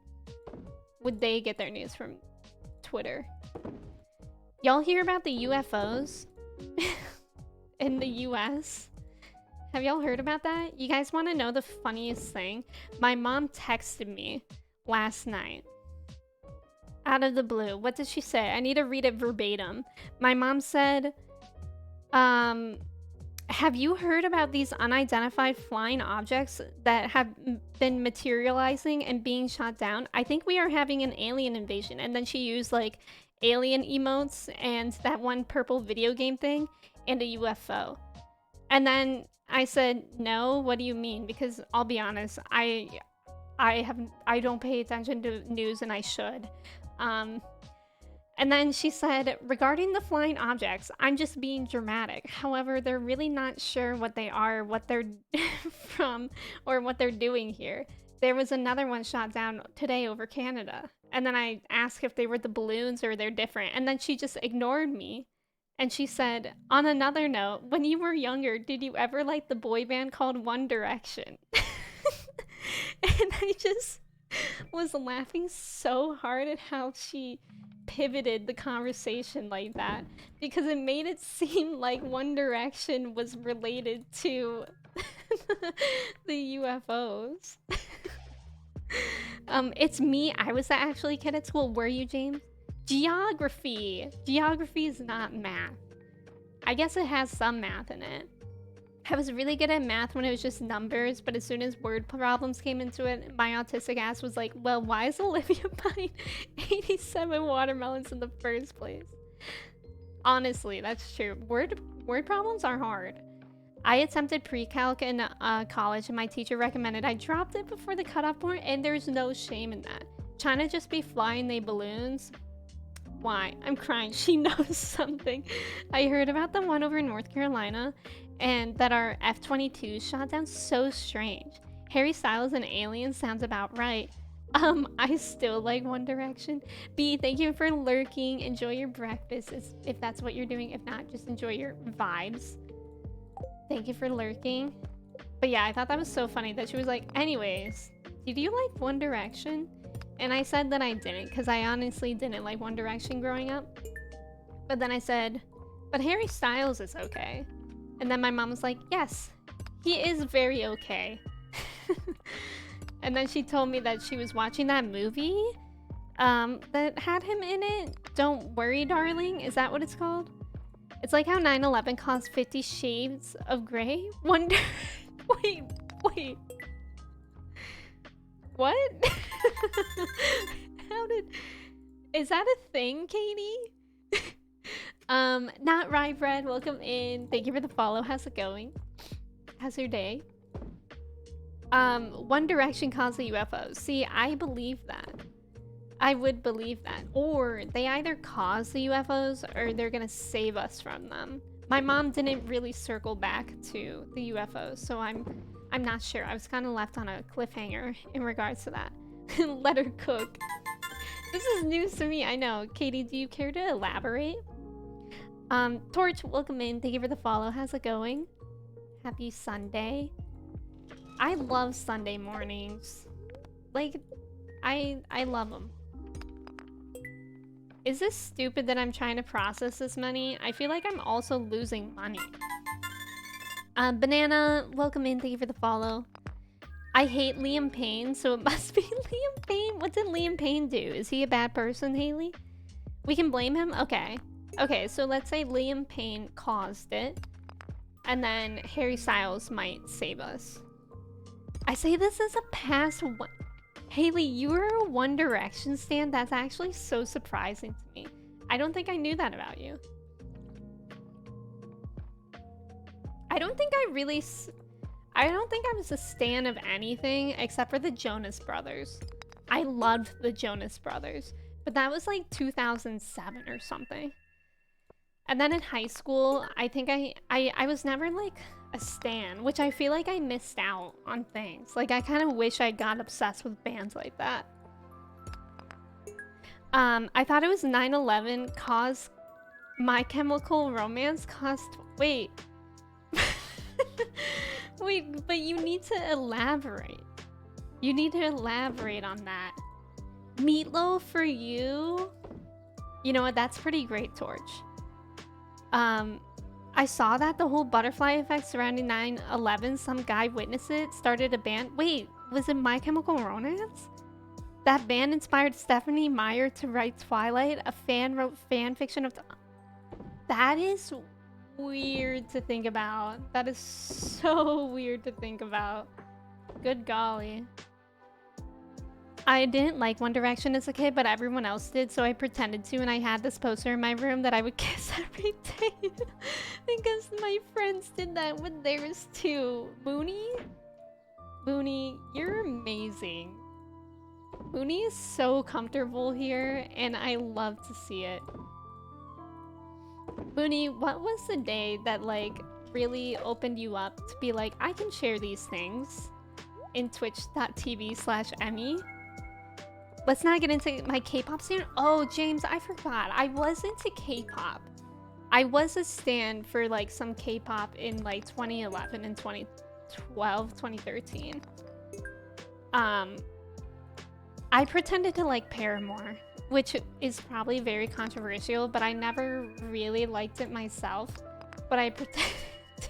S2: Would they get their news from Twitter? Y'all hear about the UFOs in the US? Have y'all heard about that? You guys want to know the funniest thing? My mom texted me last night. Out of the blue. What did she say? I need to read it verbatim. My mom said, have you heard about these unidentified flying objects that have been materializing and being shot down? I think we are having an alien invasion. And then she used like alien emotes and that one purple video game thing and a UFO. And then I said, no, what do you mean? Because I'll be honest, I don't pay attention to news and I should. And then she said, regarding the flying objects, I'm just being dramatic. However, they're really not sure what they are, what they're from, or what they're doing here. There was another one shot down today over Canada. And then I asked if they were the balloons or they're different. And then she just ignored me. And she said, on another note, when you were younger, did you ever like the boy band called One Direction? And I just was laughing so hard at how she pivoted the conversation like that, because it made it seem like One Direction was related to the UFOs. It's me. I was the actually kid at school. Were you, James? Geography. Geography is not math. I guess it has some math in it. I was really good at math when it was just numbers, but as soon as word problems came into it, my autistic ass was like, well, why is Olivia buying 87 watermelons in the first place? Honestly, that's true. Word problems are hard. I attempted pre-calc in college and my teacher recommended I dropped it before the cutoff point, and there's no shame in that. Trying to just be flying they balloons. Why? I'm crying. She knows something. I heard about the one over in North Carolina and that our F-22 shot down. So strange. Harry Styles and Alien sounds about right. I still like One Direction. B, thank you for lurking. Enjoy your breakfast if that's what you're doing. If not, just enjoy your vibes. Thank you for lurking. But yeah, I thought that was so funny that she was like, anyways, did you like One Direction? And I said that I didn't, because I honestly didn't like One Direction growing up. But then I said, but Harry Styles is okay. And then my mom was like, yes, he is very okay. And then she told me that she was watching that movie that had him in it. Don't Worry, Darling. Is that what it's called? It's like how 9/11 caused 50 Shades of Grey. Wonder. Wait. What? How did? Is that a thing, Katie? Not Rye Bread. Welcome in. Thank you for the follow. How's it going? How's your day? One Direction caused the UFOs. See, I believe that. I would believe that. Or they either cause the UFOs or they're gonna save us from them. My mom didn't really circle back to the UFOs, so I'm not sure. I was kind of left on a cliffhanger in regards to that. Let her cook. This is news to me, I know. Katie, do you care to elaborate? Torch, welcome in. Thank you for the follow. How's it going? Happy Sunday. I love Sunday mornings. Like, I love them. Is this stupid that I'm trying to process this many? I feel like I'm also losing money. Banana, welcome in. Thank you for the follow. I hate Liam Payne, so it must be Liam Payne. What did Liam Payne do? Is he a bad person, Haley? We can blame him? Okay. Okay, so let's say Liam Payne caused it, and then Harry Styles might save us. I say this as a past one. Haley, you are a One Direction stan? That's actually so surprising to me. I don't think I knew that about you. I don't think I was a stan of anything except for the Jonas Brothers. I loved the Jonas Brothers, but that was like 2007 or something. And then in high school, I think I was never like a stan, which I feel like I missed out on things. Like, I kind of wish I got obsessed with bands like that. I thought it was 9/11 caused My Chemical Romance caused... Wait. Wait, but you need to elaborate. You need to elaborate on that. Meatloaf for you? You know what? That's pretty great, Torch. I saw that the whole butterfly effect surrounding 9/11, some guy witnessed it, started a band. Wait, was it My Chemical Romance? That band inspired Stephanie Meyer to write Twilight. A fan wrote fan fiction of... That is weird to think about. That is so weird to think about. Good golly. I didn't like One Direction as a kid, but everyone else did, so I pretended to, and I had this poster in my room that I would kiss every day because my friends did that with theirs too. Mooney? Mooney, you're amazing. Mooney is so comfortable here, and I love to see it. Mooney, what was the day that, like, really opened you up to be like, I can share these things in twitch.tv/Emmy? Let's not get into my K-pop stan. Oh, James, I forgot. I was into K-pop. I was a stan for like some K-pop in like 2011 and 2012, 2013. I pretended to like Paramore, which is probably very controversial, but I never really liked it myself. But I pretended to.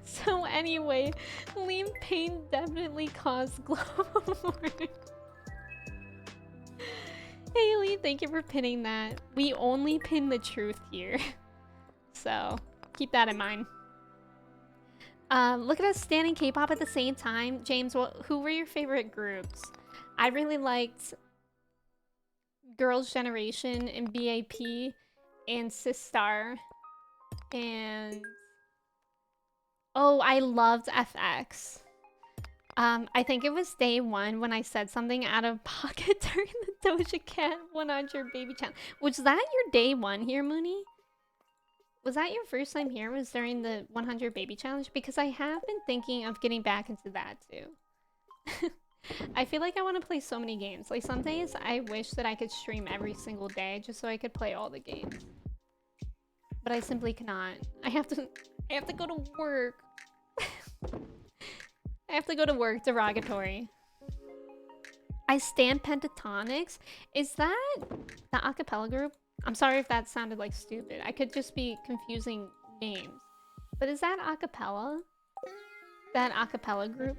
S2: So anyway, Liam Payne definitely caused global warming. Haley, thank you for pinning that. We only pin the truth here. So, keep that in mind. Look at us standing K-pop at the same time. James, who were your favorite groups? I really liked Girls' Generation and BAP and Sistar. And Oh, I loved FX. I think it was day 1 when I said something out of pocket during the Doja Cat 100 baby challenge. Was that your day 1 here, Mooney? Was that your first time here? Was during the 100 baby challenge? Because I have been thinking of getting back into that too. I feel like I want to play so many games. Like some days I wish that I could stream every single day just so I could play all the games. But I simply cannot. I have to go to work. I have to go to work, derogatory. I stand Pentatonics. Is that the acapella group? I'm sorry if that sounded like stupid. I could just be confusing names. But is that acapella? That acapella group?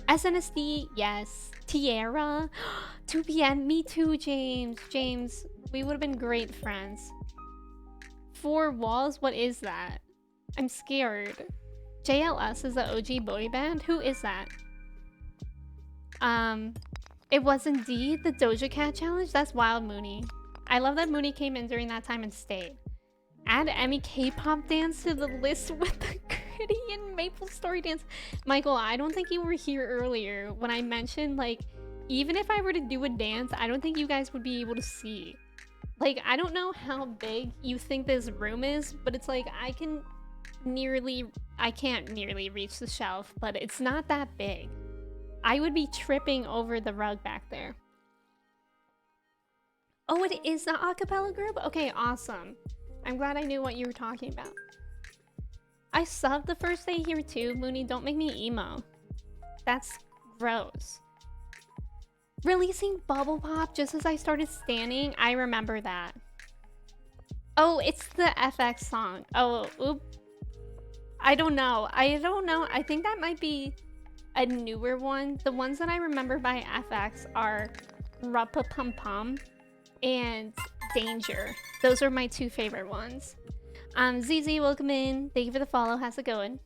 S2: SNSD, yes. Tierra. 2 p.m. Me too, James. James, we would have been great friends. 4 Walls? What is that? I'm scared. JLS is the OG boy band? Who is that? It was indeed the Doja Cat challenge? That's wild, Mooney. I love that Mooney came in during that time and stayed. Add Emmy K-pop dance to the list with the Gritty and Maple Story dance. Michael, I don't think you were here earlier when I mentioned, like, even if I were to do a dance, I don't think you guys would be able to see. Like, I don't know how big you think this room is, but it's like, I can't nearly reach the shelf, but it's not that big. I would be tripping over the rug back there. Oh, it is the acapella group? Okay, awesome. I'm glad I knew what you were talking about. I subbed the first day here too, Mooney. Don't make me emo. That's gross. Releasing Bubble Pop just as I started standing. I remember that. Oh, it's the FX song. Oh, oop. I don't know. I think that might be a newer one. The ones that I remember by FX are Ruppa Pum Pum and Danger. Those are my 2 favorite ones. ZZ, welcome in. Thank you for the follow. How's it going?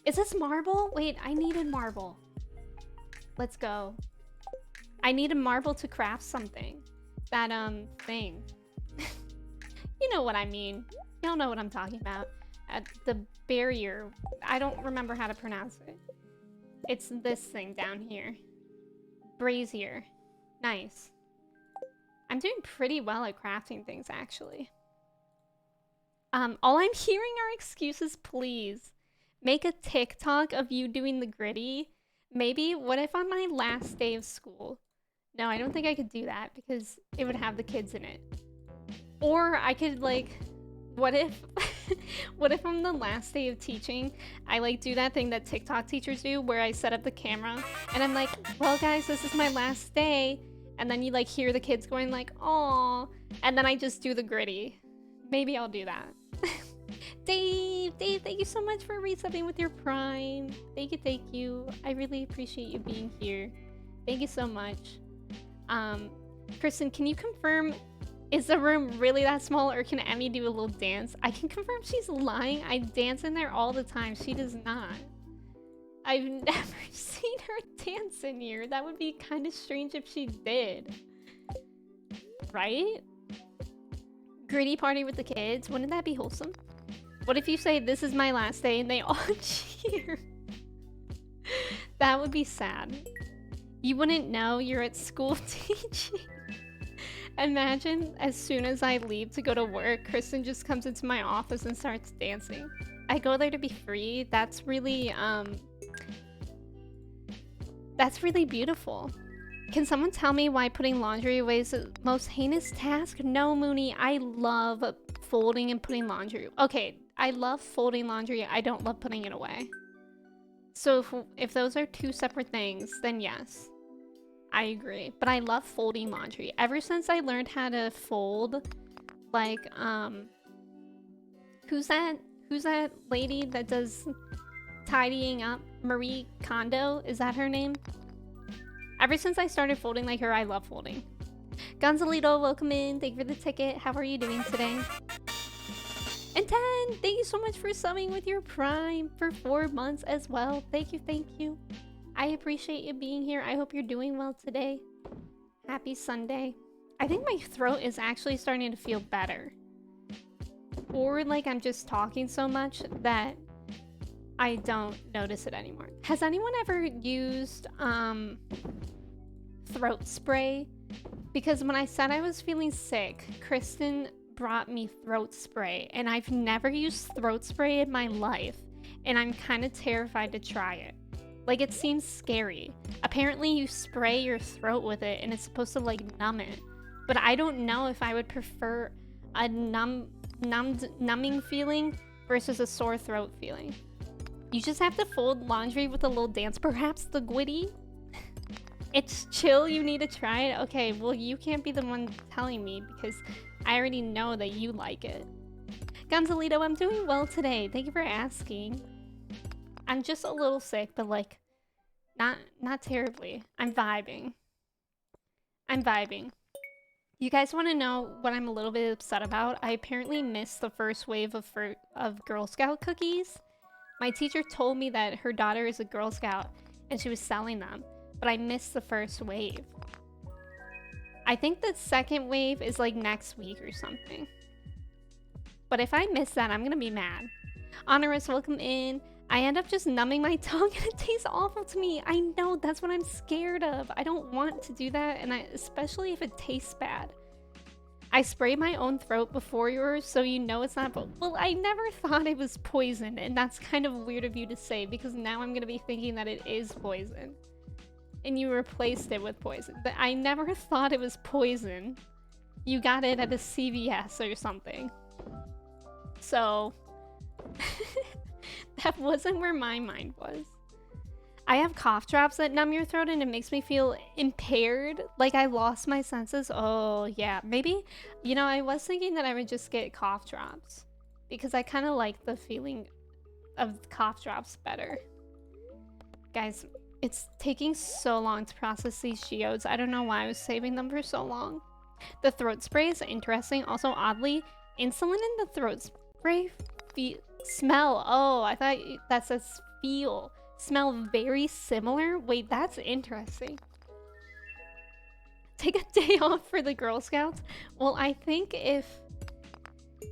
S2: Is this marble? Wait, I needed marble. Let's go. I need a marble to craft something. That, thing. You know what I mean. Y'all know what I'm talking about. At the barrier. I don't remember how to pronounce it. It's this thing down here. Brazier. Nice. I'm doing pretty well at crafting things, actually. All I'm hearing are excuses, please. Make a TikTok of you doing the gritty. Maybe, what if on my last day of school? No, I don't think I could do that because it would have the kids in it. Or I could, like, what if what if on the last day of teaching I like do that thing that TikTok teachers do where I set up the camera and I'm like, well guys, this is my last day, and then you like hear the kids going like, "Aw," and then I just do the gritty. Maybe I'll do that. Dave, thank you so much for resubbing with your Prime. Thank you. I really appreciate you being here. Thank you so much. Kristen, can you confirm, is the room really that small, or can Emmy do a little dance? I can confirm she's lying. I dance in there all the time. She does not. I've never seen her dance in here. That would be kind of strange if she did. Right? Gritty party with the kids. Wouldn't that be wholesome? What if you say, this is my last day, and they all cheer? That would be sad. You wouldn't know you're at school teaching. Imagine as soon as I leave to go to work, Kristen just comes into my office and starts dancing. I go there to be free. That's really beautiful. Can someone tell me why putting laundry away is the most heinous task? No, Mooney, I love folding and putting laundry. Okay, I love folding laundry. I don't love putting it away. So if those are 2 separate things, then yes, I agree. But I love folding laundry. Ever since I learned how to fold, like, who's that lady that does tidying up? Marie Kondo, is that her name? Ever since I started folding like her, I love folding. Gonzalito, welcome in. Thank you for the ticket. How are you doing today? And 10, thank you so much for subbing with your Prime for 4 months as well. Thank you. I appreciate you being here. I hope you're doing well today. Happy Sunday. I think my throat is actually starting to feel better. Or like I'm just talking so much that I don't notice it anymore. Has anyone ever used throat spray? Because when I said I was feeling sick, Kristen brought me throat spray, and I've never used throat spray in my life, and I'm kind of terrified to try it. Like, it seems scary. Apparently you spray your throat with it and it's supposed to like numb it, but I don't know if I would prefer a numbing feeling versus a sore throat feeling. You just have to fold laundry with a little dance. Perhaps the gwitty? It's chill, you need to try it? Okay, well, you can't be the one telling me because I already know that you like it. Gonzalito, I'm doing well today. Thank you for asking. I'm just a little sick, but like, not terribly. I'm vibing. You guys want to know what I'm a little bit upset about? I apparently missed the first wave of Girl Scout cookies. My teacher told me that her daughter is a Girl Scout and she was selling them, but I missed the first wave. I think the second wave is like next week or something. But if I miss that, I'm gonna be mad. Honorous, welcome in. I end up just numbing my tongue and it tastes awful to me. I know, that's what I'm scared of. I don't want to do that, and especially if it tastes bad. I spray my own throat before yours, so you know it's not. Well, I never thought it was poison, and that's kind of weird of you to say because now I'm gonna be thinking that it is poison. And you replaced it with poison. But I never thought it was poison. You got it at a CVS or something. So that wasn't where my mind was. I have cough drops that numb your throat and it makes me feel impaired, like I lost my senses. Oh yeah, maybe, you know, I was thinking that I would just get cough drops because I kind of like the feeling of cough drops better. Guys, it's taking so long to process these geodes. I don't know why I was saving them for so long. The throat spray is interesting. Also, oddly, insulin in the throat spray smell. Oh, I thought that says feel. Smell very similar. Wait, that's interesting. Take a day off for the Girl Scouts? Well, I think if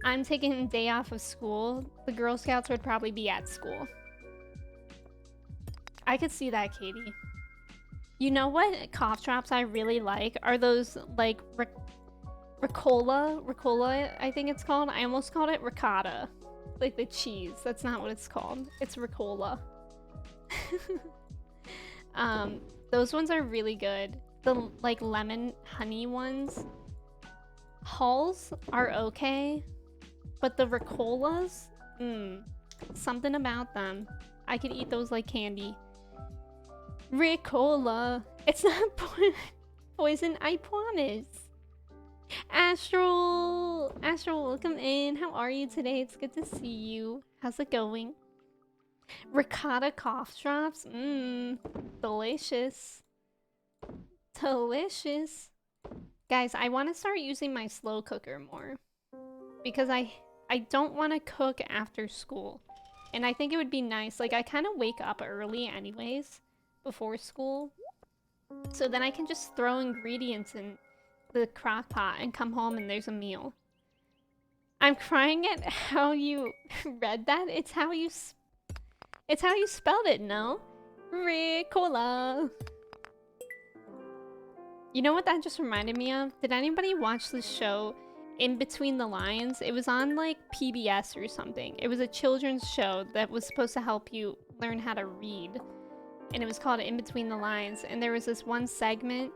S2: I'm taking a day off of school, the Girl Scouts would probably be at school. I could see that, Katie. You know what cough drops I really like are those like Ricola, I think it's called. I almost called it ricotta, like the cheese. That's not what it's called. It's Ricola. Those ones are really good. The like lemon honey ones. Halls are okay, but the Ricolas, something about them. I could eat those like candy. Ricola. It's not poison, I promise. Astral, welcome in. How are you today? It's good to see you. How's it going? Ricotta cough drops. Delicious. Delicious. Guys, I want to start using my slow cooker more because I don't want to cook after school. And I think it would be nice. Like, I kind of wake up early anyways before school. So then I can just throw ingredients in the crock pot and come home and there's a meal. I'm crying at how you read that. It's how you spelled it, no? Ricola. You know what that just reminded me of? Did anybody watch the show In Between the Lines? It was on like PBS or something. It was a children's show that was supposed to help you learn how to read. And it was called In Between the Lines. And there was this one segment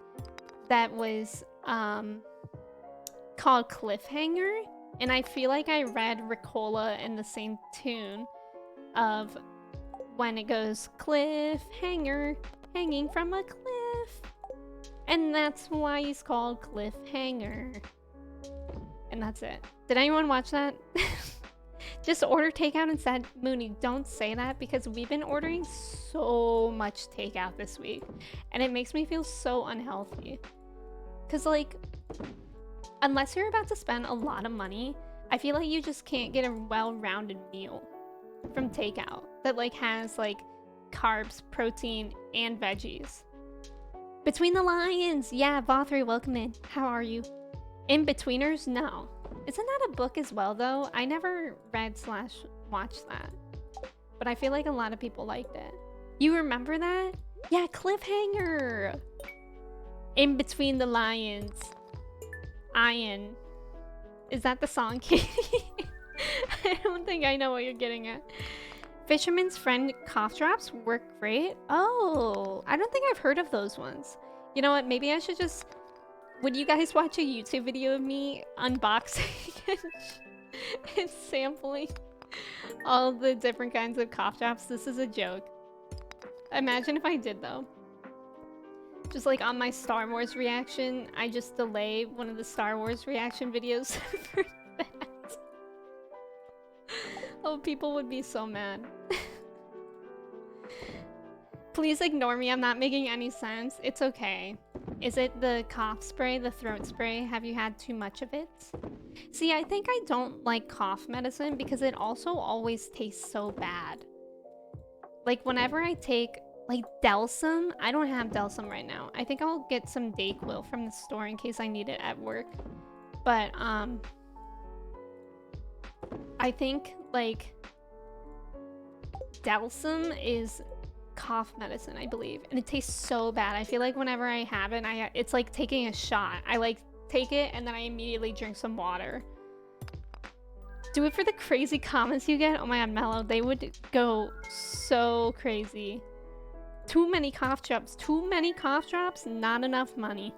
S2: that was called Cliffhanger. And I feel like I read Ricola in the same tune of when it goes cliffhanger, hanging from a cliff. And that's why he's called Cliffhanger. And that's it. Did anyone watch that? Just order takeout instead. Mooney, don't say that because we've been ordering so much takeout this week. And it makes me feel so unhealthy. Because like, unless you're about to spend a lot of money, I feel like you just can't get a well-rounded meal from takeout that like has like carbs, protein, and veggies. Between the Lions! Yeah, Vothry, welcome in. How are you? In-Betweeners? No. Isn't that a book as well, though? I never read / watched that. but I feel like a lot of people liked it. You remember that? Yeah, Cliffhanger! In Between the Lions. Iron. Is that the song, Katie? I don't think I know what you're getting at. Fisherman's Friend cough drops work great. Oh, I don't think I've heard of those ones. You know what? Maybe I should just... Would you guys watch a YouTube video of me unboxing and sampling all the different kinds of cough drops? This is a joke. Imagine if I did, though. Just like on my Star Wars reaction, I just delay one of the Star Wars reaction videos for that. Oh, people would be so mad. Please ignore me, I'm not making any sense. It's okay. Is it the cough spray, the throat spray? Have you had too much of it? See, I think I don't like cough medicine because it also always tastes so bad. Like whenever I take like Delsum, I don't have Delsum right now. I think I'll get some Dayquil from the store in case I need it at work. But I think like Delsum is cough medicine, I believe, and it tastes so bad. I feel like whenever I have it, it's like taking a shot. I like take it and then I immediately drink some water. Do it for the crazy comments you get. Oh my god, Mellow, they would go so crazy. Too many cough drops. Too many cough drops, not enough money.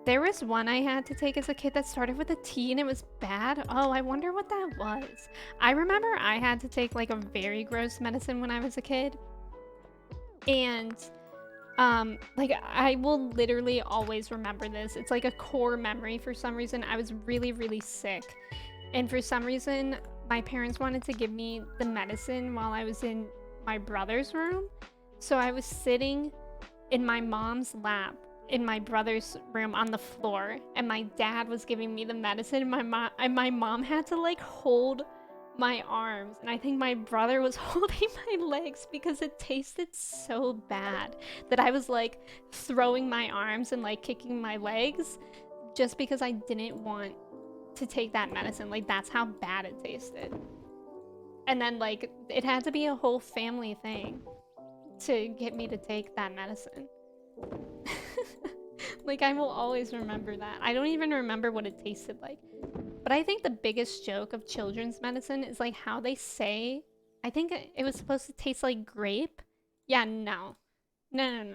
S2: There was one I had to take as a kid that started with a T and it was bad. Oh, I wonder what that was. I remember I had to take like a very gross medicine when I was a kid. And like I will literally always remember this. It's like a core memory for some reason. I was really, really sick. And for some reason, my parents wanted to give me the medicine while I was in my brother's room. So I was sitting in my mom's lap in my brother's room on the floor, and my dad was giving me the medicine, and my mom had to like hold my arms, and I think my brother was holding my legs because it tasted so bad that I was like throwing my arms and like kicking my legs just because I didn't want to take that medicine. Like that's how bad it tasted. And then like it had to be a whole family thing to get me to take that medicine. Like I will always remember that. I don't even remember what it tasted like. But I think the biggest joke of children's medicine is like how they say, I think it was supposed to taste like grape. Yeah, no. No.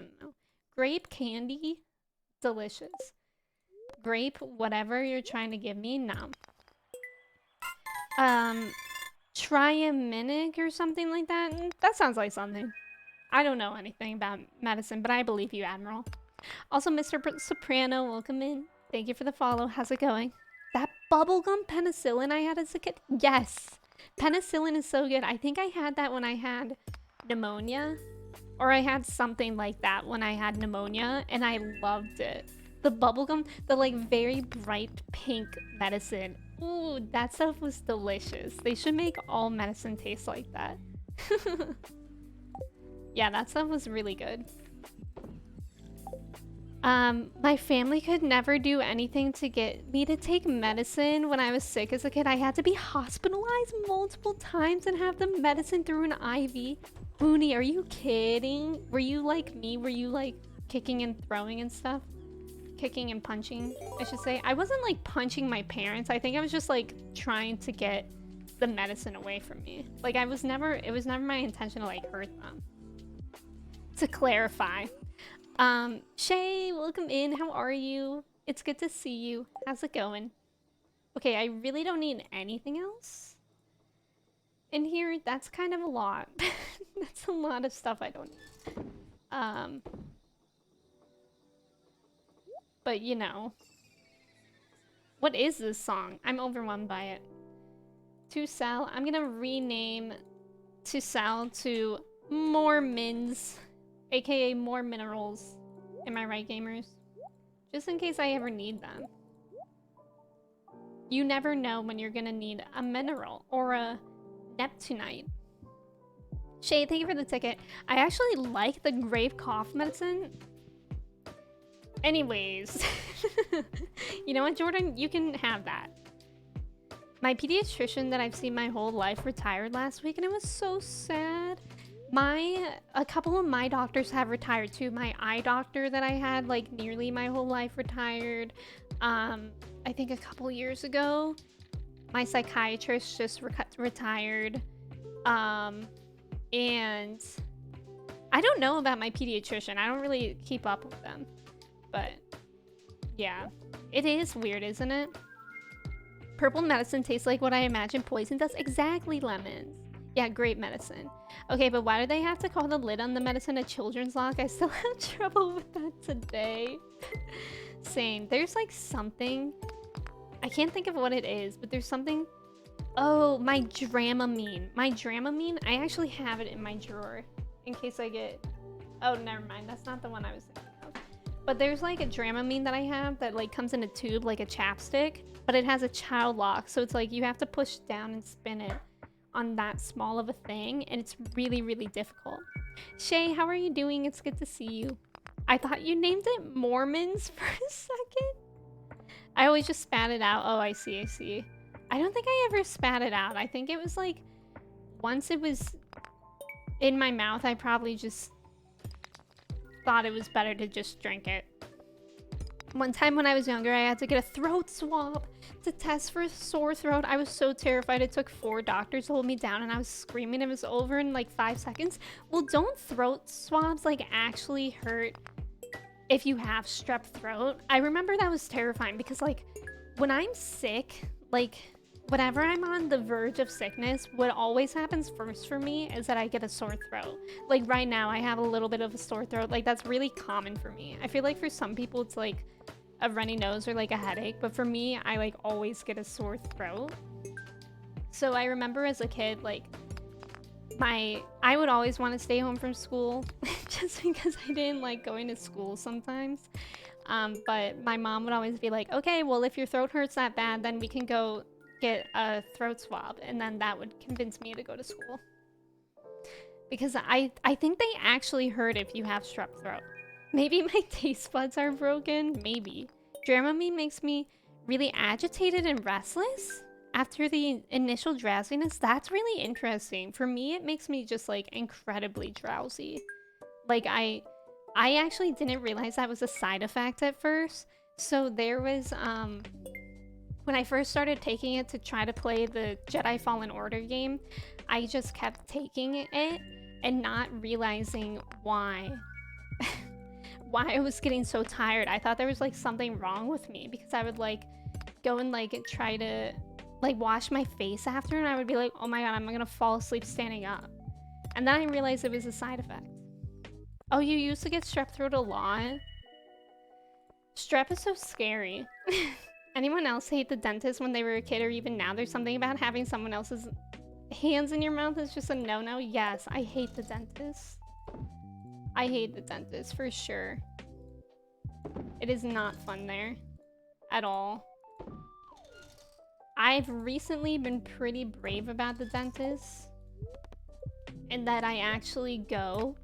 S2: Grape candy, delicious. Grape, whatever you're trying to give me, no. Triaminic or something like that? That sounds like something. I don't know anything about medicine, but I believe you, Admiral. Also, Mr. Soprano, welcome in. Thank you for the follow. How's it going? That bubblegum penicillin I had as a kid? Yes. Penicillin is so good. I think I had that when I had pneumonia. Or I had something like that when I had pneumonia, and I loved it. The bubblegum, the like very bright pink medicine. Ooh, that stuff was delicious. They should make all medicine taste like that. Yeah, that stuff was really good. My family could never do anything to get me to take medicine when I was sick as a kid. I had to be hospitalized multiple times and have the medicine through an IV. Booney, are you kidding? Were you like me? Were you like kicking and throwing and stuff? Kicking and punching, I should say. I wasn't like punching my parents. I think I was just like trying to get the medicine away from me. Like it was never my intention to like hurt them. To clarify. Shay, welcome in. How are you? It's good to see you. How's it going? Okay, I really don't need anything else in here. That's kind of a lot. That's a lot of stuff I don't need. But you know. What is this song? I'm overwhelmed by it. To Sal. I'm gonna rename To Sal to More Mins. AKA more minerals. Am I right, gamers? Just in case I ever need them. You never know when you're gonna need a mineral or a Neptunite. Shay, thank you for the ticket. I actually like the grape cough medicine. Anyways. You know what, Jordan? You can have that. My pediatrician that I've seen my whole life retired last week, and it was so sad. A couple of my doctors have retired too. My eye doctor that I had like nearly my whole life retired. I think a couple years ago. My psychiatrist just retired. And I don't know about my pediatrician. I don't really keep up with them. But yeah, it is weird, isn't it? Purple medicine tastes like what I imagine poison does. Exactly, lemons. Yeah, great medicine. Okay, but why do they have to call the lid on the medicine a children's lock? I still have trouble with that today. Same. There's like something. I can't think of what it is, but there's something. Oh, my Dramamine. My Dramamine, I actually have it in my drawer in case I get... Oh, never mind. That's not the one I was thinking of. But there's like a Dramamine that I have that like comes in a tube like a chapstick, but it has a child lock. So it's like you have to push down and spin it on that small of a thing, and it's really, really difficult. Shay, how are you doing? It's good to see you. I thought you named it Mormons for a second. I always just spat it out. Oh, I see, I see. I don't think I ever spat it out. I think it was like, once it was in my mouth, I probably just thought it was better to just drink it. One time when I was younger, I had to get a throat swab to test for a sore throat. I was so terrified. It took 4 doctors to hold me down, and I was screaming. It was over in like 5 seconds. Well, don't throat swabs like actually hurt if you have strep throat? I remember that was terrifying because like when I'm sick, like whenever I'm on the verge of sickness, what always happens first for me is that I get a sore throat. Like right now, I have a little bit of a sore throat. Like that's really common for me. I feel like for some people, it's like a runny nose or like a headache, but for me, I like always get a sore throat. So I remember as a kid, like I would always want to stay home from school just because I didn't like going to school sometimes. But my mom would always be like, okay, well, if your throat hurts that bad, then we can go get a throat swab. And then that would convince me to go to school. Because I think they actually hurt if you have strep throat. Maybe my taste buds are broken. Maybe. Dramamine makes me really agitated and restless after the initial drowsiness. That's really interesting. For me, it makes me just like incredibly drowsy. Like I actually didn't realize that was a side effect at first. So there was when I first started taking it to try to play the Jedi Fallen Order game, I just kept taking it and not realizing why I was getting so tired. I thought there was like something wrong with me because I would like go and like try to like wash my face after, and I would be like, oh my god, I'm gonna fall asleep standing up. And then I realized it was a side effect. Oh, you used to get strep throat a lot? Strep is so scary. Anyone else hate the dentist when they were a kid or even now? There's something about having someone else's hands in your mouth is just a no-no. Yes, I hate the dentist. I hate the dentist for sure. It is not fun there at all. I've recently been pretty brave about the dentist in that I actually go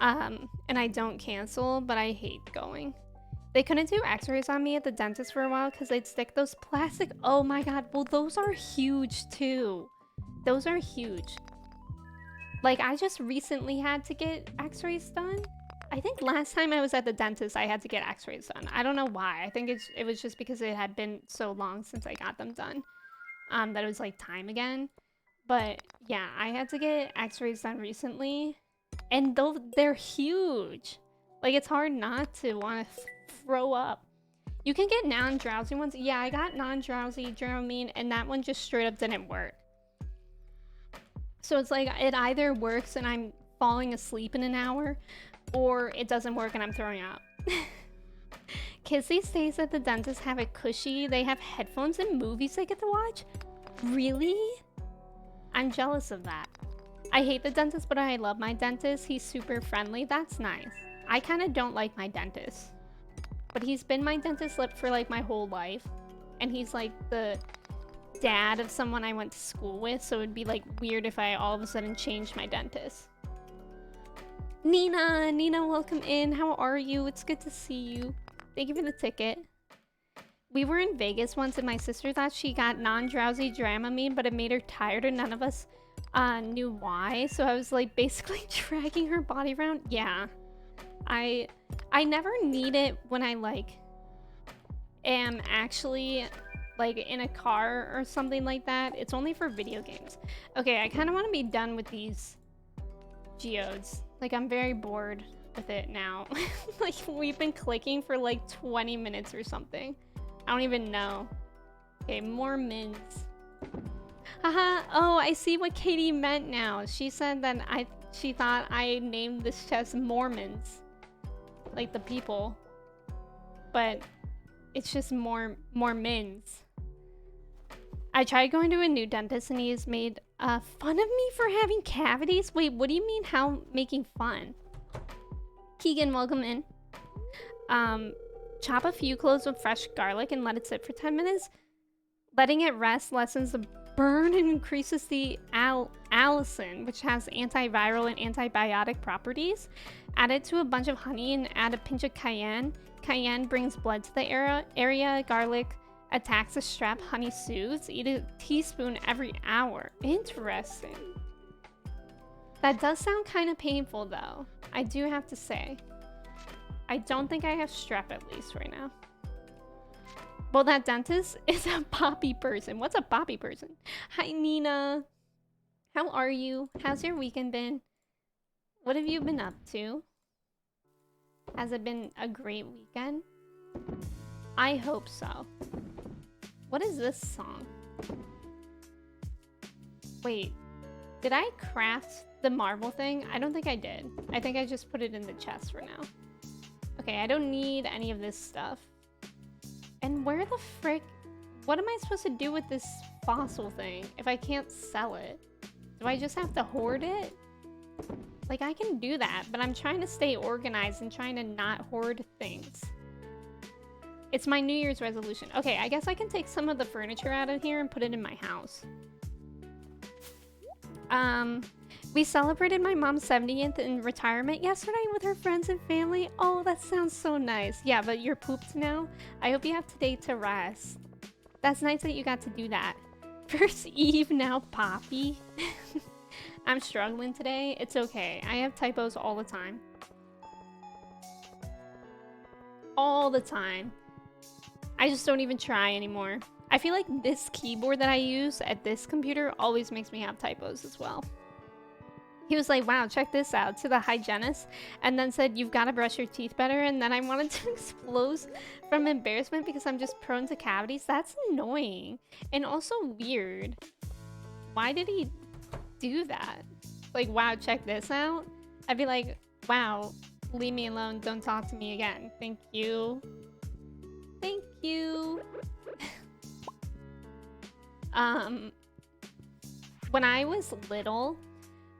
S2: and I don't cancel, but I hate going. They couldn't do x-rays on me at the dentist for a while because they'd stick those plastic... Oh my god, well those are huge too. Those are huge. Like I just recently had to get x-rays done. I think last time I was at the dentist I had to get x-rays done. I don't know why. I think it was just because it had been so long since I got them done. That it was like time again. But yeah, I had to get x-rays done recently. And though they're huge. Like it's hard not to want to throw up. You can get non-drowsy ones. Yeah, I got non-drowsy Dramamine and that one just straight up didn't work. So it's like it either works and I'm falling asleep in an hour, or it doesn't work and I'm throwing up. Kids these days at the dentist have it cushy. They have headphones and movies they get to watch. Really? I'm jealous of that. I hate the dentist, but I love my dentist. He's super friendly. That's nice. I kind of don't like my dentist, but he's been my dentist for like my whole life, and he's like the dad of someone I went to school with, so it'd be like weird if I all of a sudden changed my dentist. Nina, welcome in. How are you? It's good to see you. Thank you for the ticket. we were in Vegas once and my sister thought she got non-drowsy Dramamine, but it made her tired and none of us knew why. So I was like basically dragging her body around. Yeah. I never need it when I like am actually like in a car or something like that. It's only for video games. Okay, I kind of want to be done with these geodes. Like, I'm very bored with it now. Like, we've been clicking for like 20 minutes or something. I don't even know. Okay, more mints. Haha, oh, I see what Katie meant now. She said that she thought I named this chest Mormons. Like the people. But it's just more Mormons. I tried going to a new dentist and he's made fun of me for having cavities. Wait, what do you mean how making fun? Keegan, welcome in. Chop a few cloves of fresh garlic and let it sit for 10 minutes. Letting it rest lessens the burn and increases the allicin, which has antiviral and antibiotic properties. Add it to a bunch of honey and add a pinch of cayenne. Cayenne brings blood to the area. Garlic attacks the strep. Honey soothes. Eat a teaspoon every hour. Interesting. That does sound kind of painful though. I do have to say. I don't think I have strep at least right now. Well, that dentist is a poppy person. What's a poppy person? Hi, Nina. How are you? How's your weekend been? What have you been up to? Has it been a great weekend? I hope so. What is this song? Wait, did I craft the marble thing? I don't think I did. I think I just put it in the chest for now. Okay, I don't need any of this stuff. And where the frick? What am I supposed to do with this fossil thing if I can't sell it? Do I just have to hoard it? Like, I can do that, but I'm trying to stay organized and trying to not hoard things. It's my New Year's resolution. Okay, I guess I can take some of the furniture out of here and put it in my house. We celebrated my mom's 70th in retirement yesterday with her friends and family. Oh, that sounds so nice. Yeah, but you're pooped now? I hope you have today to rest. That's nice that you got to do that. First Eve, now Poppy. I'm struggling today. It's okay. I have typos all the time. All the time. I just don't even try anymore. I feel like this keyboard that I use at this computer always makes me have typos as well. He was like, wow, check this out, to the hygienist, and then said, you've got to brush your teeth better. And then I wanted to explode from embarrassment because I'm just prone to cavities. That's annoying and also weird. Why did he do that? Like, wow, check this out. I'd be like, wow, leave me alone. Don't talk to me again. Thank you. Thank you. When I was little,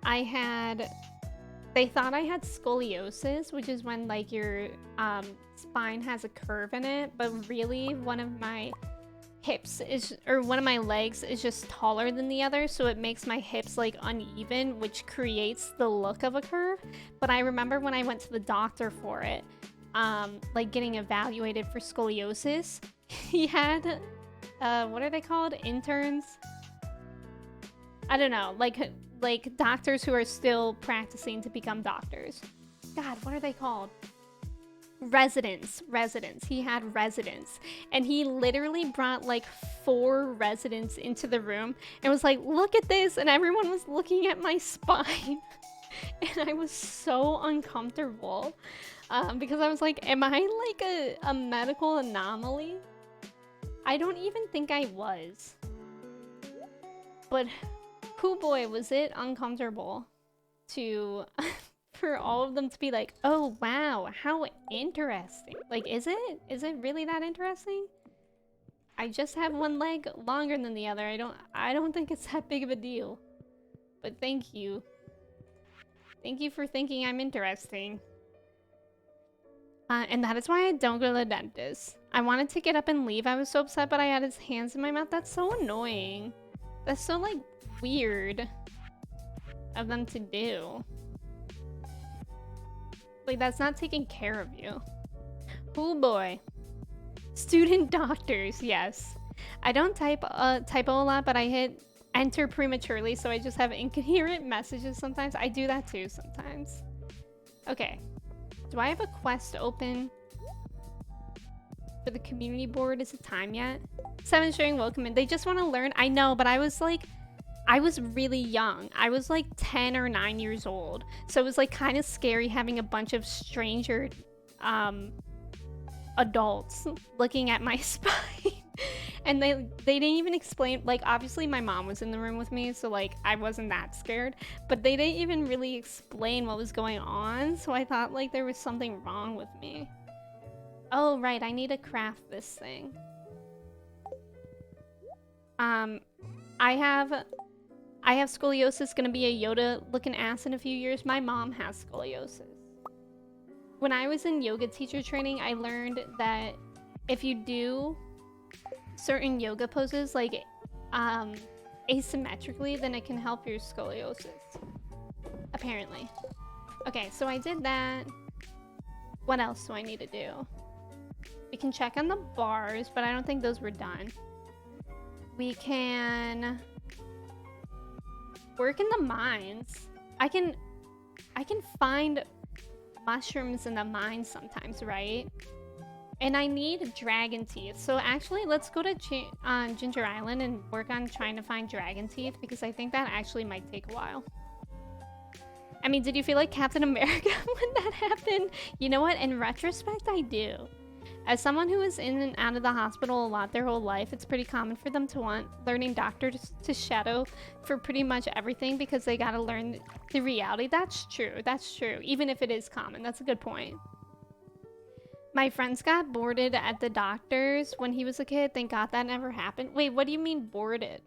S2: they thought I had scoliosis, which is when like your spine has a curve in it, but really one of my legs is just taller than the other, so it makes my hips like uneven, which creates the look of a curve. But I remember when I went to the doctor for it, like getting evaluated for scoliosis, he had what are they called? Interns? I don't know, like doctors who are still practicing to become doctors. God, what are they called? Residents. He had residents. And he literally brought like 4 residents into the room and was like, look at this. And everyone was looking at my spine. And I was so uncomfortable because I was like, am I like a medical anomaly? I don't even think I was. But oh boy, was it uncomfortable to for all of them to be like, oh wow, how interesting. Like, is it really that interesting? I just have one leg longer than the other. I don't think it's that big of a deal. But thank you. Thank you for thinking I'm interesting. And that is why I don't go to the dentist. I wanted to get up and leave. I was so upset, but I had his hands in my mouth. That's so annoying. That's so like weird of them to do. Like, that's not taking care of you. Oh boy. Student doctors, yes. I don't typo a lot, but I hit enter prematurely, so I just have incoherent messages sometimes. I do that too sometimes. Okay. Do I have a quest open for the community board? Is it time yet? 7 sharing welcome in. They just want to learn. I know, but I was really young. I was like 10 or 9 years old. So it was like kind of scary having a bunch of stranger adults looking at my spine. And they didn't even explain, like, obviously my mom was in the room with me, so like I wasn't that scared, but they didn't even really explain what was going on, so I thought like there was something wrong with me. Oh right, I need to craft this thing. I have scoliosis, gonna be a Yoda looking ass in a few years. My mom has scoliosis. When I was in yoga teacher training, I learned that if you do certain yoga poses like asymmetrically, then it can help your scoliosis, apparently. Okay, so I did that. What else do I need to do? We can check on the bars, but I don't think those were done. We can work in the mines. I can find mushrooms in the mines sometimes, right? And I need dragon teeth. So actually, let's go to Ginger Island and work on trying to find dragon teeth, because I think that actually might take a while. I mean, did you feel like Captain America when that happened? You know what? In retrospect, I do. As someone who is in and out of the hospital a lot their whole life, it's pretty common for them to want learning doctors to shadow for pretty much everything, because they gotta learn the reality. That's true. That's true. Even if it is common. That's a good point. My friends got boarded at the doctor's when he was a kid. Thank God that never happened. Wait, what do you mean boarded?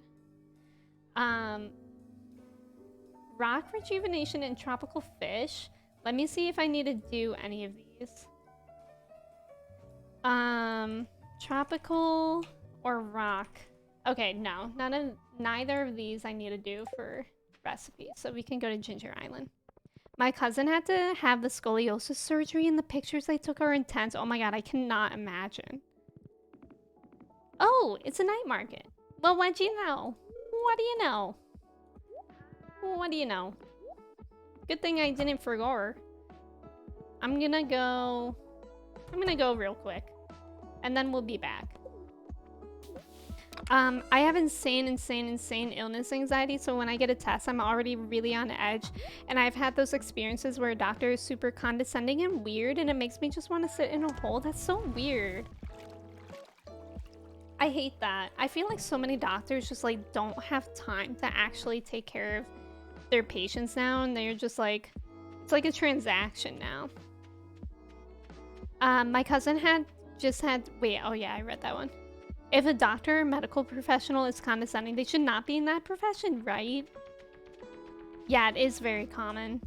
S2: Rock rejuvenation and tropical fish. Let me see if I need to do any of these. Tropical or rock. Okay, no. Neither of these I need to do for recipes. So we can go to Ginger Island. My cousin had to have the scoliosis surgery, and the pictures they took are intense. Oh my god, I cannot imagine. Oh, it's a night market. Well, what do you know? What do you know? What do you know? Good thing I didn't forget. I'm gonna go real quick, and then we'll be back. I have insane illness anxiety, so when I get a test, I'm already really on edge, and I've had those experiences where a doctor is super condescending and weird, and it makes me just want to sit in a hole. That's so weird. I hate that. I feel like so many doctors just like don't have time to actually take care of their patients now, and they're just like, it's like a transaction now. My cousin wait, oh yeah, I read that one. If a doctor or medical professional is condescending, they should not be in that profession, right? Yeah, it is very common.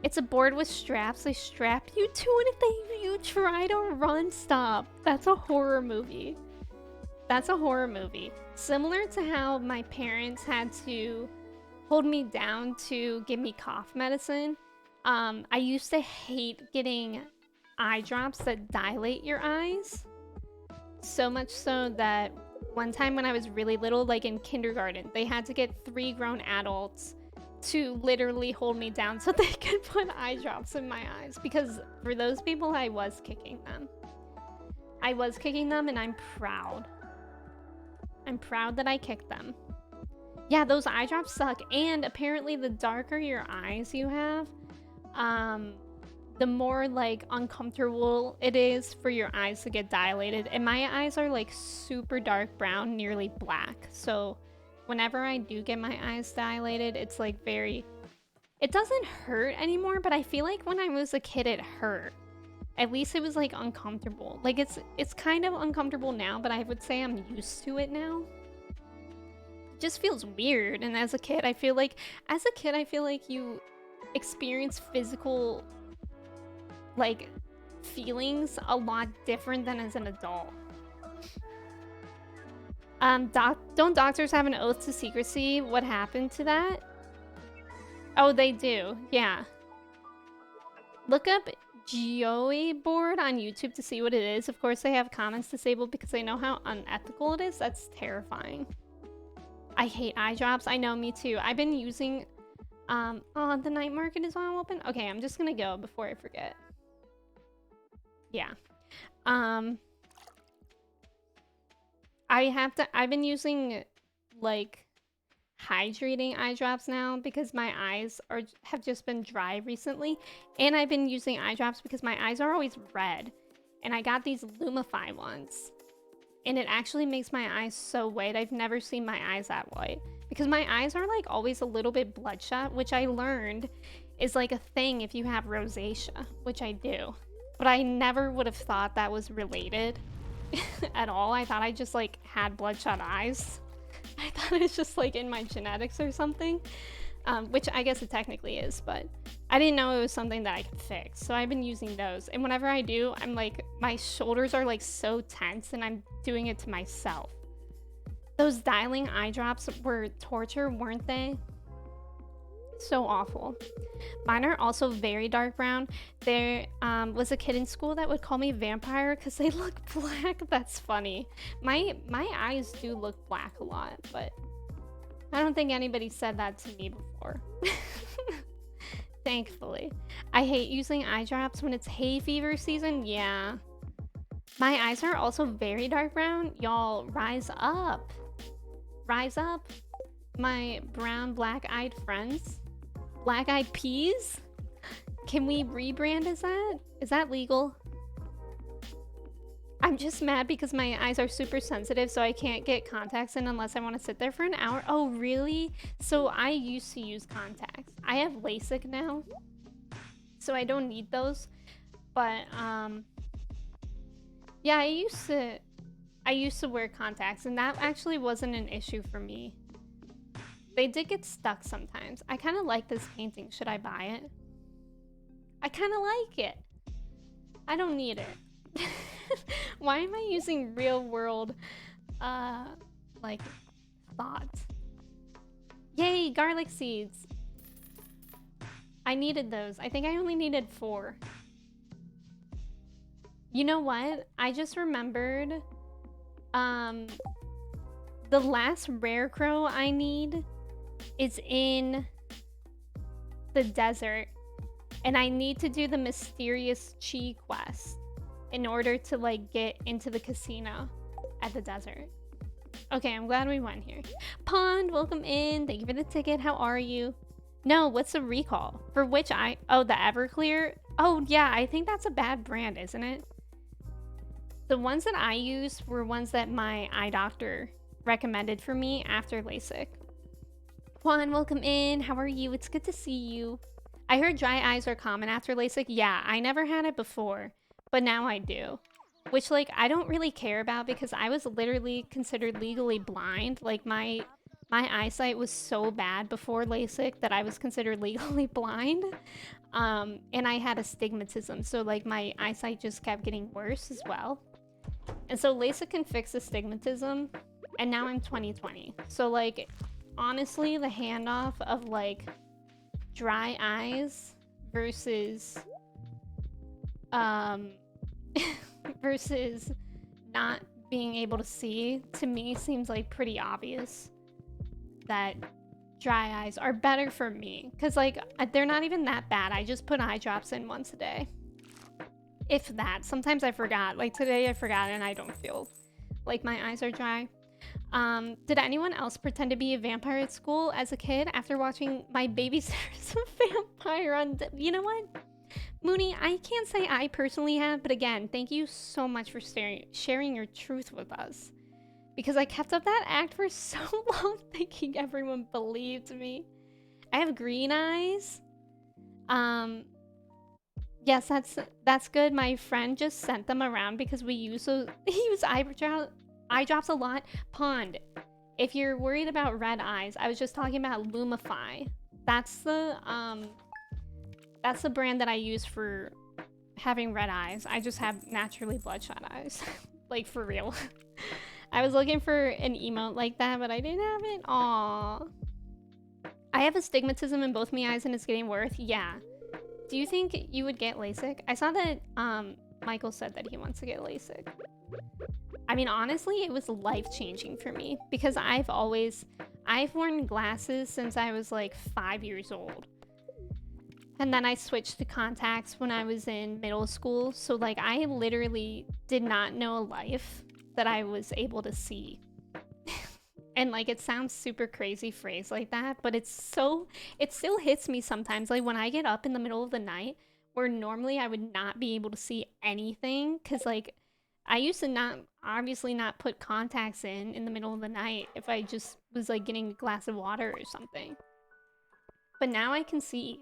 S2: It's a board with straps. They strap you to it if you try to run. Stop. That's a horror movie. That's a horror movie. Similar to how my parents had to hold me down to give me cough medicine. I used to hate getting eye drops that dilate your eyes. So much so that one time when I was really little, like in kindergarten, they had to get 3 grown adults to literally hold me down so they could put eye drops in my eyes, because for those people, I was kicking them. I was kicking them, and I'm proud. I'm proud that I kicked them. Yeah, those eye drops suck, and apparently the darker your eyes you have, the more like uncomfortable it is for your eyes to get dilated. And my eyes are like super dark brown, nearly black. So whenever I do get my eyes dilated, it's like it doesn't hurt anymore, but I feel like when I was a kid it hurt. At least it was like uncomfortable. Like it's kind of uncomfortable now, but I would say I'm used to it now. It just feels weird. And as a kid I feel like you experience physical like feelings a lot different than as an adult. Don't doctors have an oath to secrecy? What happened to that? Oh, they do. Yeah. Look up Joey board on YouTube to see what it is. Of course, they have comments disabled because they know how unethical it is. That's terrifying. I hate eye drops. I know, me too. I've been using... oh, the night market is on open? Okay, I'm just gonna go before I forget. Yeah. I've been using, like, hydrating eye drops now because my eyes have just been dry recently, and I've been using eye drops because my eyes are always red, and I got these Lumify ones, and it actually makes my eyes so white. I've never seen my eyes that white because my eyes are like always a little bit bloodshot, which I learned is like a thing if you have rosacea, which I do, but I never would have thought that was related at all. I thought I just like had bloodshot eyes. I thought it was just like in my genetics or something, which I guess it technically is, but I didn't know it was something that I could fix. So I've been using those, and whenever I do, I'm like, my shoulders are like so tense, and I'm doing it to myself. Those dialing eye drops were torture, weren't they? So awful. Mine are also very dark brown. There was a kid in school that would call me vampire because they look black. That's funny. My eyes do look black a lot, but I don't think anybody said that to me before. Thankfully. I hate using eye drops when it's hay fever season. Yeah. My eyes are also very dark brown. Y'all, rise up. Rise up. My brown black-eyed friends. Black-eyed peas? Can we rebrand as that? Is that legal? I'm just mad because my eyes are super sensitive, so I can't get contacts in unless I want to sit there for an hour. Oh, really? So I used to use contacts. I have LASIK now, so I don't need those. But, yeah, I used to wear contacts, and that actually wasn't an issue for me. They did get stuck sometimes. I kind of like this painting. Should I buy it? I kind of like it. I don't need it. Why am I using real world, like, thought? Yay, garlic seeds. I needed those. I think I only needed 4. You know what? I just remembered, the last rare crow I need is in the desert, and I need to do the mysterious chi quest in order to like get into the casino at the desert. Okay, I'm glad we went here. Pond, welcome in. Thank you for the ticket. How are you? No, what's the recall? For which oh, the Everclear? Oh yeah, I think that's a bad brand, isn't it? The ones that I used were ones that my eye doctor recommended for me after LASIK. Juan, welcome in. How are you? It's good to see you. I heard dry eyes are common after LASIK. Yeah, I never had it before, but now I do. Which, like, I don't really care about because I was literally considered legally blind. Like, my eyesight was so bad before LASIK that I was considered legally blind. And I had astigmatism, so, like, my eyesight just kept getting worse as well. And so LASIK can fix astigmatism, and now I'm 20/20. So, like, honestly, the handoff of, like, dry eyes versus, versus not being able to see, to me, seems, like, pretty obvious that dry eyes are better for me. Because, like, they're not even that bad. I just put eye drops in once a day. If that. Sometimes I forgot. Like, today I forgot and I don't feel like my eyes are dry. Did anyone else pretend to be a vampire at school as a kid after watching my babysitter's a vampire on... You know what? Mooney, I can't say I personally have, but again, thank you so much for sharing your truth with us. Because I kept up that act for so long thinking everyone believed me. I have green eyes. Yes, that's good. My friend just sent them around because we use eye drops a lot. Pond, if you're worried about red eyes, I was just talking about Lumify. That's the brand that I use for having red eyes. I just have naturally bloodshot eyes. Like, for real. I was looking for an emote like that, but I didn't have it. Aww. I have astigmatism in both my eyes and it's getting worse. Yeah. Do you think you would get LASIK? I saw that Michael said that he wants to get LASIK. I mean, honestly, it was life-changing for me because I've worn glasses since I was like 5 years old. And then I switched to contacts when I was in middle school. So like I literally did not know a life that I was able to see. And like it sounds super crazy phrase like that, but it still hits me sometimes. Like when I get up in the middle of the night where normally I would not be able to see anything, because like I used to obviously not put contacts in the middle of the night if I just was like getting a glass of water or something. But now I can see.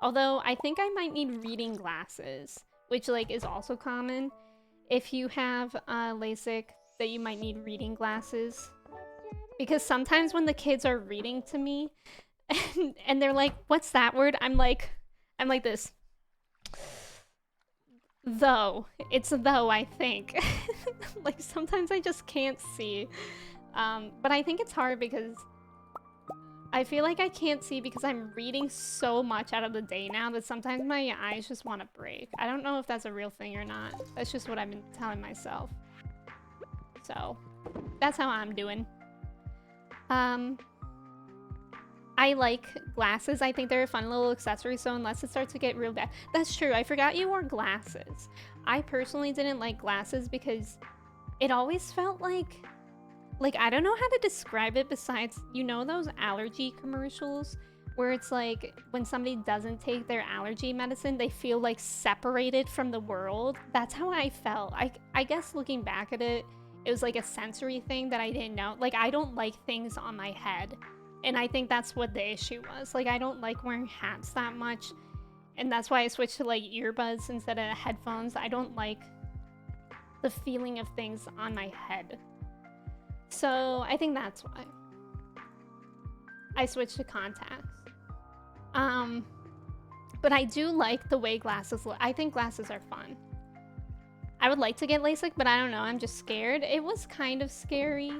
S2: Although I think I might need reading glasses, which like is also common. If you have LASIK, that you might need reading glasses. Because sometimes when the kids are reading to me and they're like, what's that word? I'm like this. Though. It's though, I think. Like sometimes I just can't see. But I think it's hard because I feel like I can't see because I'm reading so much out of the day now that sometimes my eyes just want to break. I don't know if that's a real thing or not. That's just what I've been telling myself. So, that's how I'm doing. I like glasses. I think they're a fun little accessory, so unless it starts to get real bad. That's true. I forgot you wore glasses. I personally didn't like glasses because it always felt like I don't know how to describe it besides, you know those allergy commercials where it's like when somebody doesn't take their allergy medicine, they feel like separated from the world? That's how I felt. I guess looking back at it, it was like a sensory thing that I didn't know. Like, I don't like things on my head. And I think that's what the issue was. Like, I don't like wearing hats that much. And that's why I switched to, like, earbuds instead of headphones. I don't like the feeling of things on my head. So, I think that's why I switched to contacts. But I do like the way glasses look. I think glasses are fun. I would like to get LASIK, but I don't know. I'm just scared. It was kind of scary.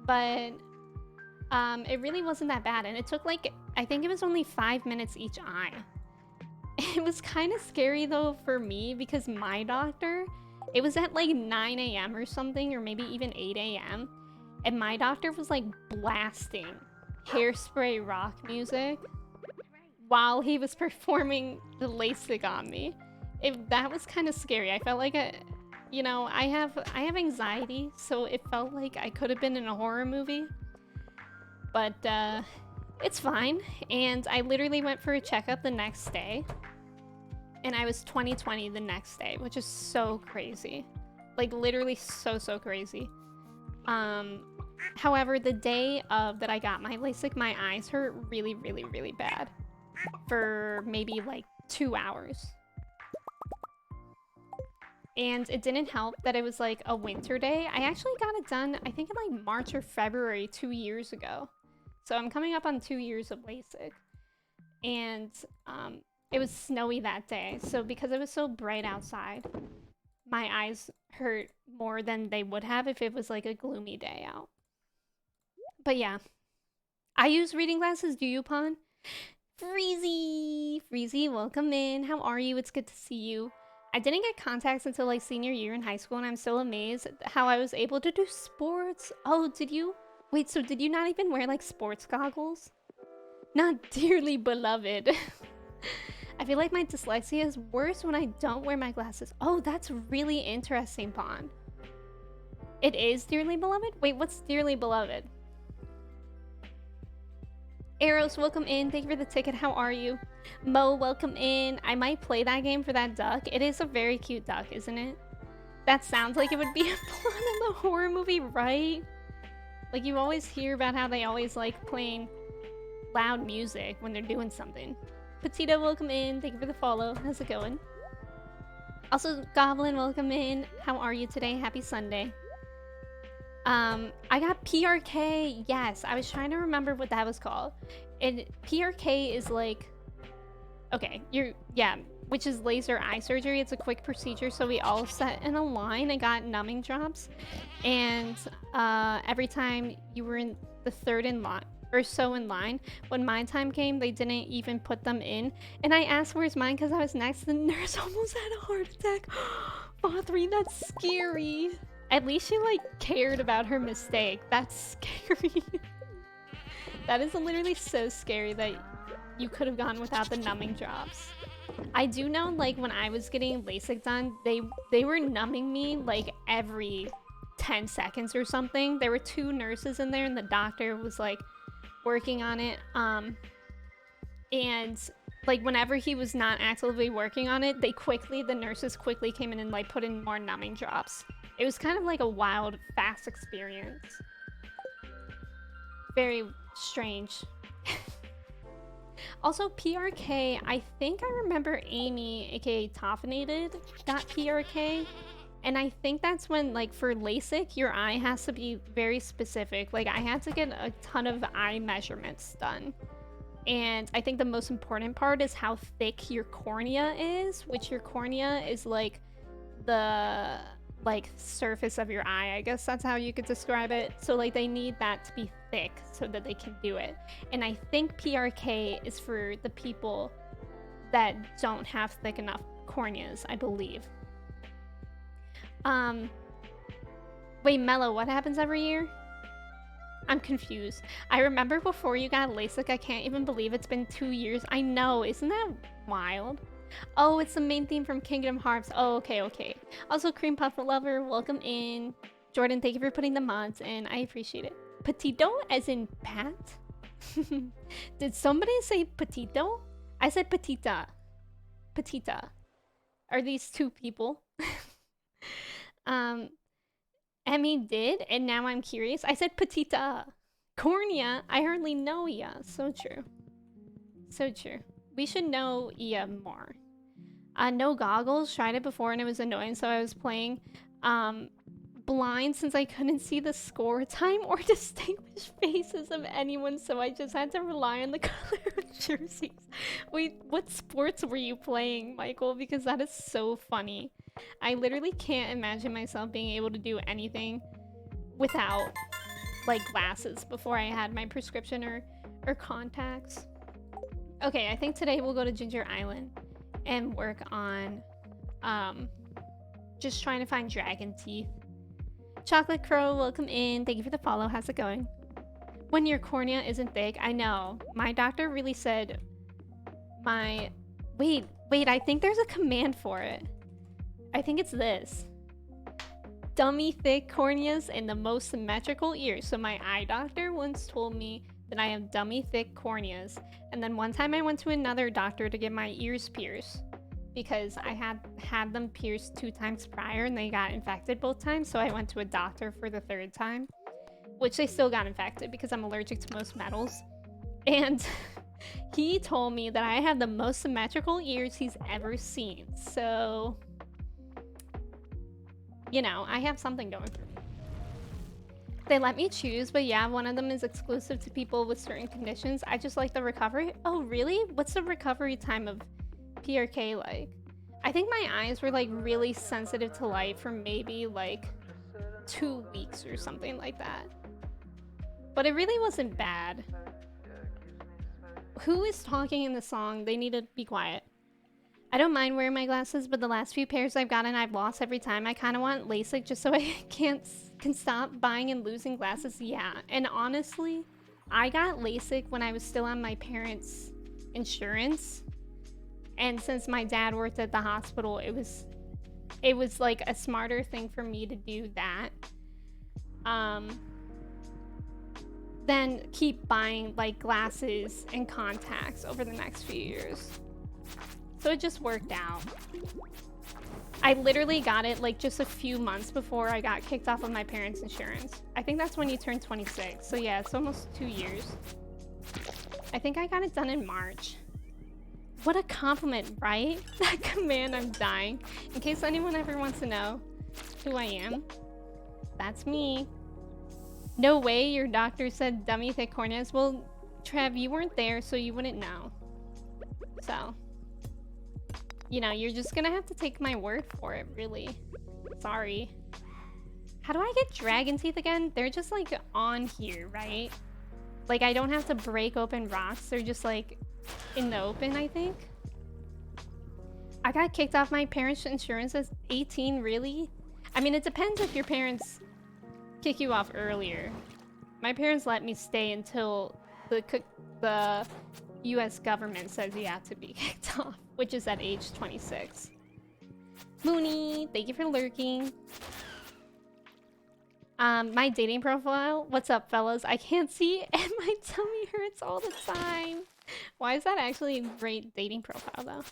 S2: But it really wasn't that bad. And it took like, I think it was only 5 minutes each eye. It was kind of scary though for me because my doctor, it was at like 9 a.m. or something, or maybe even 8 a.m. And my doctor was like blasting Hairspray rock music while he was performing the LASIK on me. That was kind of scary. I felt like you know, I have anxiety, so it felt like I could have been in a horror movie. But it's fine. And I literally went for a checkup the next day. And I was 20/20 the next day, which is so crazy. Like literally so crazy. However, the day of that I got my LASIK, my eyes hurt really bad for maybe like 2 hours. And it didn't help that it was like a winter day. I actually got it done, I think in like March or February 2 years ago. So I'm coming up on 2 years of LASIK. And it was snowy that day. So because it was so bright outside, my eyes hurt more than they would have if it was like a gloomy day out. But yeah, I use reading glasses. Do you, Pawn? Freezy, welcome in. How are you? It's good to see you. I didn't get contacts until like senior year in high school, and I'm still amazed how I was able to do sports. Oh, did you? Wait, so did you not even wear like sports goggles? Not dearly beloved. I feel like my dyslexia is worse when I don't wear my glasses. Oh, that's really interesting, Pawn. It is dearly beloved? Wait, what's dearly beloved? Eros, welcome in. Thank you for the ticket. How are you? Mo, welcome in. I might play that game for that duck. It is a very cute duck, isn't it? That sounds like it would be a plot of a horror movie, right? Like, you always hear about how they always like playing loud music when they're doing something. Petito, welcome in. Thank you for the follow. How's it going? Also, Goblin, welcome in. How are you today? Happy Sunday. I got PRK. Yes, I was trying to remember what that was called. And PRK is like, okay, which is laser eye surgery. It's a quick procedure, so we all sat in a line and got numbing drops. And every time you were in the third in line, or so in line. When my time came, they didn't even put them in. And I asked where's mine because I was next. The nurse almost had a heart attack. Vawwy, that's scary. At least she like cared about her mistake. That's scary. That is literally so scary that you could have gone without the numbing drops. I do know, like, when I was getting LASIK done, they were numbing me like every 10 seconds or something. There were 2 nurses in there and the doctor was like working on it. And like whenever he was not actively working on it, the nurses quickly came in and like put in more numbing drops. It was kind of like a wild, fast experience. Very strange. Also, PRK, I think I remember Amy, aka Toffinated, got PRK. And I think that's when, like, for LASIK, your eye has to be very specific. Like, I had to get a ton of eye measurements done. And I think the most important part is how thick your cornea is, which your cornea is, like, the, like, surface of your eye. I guess that's how you could describe it. So, like, they need that to be thick so that they can do it. And I think PRK is for the people that don't have thick enough corneas, I believe. Wait, Mello, what happens every year? I'm confused. I remember before you got LASIK, I can't even believe it's been 2 years. I know, isn't that wild? Oh, it's the main theme from Kingdom Hearts. Oh, okay. Also, Cream Puff Lover, welcome in. Jordan, thank you for putting the mods in. I appreciate it. Petito, as in Pat? Did somebody say Petito? I said Petita. Petita. Are these 2 people? Emmy did, and now I'm curious. I said Petita. Cornea, I hardly know ya. So true. So true. We should know Ia more. No goggles. Tried it before and it was annoying, so I was playing blind since I couldn't see the score time or distinguish faces of anyone, so I just had to rely on the color of jerseys. Wait, what sports were you playing, Michael? Because that is so funny. I literally can't imagine myself being able to do anything without, like, glasses before I had my prescription or contacts. Okay, I think today we'll go to Ginger Island and work on just trying to find dragon teeth. Chocolate Crow, welcome in. Thank you for the follow. How's it going? When your cornea isn't thick, I know. My doctor really said my... Wait, I think there's a command for it. I think it's this. Dummy thick corneas and the most symmetrical ears. So my eye doctor once told me that I have dummy thick corneas. And then one time I went to another doctor to get my ears pierced because I had them pierced 2 times prior and they got infected both times. So I went to a doctor for the 3rd time, which they still got infected because I'm allergic to most metals. And he told me that I have the most symmetrical ears he's ever seen. So, you know, I have something going for me. They let me choose, but yeah, one of them is exclusive to people with certain conditions. I just like the recovery. Oh, really? What's the recovery time of PRK like? I think my eyes were like really sensitive to light for maybe like 2 weeks or something like that. But it really wasn't bad. Who is talking in the song? They need to be quiet. I don't mind wearing my glasses, but the last few pairs I've gotten I've lost every time. I kind of want LASIK just so I can stop buying and losing glasses. Yeah, and honestly, I got LASIK when I was still on my parents' insurance. And since my dad worked at the hospital, it was like a smarter thing for me to do that. Than keep buying like glasses and contacts over the next few years. So it just worked out. I literally got it like just a few months before I got kicked off of my parents' insurance. I think that's when you turn 26. So yeah, it's almost 2 years. I think I got it done in March. What a compliment, right? That command, I'm dying. In case anyone ever wants to know who I am, that's me. No way your doctor said dummy thick corneas. Well, Trev, you weren't there, so you wouldn't know. So, you know, you're just gonna have to take my word for it, really. Sorry. How do I get dragon teeth again? They're just like on here, right? Like, I don't have to break open rocks. They're just, like, in the open, I think. I got kicked off my parents' insurance at 18, really? I mean, it depends if your parents kick you off earlier. My parents let me stay until the US government says you have to be kicked off, which is at age 26. Mooney, thank you for lurking. My dating profile. What's up, fellas? I can't see and my tummy hurts all the time. Why is that actually a great dating profile, though?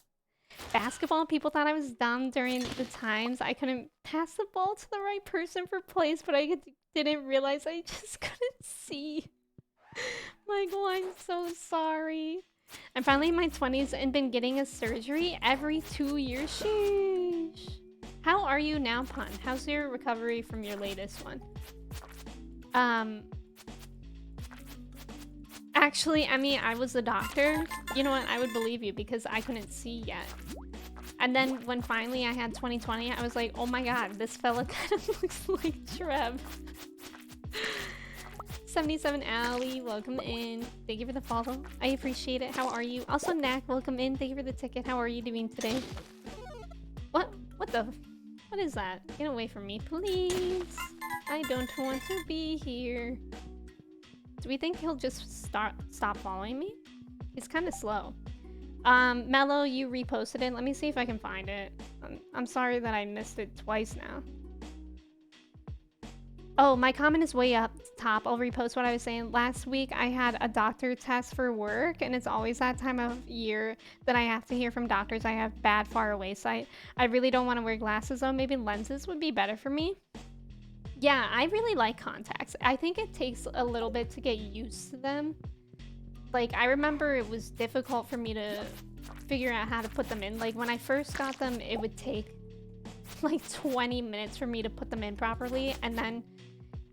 S2: Basketball, people thought I was dumb during the times I couldn't pass the ball to the right person for plays, but I didn't realize I just couldn't see. Michael, I'm so sorry. I'm finally in my 20s and been getting a surgery every 2 years. Sheesh. How are you now, Pun? How's your recovery from your latest one? Actually, Emmy, I was a doctor. You know what? I would believe you because I couldn't see yet. And then when finally I had 20/20, I was like, oh my god, this fella kind of looks like Trev. 77 Alley, welcome in. Thank you for the follow. I appreciate it. How are you? Also, Knack, welcome in. Thank you for the ticket. How are you doing today? What? What the? What is that? Get away from me, please. I don't want to be here. Do we think he'll just stop following me? He's kind of slow. Mello, you reposted it. Let me see if I can find it. I'm sorry that I missed it twice now. Oh, my comment is way up top. I'll repost what I was saying. Last week, I had a doctor test for work, and it's always that time of year that I have to hear from doctors I have bad far away sight. I really don't want to wear glasses, though. Maybe lenses would be better for me. Yeah, I really like contacts. I think it takes a little bit to get used to them. Like, I remember it was difficult for me to figure out how to put them in. Like, when I first got them, it would take like 20 minutes for me to put them in properly, and then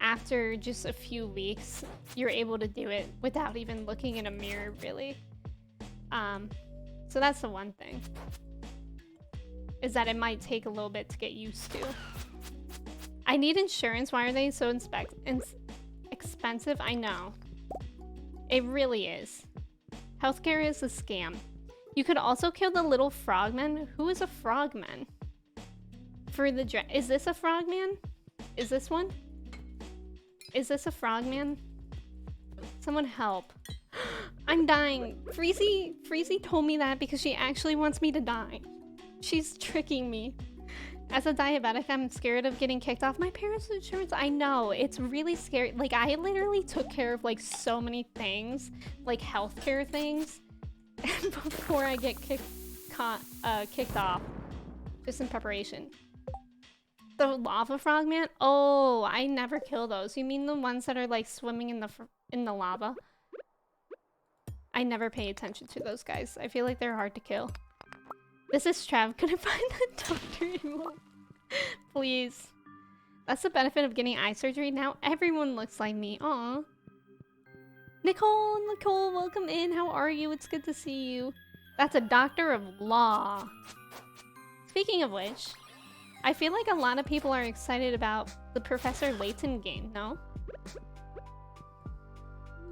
S2: after just a few weeks, you're able to do it without even looking in a mirror, really. So that's the one thing, is that it might take a little bit to get used to. I need insurance. Why are they so expensive? I know. It really is. Healthcare is a scam. You could also kill the little frogman. Who is a frogman? For the is this a frogman? Is this one? Is this a frogman? Someone help. I'm dying. Freezy told me that because she actually wants me to die. She's tricking me. As a diabetic, I'm scared of getting kicked off my parents' insurance. I know, it's really scary. Like, I literally took care of, like, so many things, like healthcare things, before I get kicked off, just in preparation. The lava frog man? Oh, I never kill those. You mean the ones that are, like, swimming in the lava? I never pay attention to those guys. I feel like they're hard to kill. This is Trav. Could I find the doctor in one? Please. That's the benefit of getting eye surgery. Now everyone looks like me. Aw. Nicole, welcome in. How are you? It's good to see you. That's a doctor of law. Speaking of which, I feel like a lot of people are excited about the Professor Layton game, no?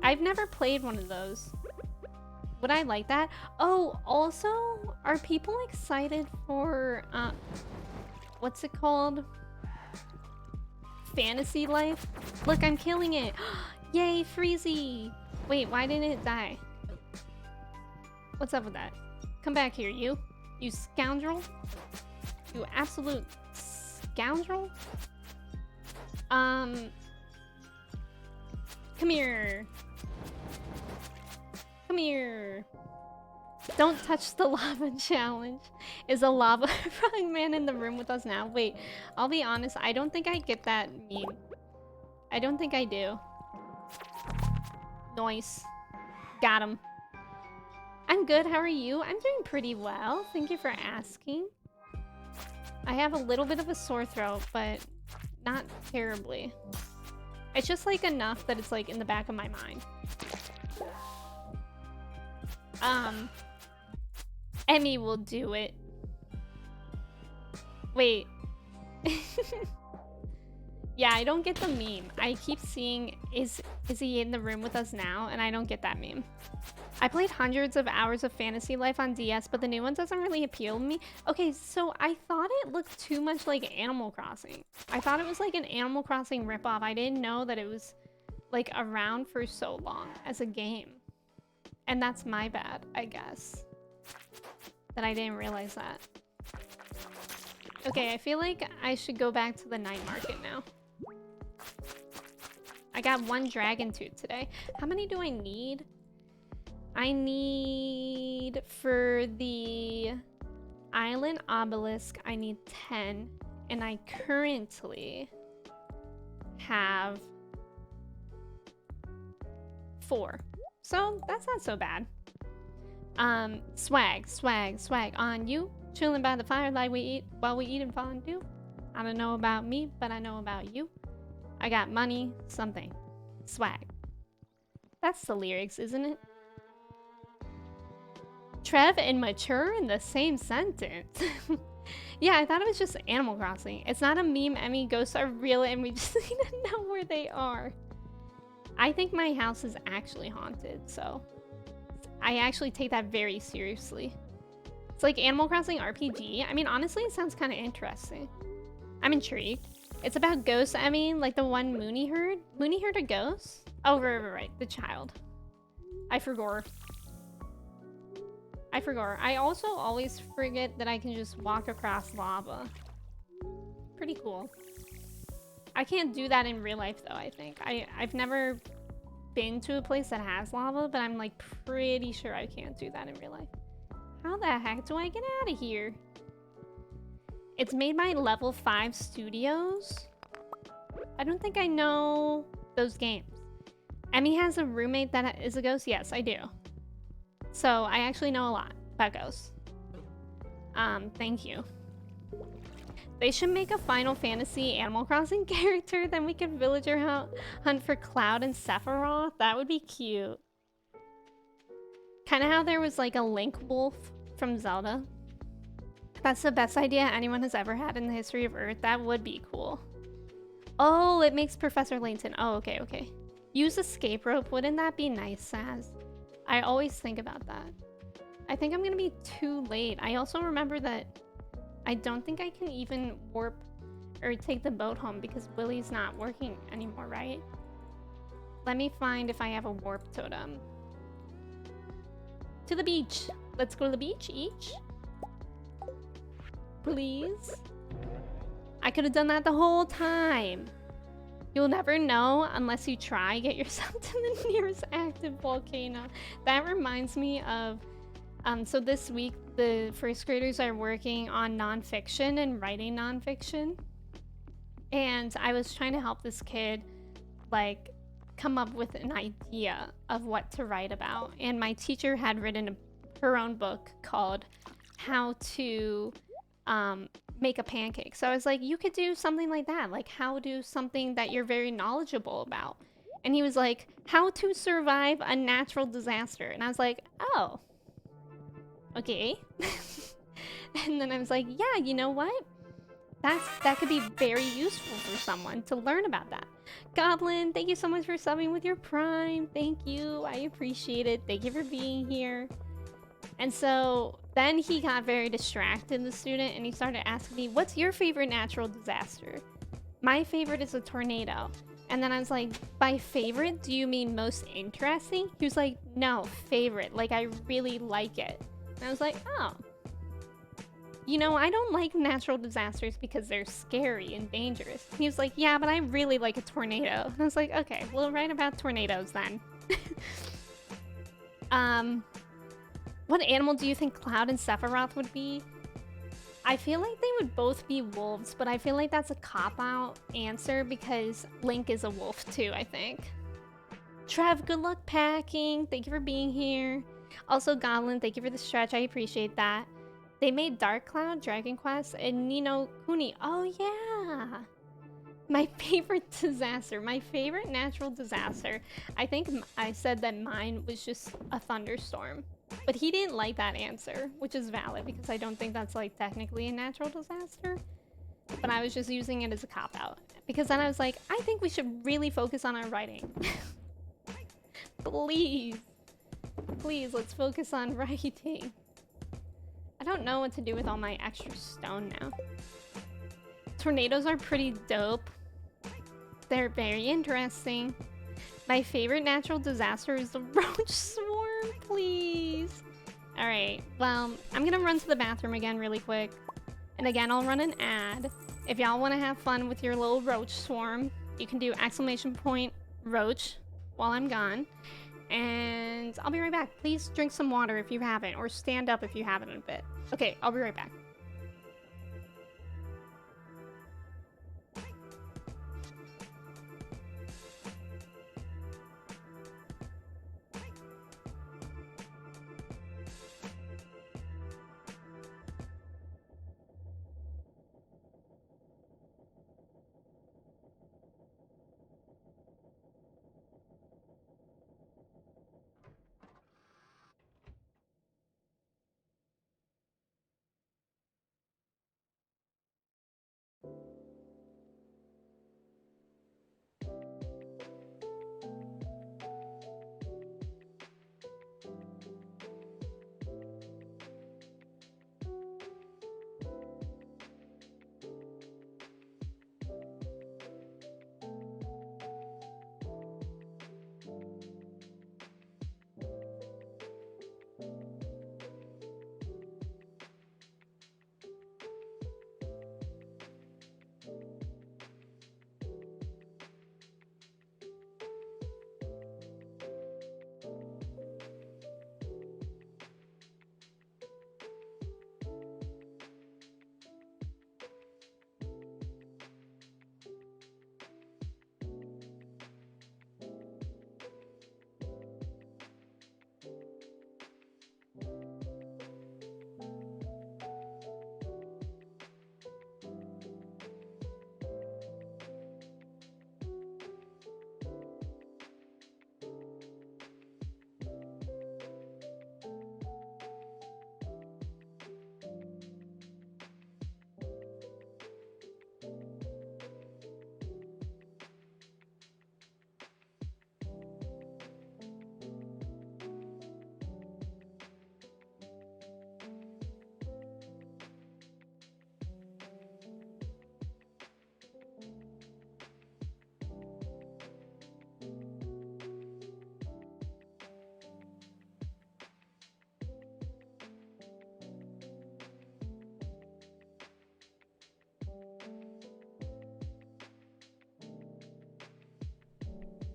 S2: I've never played one of those. Would I like that? Oh, also, are people excited for, what's it called? Fantasy Life? Look, I'm killing it. Yay, Freezy. Wait, why didn't it die? What's up with that? Come back here, you. You scoundrel. You absolute scoundrel. Come here. Come here. Don't touch the lava challenge. Is a lava frog man in the room with us now? Wait, I'll be honest. I don't think I get that meme. I don't think I do. Nice. Got him. I'm good. How are you? I'm doing pretty well. Thank you for asking. I have a little bit of a sore throat, but not terribly. It's just like enough that it's like in the back of my mind. Emmy will do it. Wait. Yeah, I don't get the meme. I keep seeing, is he in the room with us now? And I don't get that meme. I played hundreds of hours of Fantasy Life on DS, but the new one doesn't really appeal to me. Okay, so I thought it looked too much like Animal Crossing. I thought it was like an Animal Crossing ripoff. I didn't know that it was like around for so long as a game. And that's my bad, I guess. That I didn't realize that. Okay, I feel like I should go back to the night market now. I got 1 dragon tooth today. How many do I need? I need, for the island obelisk, I need 10. And I currently have 4. So that's not so bad. Swag on you. Chilling by the firelight while we eating fondue. I don't know about me, but I know about you. I got money, something. Swag. That's the lyrics, isn't it? Trev and mature in the same sentence. Yeah, I thought it was just Animal Crossing. It's not a meme. I mean, ghosts are real and we just need to know where they are. I think my house is actually haunted, so I actually take that very seriously. It's like Animal Crossing RPG. I mean, honestly, it sounds kind of interesting. I'm intrigued. It's about ghosts, I mean, like the one Mooney heard. Mooney heard a ghost? Oh, right. The child. I forgot. I also always forget that I can just walk across lava. Pretty cool. I can't do that in real life, though, I think. I've never been to a place that has lava, but I'm, like, pretty sure I can't do that in real life. How the heck do I get out of here? It's made by Level 5 Studios. I don't think I know those games. Emmy has a roommate that is a ghost? Yes, I do. So I actually know a lot about ghosts. Thank you. They should make a Final Fantasy Animal Crossing character, then we could villager hunt for Cloud and Sephiroth. That would be cute. Kind of how there was like a Link Wolf from Zelda. That's the best idea anyone has ever had in the history of Earth. That would be cool. Oh, it makes Professor Layton. Oh, okay. Use escape rope. Wouldn't that be nice, Saz? I always think about that. I think I'm gonna be too late. I also remember that I don't think I can even warp or take the boat home because Willie's not working anymore, right? Let me find if I have a warp totem. To the beach. Let's go to the beach each. Please. I could have done that the whole time. You'll never know unless you try. Get yourself to the nearest active volcano. That reminds me of, so this week the first graders are working on nonfiction and writing nonfiction. And I was trying to help this kid, like, come up with an idea of what to write about. And my teacher had written her own book called How to Make a Pancake. So I was like, you could do something like that. Like, how do something that you're very knowledgeable about. And he was like, how to survive a natural disaster. And I was like, oh, okay. And then I was like, yeah, you know what? That could be very useful for someone to learn about that. Goblin, thank you so much for subbing with your Prime. Thank you. I appreciate it. Thank you for being here. And so then he got very distracted, the student, and he started asking me, what's your favorite natural disaster? My favorite is a tornado. And then I was like, by favorite, do you mean most interesting? He was like, no, favorite. Like, I really like it. And I was like, oh. You know, I don't like natural disasters because they're scary and dangerous. He was like, yeah, but I really like a tornado. And I was like, okay, we'll write about tornadoes then. What animal do you think Cloud and Sephiroth would be? I feel like they would both be wolves, but I feel like that's a cop-out answer because Link is a wolf too, I think. Trev, good luck packing. Thank you for being here. Also, Goblin, thank you for the stretch. I appreciate that. They made Dark Cloud, Dragon Quest, and Nino Kuni. Oh, yeah. My favorite disaster. My favorite natural disaster. I think I said that mine was just a thunderstorm. But he didn't like that answer, which is valid because I don't think that's like technically a natural disaster. but I was just using it as a cop-out. Because then I was like, I think we should really focus on our writing. Please. Please, let's focus on writing. I don't know what to do with all my extra stone now. Tornadoes are pretty dope. They're very interesting. My favorite natural disaster is the roach swarm, please. Alright, well, I'm gonna run to the bathroom again really quick. And again, I'll run an ad. If y'all want to have fun with your little roach swarm, you can do !roach while I'm gone. And I'll be right back. Please drink some water if you haven't, or stand up if you haven't in a bit. Okay, I'll be right back.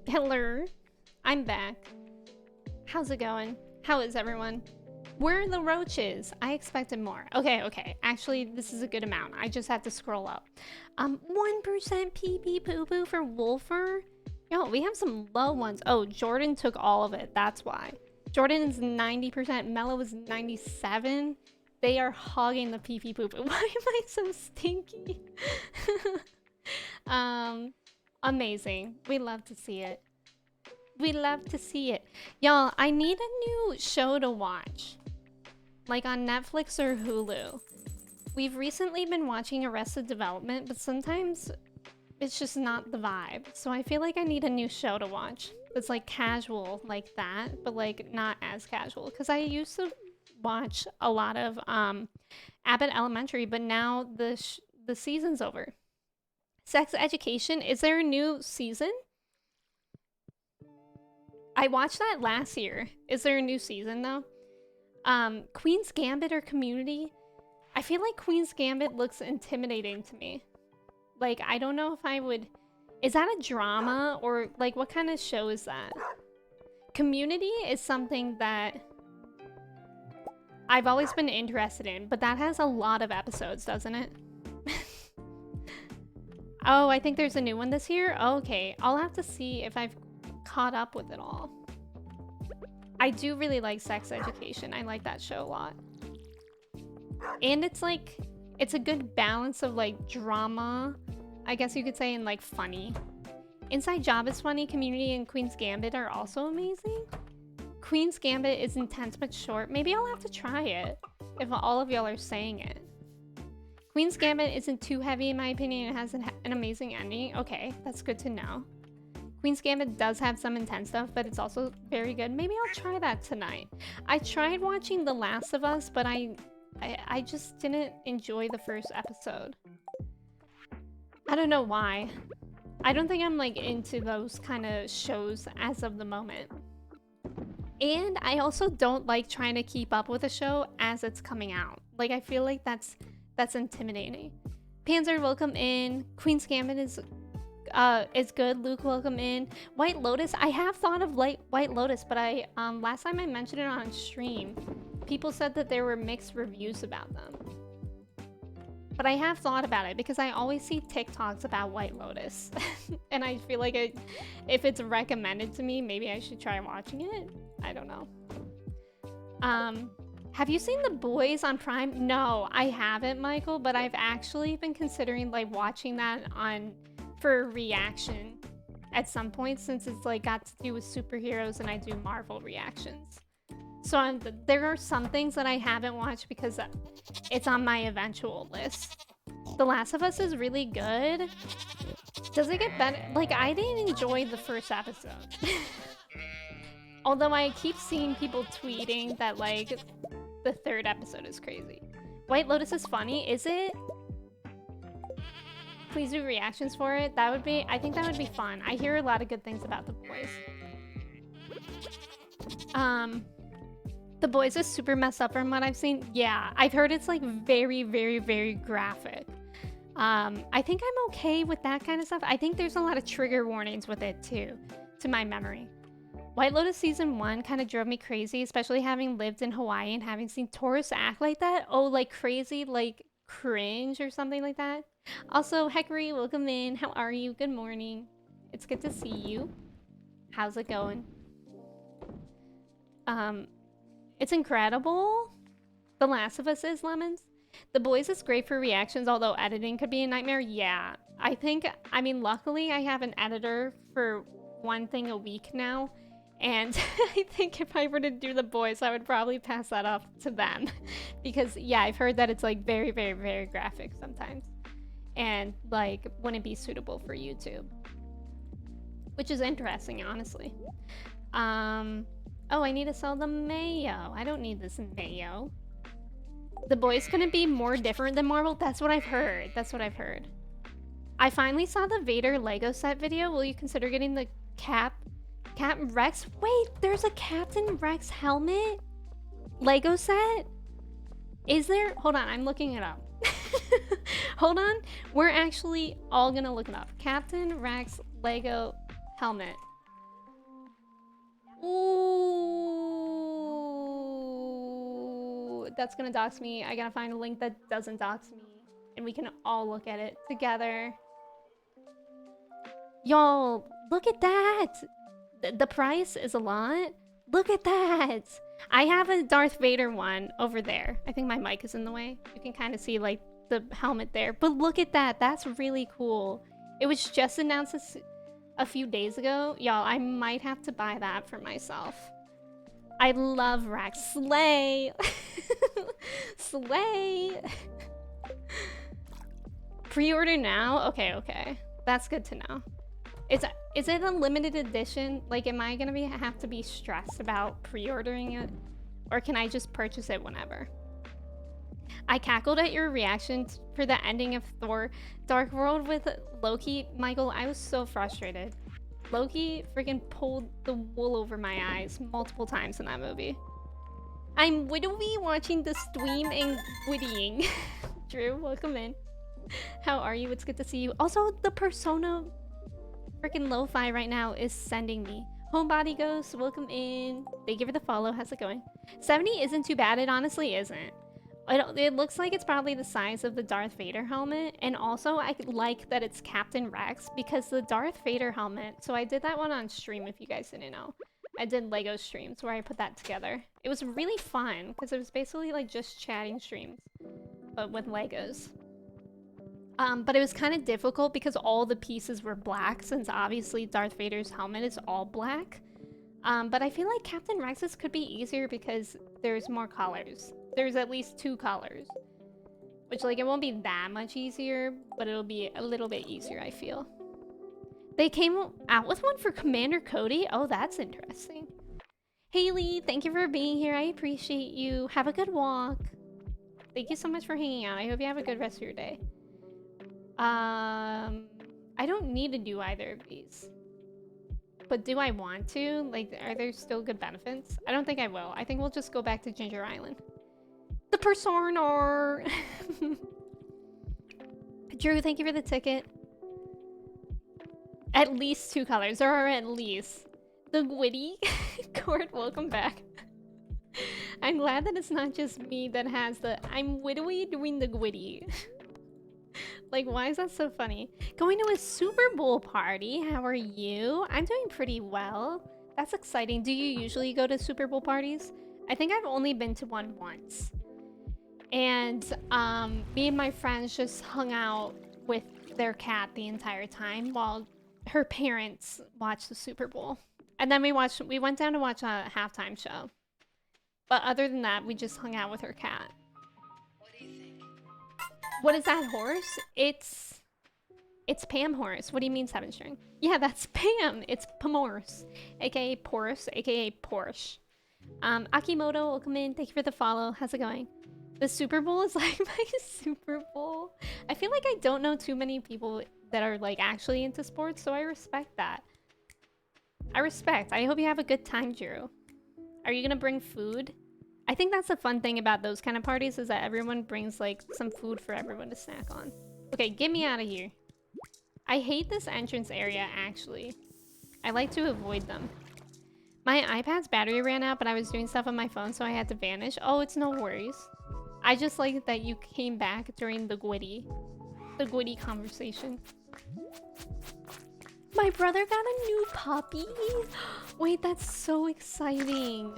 S2: Hello, I'm back. How's it going? How is everyone? Where are the roaches? I expected more. Okay. Actually, this is a good amount. I just had to scroll up. 1% pee-pee poo-poo for Wolfer? Yo, we have some low ones. Oh, Jordan took all of it. That's why. Jordan is 90%. Mello is 97. They are hogging the pee-pee poo-poo. Why am I so stinky? Amazing. We love to see it. We love to see it. Y'all, I need a new show to watch. Like on Netflix or Hulu. We've recently been watching Arrested Development, but sometimes it's just not the vibe. So I feel like I need a new show to watch. That's like casual like that, but like not as casual. Because I used to watch a lot of Abbott Elementary, but now the season's over. Sex Education, is there a new season? I watched that last year. Is there a new season though? Queen's Gambit or Community? I feel like Queen's Gambit looks intimidating to me. Like, I don't know if I would... Is that a drama? Or, like, what kind of show is that? Community is something that I've always been interested in, but that has a lot of episodes, doesn't it? Oh, I think there's a new one this year? Okay, I'll have to see if I've caught up with it all. I do really like Sex Education. I like that show a lot. And it's like, it's a good balance of like drama, I guess you could say, and like funny. Inside Job is funny. Community and Queen's Gambit are also amazing. Queen's Gambit is intense but short. Maybe I'll have to try it if all of y'all are saying it. Queen's Gambit isn't too heavy in my opinion. It has an amazing ending. Okay, that's good to know. Queen's Gambit does have some intense stuff, but it's also very good. Maybe I'll try that tonight. I tried watching The Last of Us, but I just didn't enjoy the first episode. I don't know why. I don't think I'm like into those kind of shows as of the moment. And I also don't like trying to keep up with a show as it's coming out. Like, I feel like that's intimidating. Panzer, welcome in. Queen's Gambit is good. Luke, welcome in. White Lotus, I have thought of White Lotus, but I last time I mentioned it on stream, people said that there were mixed reviews about them. But I have thought about it because I always see TikToks about White Lotus. And I feel like if it's recommended to me, maybe I should try watching it. I don't know. Have you seen The Boys on Prime? No, I haven't, Michael, but I've actually been considering like watching that for a reaction at some point, since it's like got to do with superheroes and I do Marvel reactions. So there are some things that I haven't watched because it's on my eventual list. The Last of Us is really good. Does it get better? Like, I didn't enjoy the first episode. Although I keep seeing people tweeting that like the third episode is crazy. White Lotus is funny, is it? Please do reactions for it. I think that would be fun. I hear a lot of good things about The Boys. The Boys is super messed up from what I've seen. Yeah, I've heard it's like very, very, very graphic. I think I'm okay with that kind of stuff. I think there's a lot of trigger warnings with it too, to my memory. White Lotus Season 1 kind of drove me crazy, especially having lived in Hawaii and having seen tourists act like that. Oh, like crazy, like cringe or something like that. Also, Heckery, welcome in. How are you? Good morning. It's good to see you. How's it going? It's incredible. The Last of Us is, Lemons. The Boys is great for reactions, although editing could be a nightmare. Yeah, I mean, luckily I have an editor for one thing a week now. And I think if I were to do The Boys, I would probably pass that off to them. Because, yeah, I've heard that it's, like, very, very, very graphic sometimes. And, like, wouldn't be suitable for YouTube. Which is interesting, honestly. Oh, I need to sell the mayo. I don't need this mayo. The Boys couldn't be more different than Marvel? That's what I've heard. That's what I've heard. I finally saw the Vader Lego set video. Will you consider getting the Captain Rex? Wait, there's a Captain Rex helmet Lego set? Is there? Hold on, I'm looking it up. Hold on. We're actually all gonna look it up. Captain Rex Lego helmet. Ooh, that's gonna dox me. I gotta find a link that doesn't dox me, and we can all look at it together. Y'all, look at that! The price is a lot. Look at that! I have a Darth Vader one over there. I think my mic is in the way. You can kind of see like the helmet there. But look at that. That's really cool. It was just announced a few days ago. Y'all, I might have to buy that for myself. I love Rex. Slay! Slay! Pre-order now? Okay, okay. That's good to know. Is it a limited edition? Like, am I gonna have to be stressed about pre-ordering it? Or can I just purchase it whenever? I cackled at your reaction for the ending of Thor Dark World with Loki. Michael, I was so frustrated. Loki freaking pulled the wool over my eyes multiple times in that movie. I'm wittewy watching the stream and gwiddying. Drew, welcome in. How are you? It's good to see you. Also, the Persona freaking lo-fi right now is sending me. Homebody Ghost, welcome in. Thank you for the follow. How's it going? 70 isn't too bad. It honestly isn't. It looks like it's probably the size of the Darth Vader helmet. And also, I like that it's Captain Rex because the Darth Vader helmet... So I did that one on stream, if you guys didn't know. I did Lego streams where I put that together. It was really fun because it was basically like just chatting streams, but with Legos. But it was kind of difficult because all the pieces were black, since obviously Darth Vader's helmet is all black. But I feel like Captain Rex's could be easier because there's more colors. There's at least 2 colors. Which, like, it won't be that much easier, but it'll be a little bit easier, I feel. They came out with one for Commander Cody? Oh, that's interesting. Haley, thank you for being here. I appreciate you. Have a good walk. Thank you so much for hanging out. I hope you have a good rest of your day. I don't need to do either of these. But do I want to? Like, are there still good benefits? I don't think I will. I think we'll just go back to Ginger Island. The persona. Drew, thank you for the ticket. At least 2 colors. There are at least. The Gwitty. Court, welcome back. I'm glad that it's not just me that has the I'm wittewy doing the Gwitty. Like, why is that so funny? Going to a Super Bowl party. How are you? I'm doing pretty well. That's exciting. Do you usually go to Super Bowl parties? I think I've only been to one once. And me and my friends just hung out with their cat the entire time while her parents watched the Super Bowl. And then we went down to watch a halftime show. But other than that, we just hung out with her cat.
S3: What do you think?
S2: What is that horse? It's Pam Horse. What do you mean 7-string? Yeah, that's Pam. It's Pamorse, aka Porus, aka Porsche. Akimoto, welcome in. Thank you for the follow. How's it going? The Super Bowl is like my Super Bowl. I feel like I don't know too many people that are like actually into sports, so I respect that. I hope you have a good time, Drew. Are you gonna bring food? I think that's the fun thing about those kind of parties is that everyone brings like some food for everyone to snack on. Okay, get me out of here. I hate this entrance area, actually. I like to avoid them. My iPad's battery ran out, but I was doing stuff on my phone, so I had to vanish. Oh, it's no worries. I just like that you came back during the Gwitty conversation. My brother got a new puppy. Wait, that's so exciting.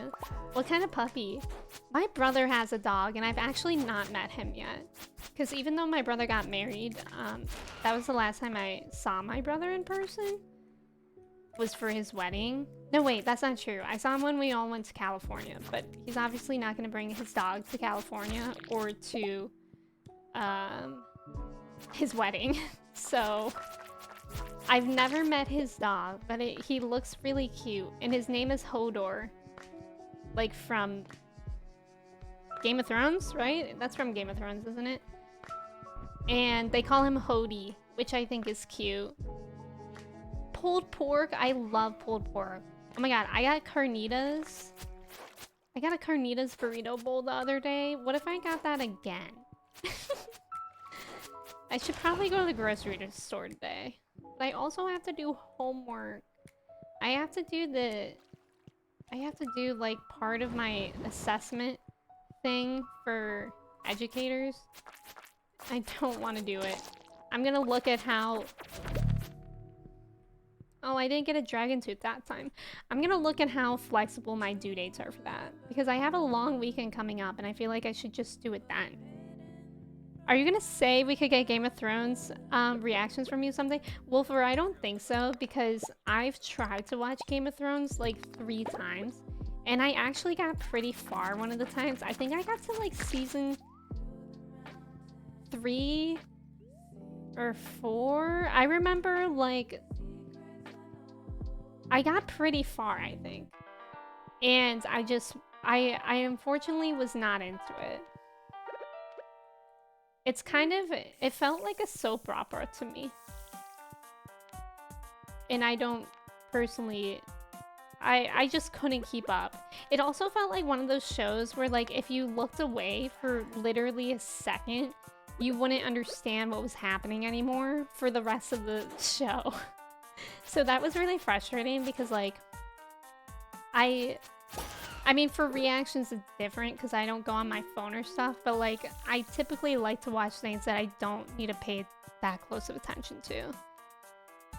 S2: What kind of puppy? My brother has a dog, and I've actually not met him yet. Because even though my brother got married, that was the last time I saw my brother in person. Was for his wedding. No, wait, that's not true. I saw him when we all went to California, but he's obviously not going to bring his dog to California or to his wedding. So I've never met his dog, but he looks really cute, and his name is Hodor, like from Game of Thrones, right? That's from Game of Thrones, isn't it? And they call him Hody, which I think is cute. Pulled pork. I love pulled pork. Oh my god, I got carnitas. I got a carnitas burrito bowl the other day. What if I got that again? I should probably go to the grocery store today. But I also have to do homework. I have to do like part of my assessment thing for educators. I don't want to do it. I'm gonna look at how... Oh, I didn't get a dragon tooth that time. I'm gonna look at how flexible my due dates are for that. Because I have a long weekend coming up and I feel like I should just do it then. Are you gonna say we could get Game of Thrones reactions from you someday? Wolfer, I don't think so because I've tried to watch Game of Thrones like 3 times. And I actually got pretty far one of the times. I think I got to like season 3 or 4. I remember like... I got pretty far, I think. And I unfortunately was not into it. It's kind of, it felt like a soap opera to me. And I don't personally, I just couldn't keep up. It also felt like one of those shows where like if you looked away for literally a second, you wouldn't understand what was happening anymore for the rest of the show. So that was really frustrating because like I mean for reactions it's different because I don't go on my phone or stuff, but like I typically like to watch things that I don't need to pay that close of attention to.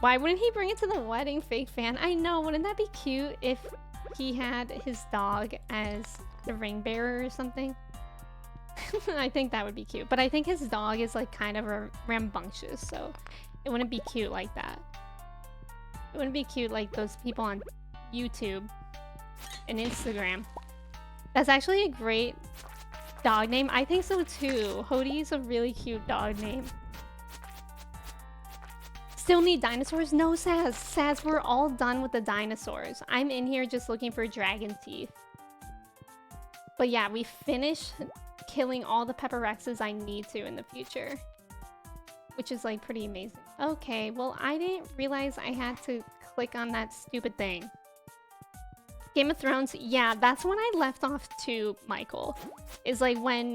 S2: Why wouldn't he bring it to the wedding, fake fan? I know, wouldn't that be cute if he had his dog as the ring bearer or something? I think that would be cute, but I think his dog is like kind of rambunctious, so it wouldn't be cute like that. It wouldn't be cute like those people on YouTube and Instagram. That's actually a great dog name? I think so too. Hody is a really cute dog name. Still need dinosaurs? No, Saz. Saz, we're all done with the dinosaurs. I'm in here just looking for dragon teeth. But yeah, we finished killing all the Pepper Rexes I need to in the future. Which is like pretty amazing. Okay, well I didn't realize I had to click on that stupid thing. Game of Thrones, yeah, that's when I left off too, Michael. Is like when,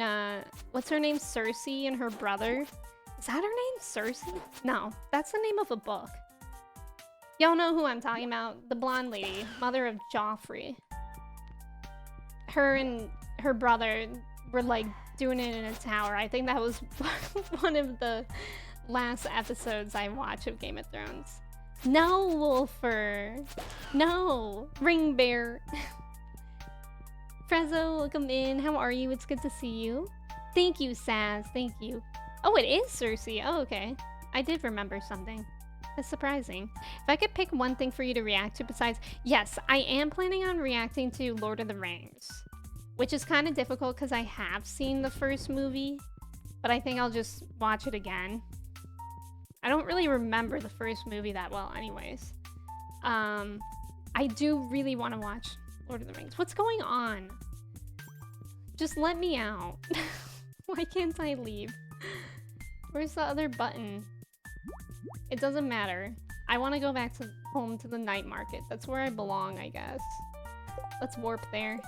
S2: what's her name? Cersei and her brother. Is that her name? Cersei? No, that's the name of a book. Y'all know who I'm talking about. The blonde lady, mother of Joffrey. Her and her brother were like doing it in a tower. I think that was one of the last episodes I watched of Game of Thrones. No, Wolfer. No. Ring Bear. Frezzo, welcome in. How are you? It's good to see you. Thank you, Saz. Thank you. Oh, it is Cersei. Oh, okay. I did remember something. That's surprising. If I could pick one thing for you to react to besides... Yes, I am planning on reacting to Lord of the Rings. Which is kind of difficult because I have seen the first movie. But I think I'll just watch it again. I don't really remember the first movie that well anyways. I do really want to watch Lord of the Rings. What's going on? Just let me out. Why can't I leave? Where's the other button? It doesn't matter. I want to go back to home to the night market. That's where I belong, I guess. Let's warp there.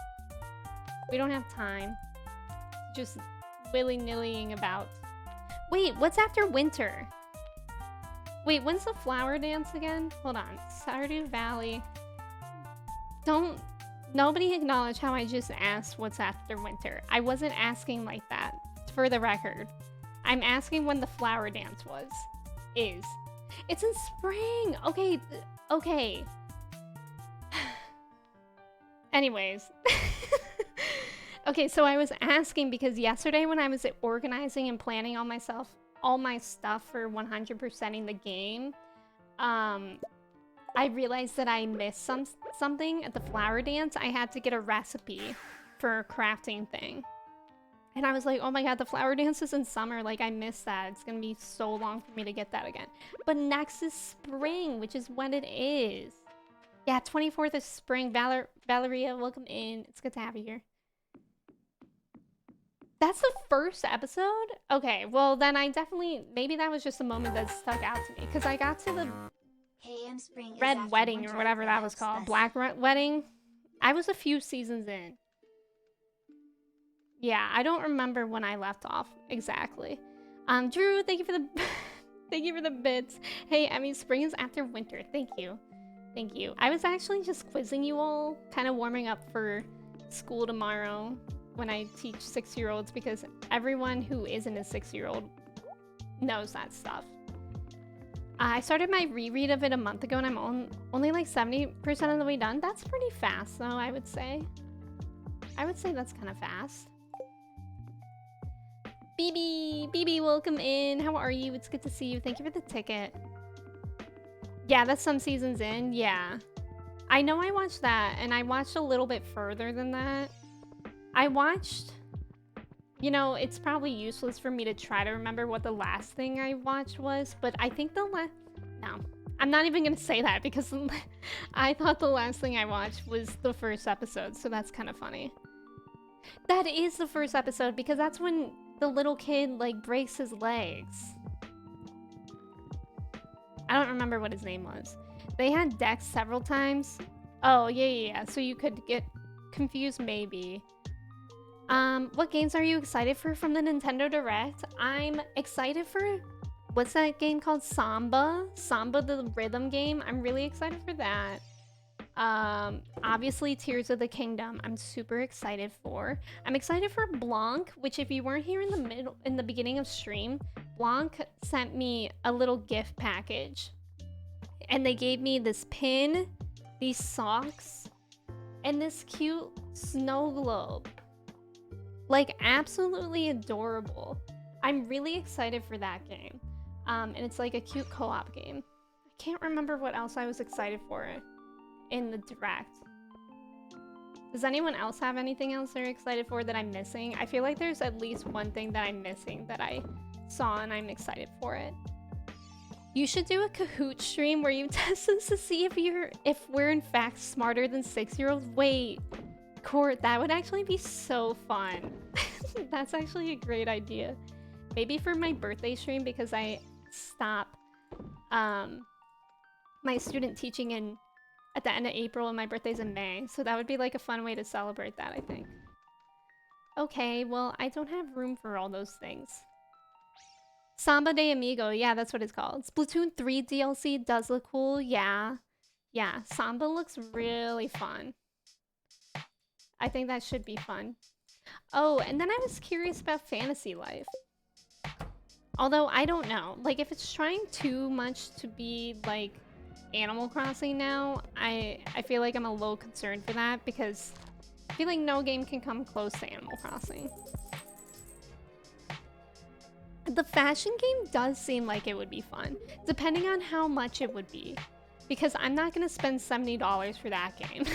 S2: We don't have time. Just willy-nillying about. Wait, what's after winter? Wait, when's the flower dance again? Hold on. Stardew Valley. Nobody acknowledge how I just asked what's after winter. I wasn't asking like that, for the record. I'm asking when the flower dance is. It's in spring! Okay, okay. Anyways. Okay, so I was asking because yesterday when I was organizing and planning all my stuff for 100%ing the game, I realized that I missed something at the flower dance. I had to get a recipe for a crafting thing. And I was like, oh my god, the flower dance is in summer. Like, I missed that. It's gonna be so long for me to get that again. But next is spring, which is when it is. Yeah, 24th is spring. Valeria, welcome in. It's good to have you here. That's the first episode? Okay, well then I definitely... Maybe that was just a moment that stuck out to me. Because I got to the Red Wedding or whatever that was called. Black Wedding. I was a few seasons in. Yeah, I don't remember when I left off exactly. Drew, thank you for the... thank you for the bits. Hey, Emmy, spring is after winter. Thank you. Thank you. I was actually just quizzing you all. Kind of warming up for school tomorrow. When I teach 6-year-olds, because everyone who isn't a 6-year-old knows that stuff. I started my reread of it a month ago and I'm only like 70% of the way done. That's pretty fast though, I would say. I would say that's kind of fast. BB, welcome in. How are you? It's good to see you. Thank you for the ticket. Yeah, that's some seasons in. Yeah. I know I watched that and I watched a little bit further than that. I watched, you know, it's probably useless for me to try to remember what the last thing I watched was, but I think no, I'm not even going to say that because I thought the last thing I watched was the first episode, so that's kind of funny. That is the first episode because that's when the little kid, like, breaks his legs. I don't remember what his name was. They had Dex several times. Oh, yeah, so you could get confused maybe. What games are you excited for from the Nintendo Direct? I'm excited for, what's that game called? Samba, the rhythm game. I'm really excited for that. Obviously Tears of the Kingdom, I'm super excited for. I'm excited for Blanc, which if you weren't here in the beginning of stream, Blanc sent me a little gift package. And they gave me this pin, these socks, and this cute snow globe. Like, absolutely adorable. I'm really excited for that game. And it's like a cute co-op game. I can't remember what else I was excited for in the Direct. Does anyone else have anything else they're excited for that I'm missing? I feel like there's at least one thing that I'm missing that I saw and I'm excited for it. You should do a Kahoot stream where you test us to see if we're in fact smarter than 6-year-olds. Wait, Court, that would actually be so fun. That's actually a great idea. Maybe for my birthday stream, because I stop my student teaching at the end of April and my birthday's in May. So that would be like a fun way to celebrate that, I think. Okay, well, I don't have room for all those things. Samba de Amigo, yeah, that's what it's called. Splatoon 3 DLC does look cool, yeah. Yeah, Samba looks really fun. I think that should be fun. Oh, and then I was curious about Fantasy Life. Although, I don't know. Like, if it's trying too much to be, like, Animal Crossing now, I feel like I'm a little concerned for that, because I feel like no game can come close to Animal Crossing. The fashion game does seem like it would be fun, depending on how much it would be, because I'm not going to spend $70 for that game.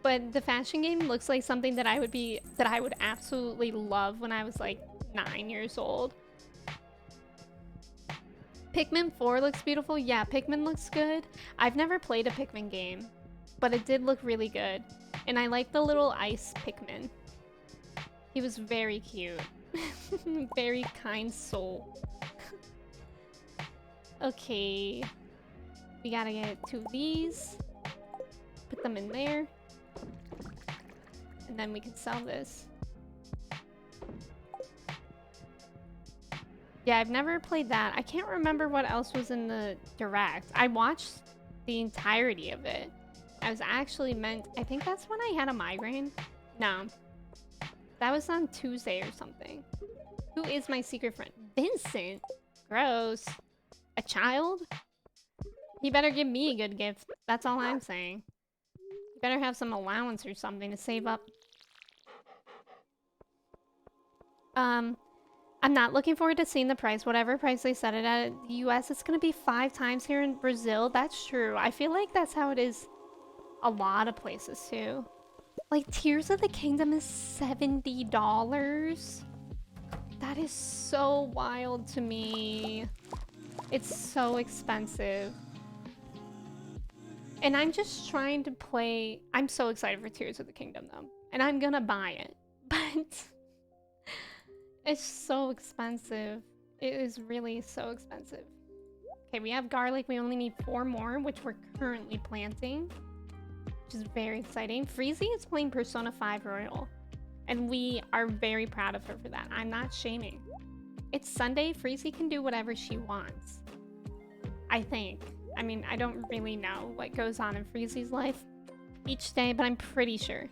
S2: But the fashion game looks like something that I would absolutely love when I was like 9 years old. Pikmin 4 looks beautiful. Yeah, Pikmin looks good. I've never played a Pikmin game, but it did look really good. And I like the little ice Pikmin. He was very cute. Very kind soul. Okay. We gotta get 2 of these. Put them in there. And then we can sell this. Yeah, I've never played that. I can't remember what else was in the Direct. I watched the entirety of it. I was actually meant... I think that's when I had a migraine. No. That was on Tuesday or something. Who is my secret friend? Vincent? Gross. A child? He better give me a good gift. That's all I'm saying. You better have some allowance or something to save up. I'm not looking forward to seeing the price. Whatever price they set it at in the US, it's going to be 5 times here in Brazil. That's true. I feel like that's how it is a lot of places too. Like, Tears of the Kingdom is $70. That is so wild to me. It's so expensive. And I'm just trying to play... I'm so excited for Tears of the Kingdom though. And I'm gonna buy it. But... it's so expensive. It is really so expensive. Okay, we have garlic. We only need 4 more, which we're currently planting, which is very exciting. Freezy is playing Persona 5 Royal, and we are very proud of her for that. I'm not shaming. It's Sunday. Freezy can do whatever she wants, I think. I mean, I don't really know what goes on in Freezy's life each day, but I'm pretty sure.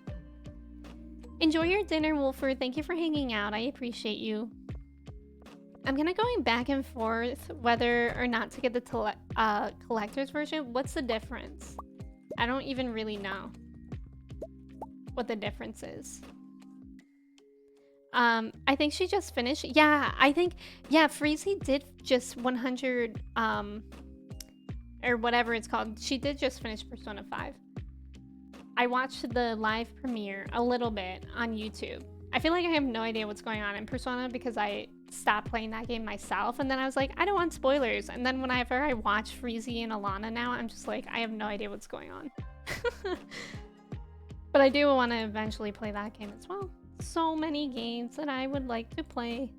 S2: Enjoy your dinner, Wolfer. Thank you for hanging out. I appreciate you. I'm gonna going back and forth whether or not to get the collector's version. What's the difference? I don't even really know what the difference is. I think she just finished. Yeah, I think, yeah, Freezy did just 100, or whatever it's called. She did just finish Persona 5. I watched the live premiere a little bit on YouTube. I feel like I have no idea what's going on in Persona because I stopped playing that game myself, and then I was like, I don't want spoilers. And then whenever I watch Freezy and Alana now, I'm just like, I have no idea what's going on. But I do want to eventually play that game as well. So many games that I would like to play.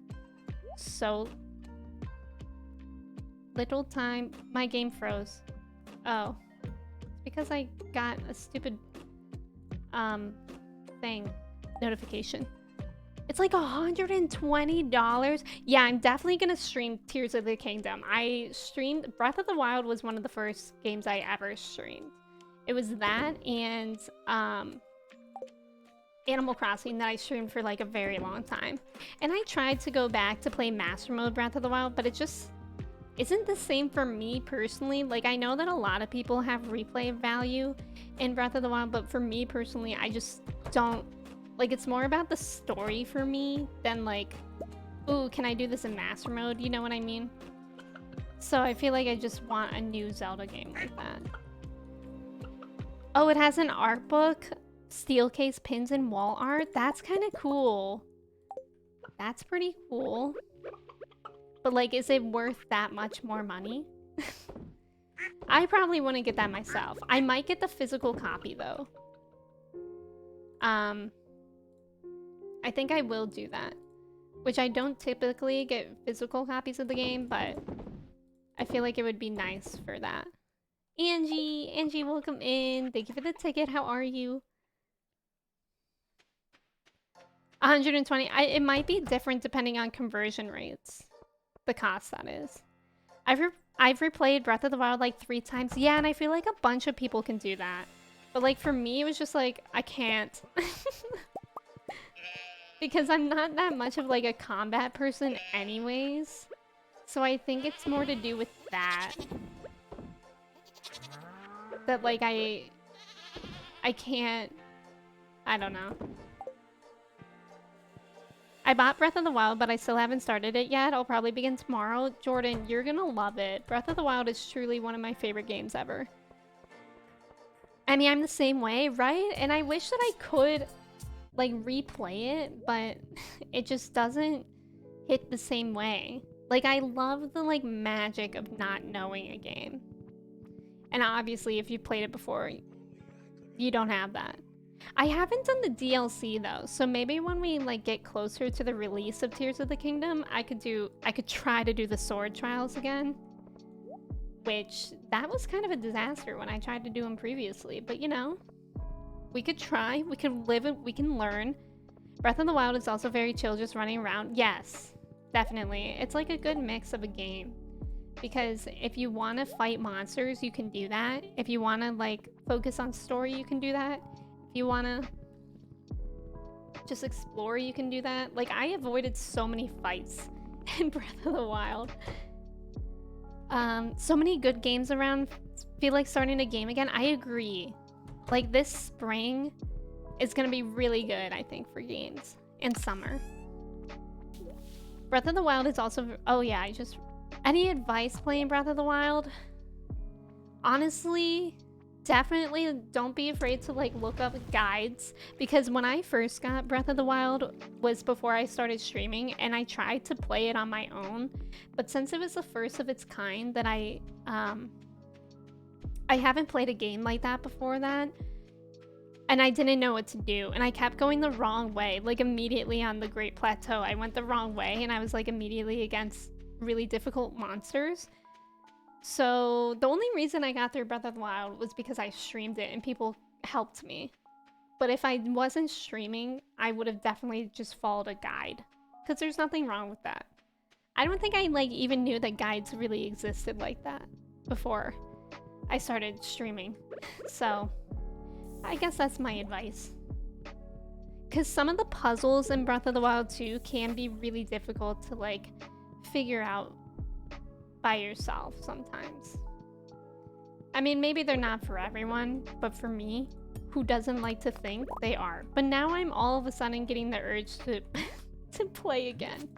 S2: So little time. My game froze. Oh, it's because I got a stupid thing notification. It's like $120. Yeah, I'm definitely gonna stream Tears of the Kingdom. I streamed Breath of the Wild was one of the first games I ever streamed. It was that and Animal Crossing that I streamed for like a very long time. And I tried to go back to play Master Mode Breath of the Wild, but it just isn't the same for me personally. Like, I know that a lot of people have replay value in Breath of the Wild, but for me personally, I just don't. Like, it's more about the story for me than like, ooh, can I do this in Master Mode? You know what I mean? So I feel like I just want a new Zelda game like that. Oh, it has an art book? steel case pins and wall art. That's kind of cool. That's pretty cool. But like, is it worth that much more money? I probably wouldn't get that myself. I might get the physical copy though. I think I will do that. Which I don't typically get physical copies of the game, but I feel like it would be nice for that. Angie, welcome in. Thank you for the ticket. How are you? 120. It might be different depending on conversion rates. The cost, that is. I've replayed Breath of the Wild like 3 times. Yeah, and I feel like a bunch of people can do that. But like for me, it was just like, I can't. Because I'm not that much of like a combat person anyways. So I think it's more to do with that. That like I can't, I don't know. I bought Breath of the Wild, but I still haven't started it yet. I'll probably begin tomorrow. Jordan, you're gonna love it. Breath of the Wild is truly one of my favorite games ever. I mean, I'm the same way, right? And I wish that I could like replay it, but it just doesn't hit the same way. Like, I love the like magic of not knowing a game. And obviously, if you've played it before, you don't have that. I haven't done the DLC though, so maybe when we like get closer to the release of Tears of the Kingdom, I could try to do the sword trials again. Which, that was kind of a disaster when I tried to do them previously, but you know, we could try, we could live it, we can learn. Breath of the Wild is also very chill, just running around. Yes, definitely. It's like a good mix of a game. Because if you want to fight monsters, you can do that. If you want to like focus on story, you can do that. If you want to just explore, you can do that. Like, I avoided so many fights in Breath of the Wild. So many good games around. Feel like starting a game again. I agree. Like, this spring is gonna be really good, I think, for games. And summer. Breath of the Wild is also... Oh yeah, any advice playing Breath of the Wild? Honestly, definitely don't be afraid to like look up guides, because when I first got Breath of the Wild was before I started streaming, and I tried to play it on my own, but since it was the first of its kind that I haven't played a game like that before that, and I didn't know what to do, and I kept going the wrong way. Like, immediately on the Great Plateau, I went the wrong way, and I was like immediately against really difficult monsters. So the only reason I got through Breath of the Wild was because I streamed it and people helped me. But if I wasn't streaming, I would have definitely just followed a guide, because there's nothing wrong with that. I don't think I like even knew that guides really existed like that before I started streaming. So I guess that's my advice. Because some of the puzzles in Breath of the Wild 2 can be really difficult to like figure out by yourself sometimes. I mean, maybe they're not for everyone, but for me, who doesn't like to think, they are. But now I'm all of a sudden getting the urge to to play again.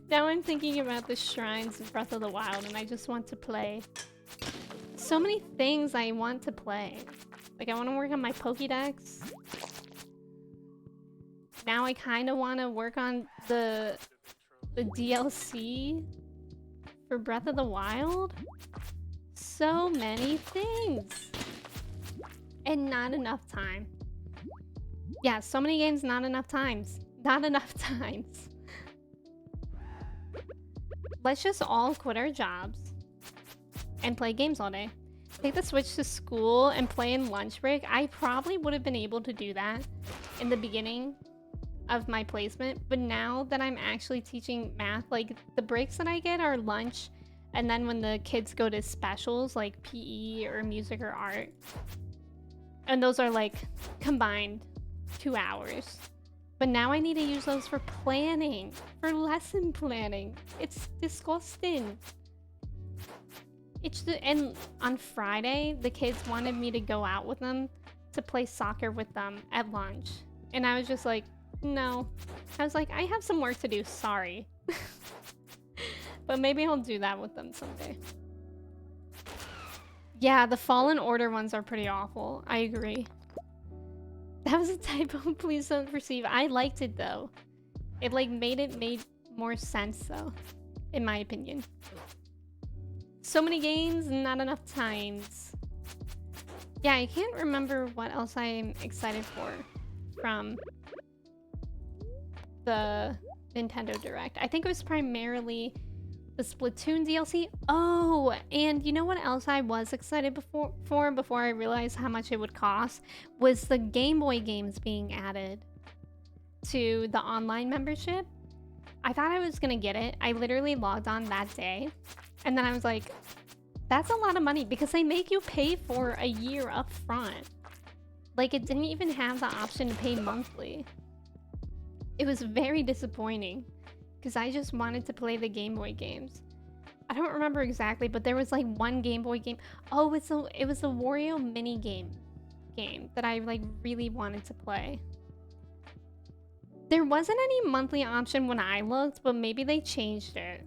S2: Now I'm thinking about the shrines in Breath of the Wild and I just want to play. So many things I want to play. Like, I want to work on my Pokédex. Now I kind of want to work on the DLC for Breath of the Wild. So many things. And not enough time. Yeah, so many games, not enough times. Not enough times. Let's just all quit our jobs and play games all day. Take the Switch to school and play in lunch break. I probably would have been able to do that in the beginning of my placement, but now that I'm actually teaching math, like, the breaks that I get are lunch, and then when the kids go to specials like PE or music or art, and those are like combined 2 hours. But now I need to use those for planning, for lesson planning. It's disgusting. And on Friday, the kids wanted me to go out with them to play soccer with them at lunch. And I was just like, no. I was like, I have some work to do, sorry. But maybe I'll do that with them someday. Yeah, the Fallen Order ones are pretty awful. I agree. That was a typo. Please don't perceive. I liked it though. It like made more sense though, in my opinion. So many games, not enough times. Yeah, I can't remember what else I'm excited for from the Nintendo Direct. I think it was primarily the Splatoon DLC. Oh, and you know what else I was excited before I realized how much it would cost? Was the Game Boy games being added to the online membership. I thought I was gonna get it. I literally logged on that day, and then I was like, that's a lot of money because they make you pay for a year up front. Like, it didn't even have the option to pay monthly. It was very disappointing because I just wanted to play the Game Boy games. I don't remember exactly, but there was like one Game Boy game. Oh, it was a Wario mini game that I like really wanted to play. There wasn't any monthly option when I looked, but maybe they changed it.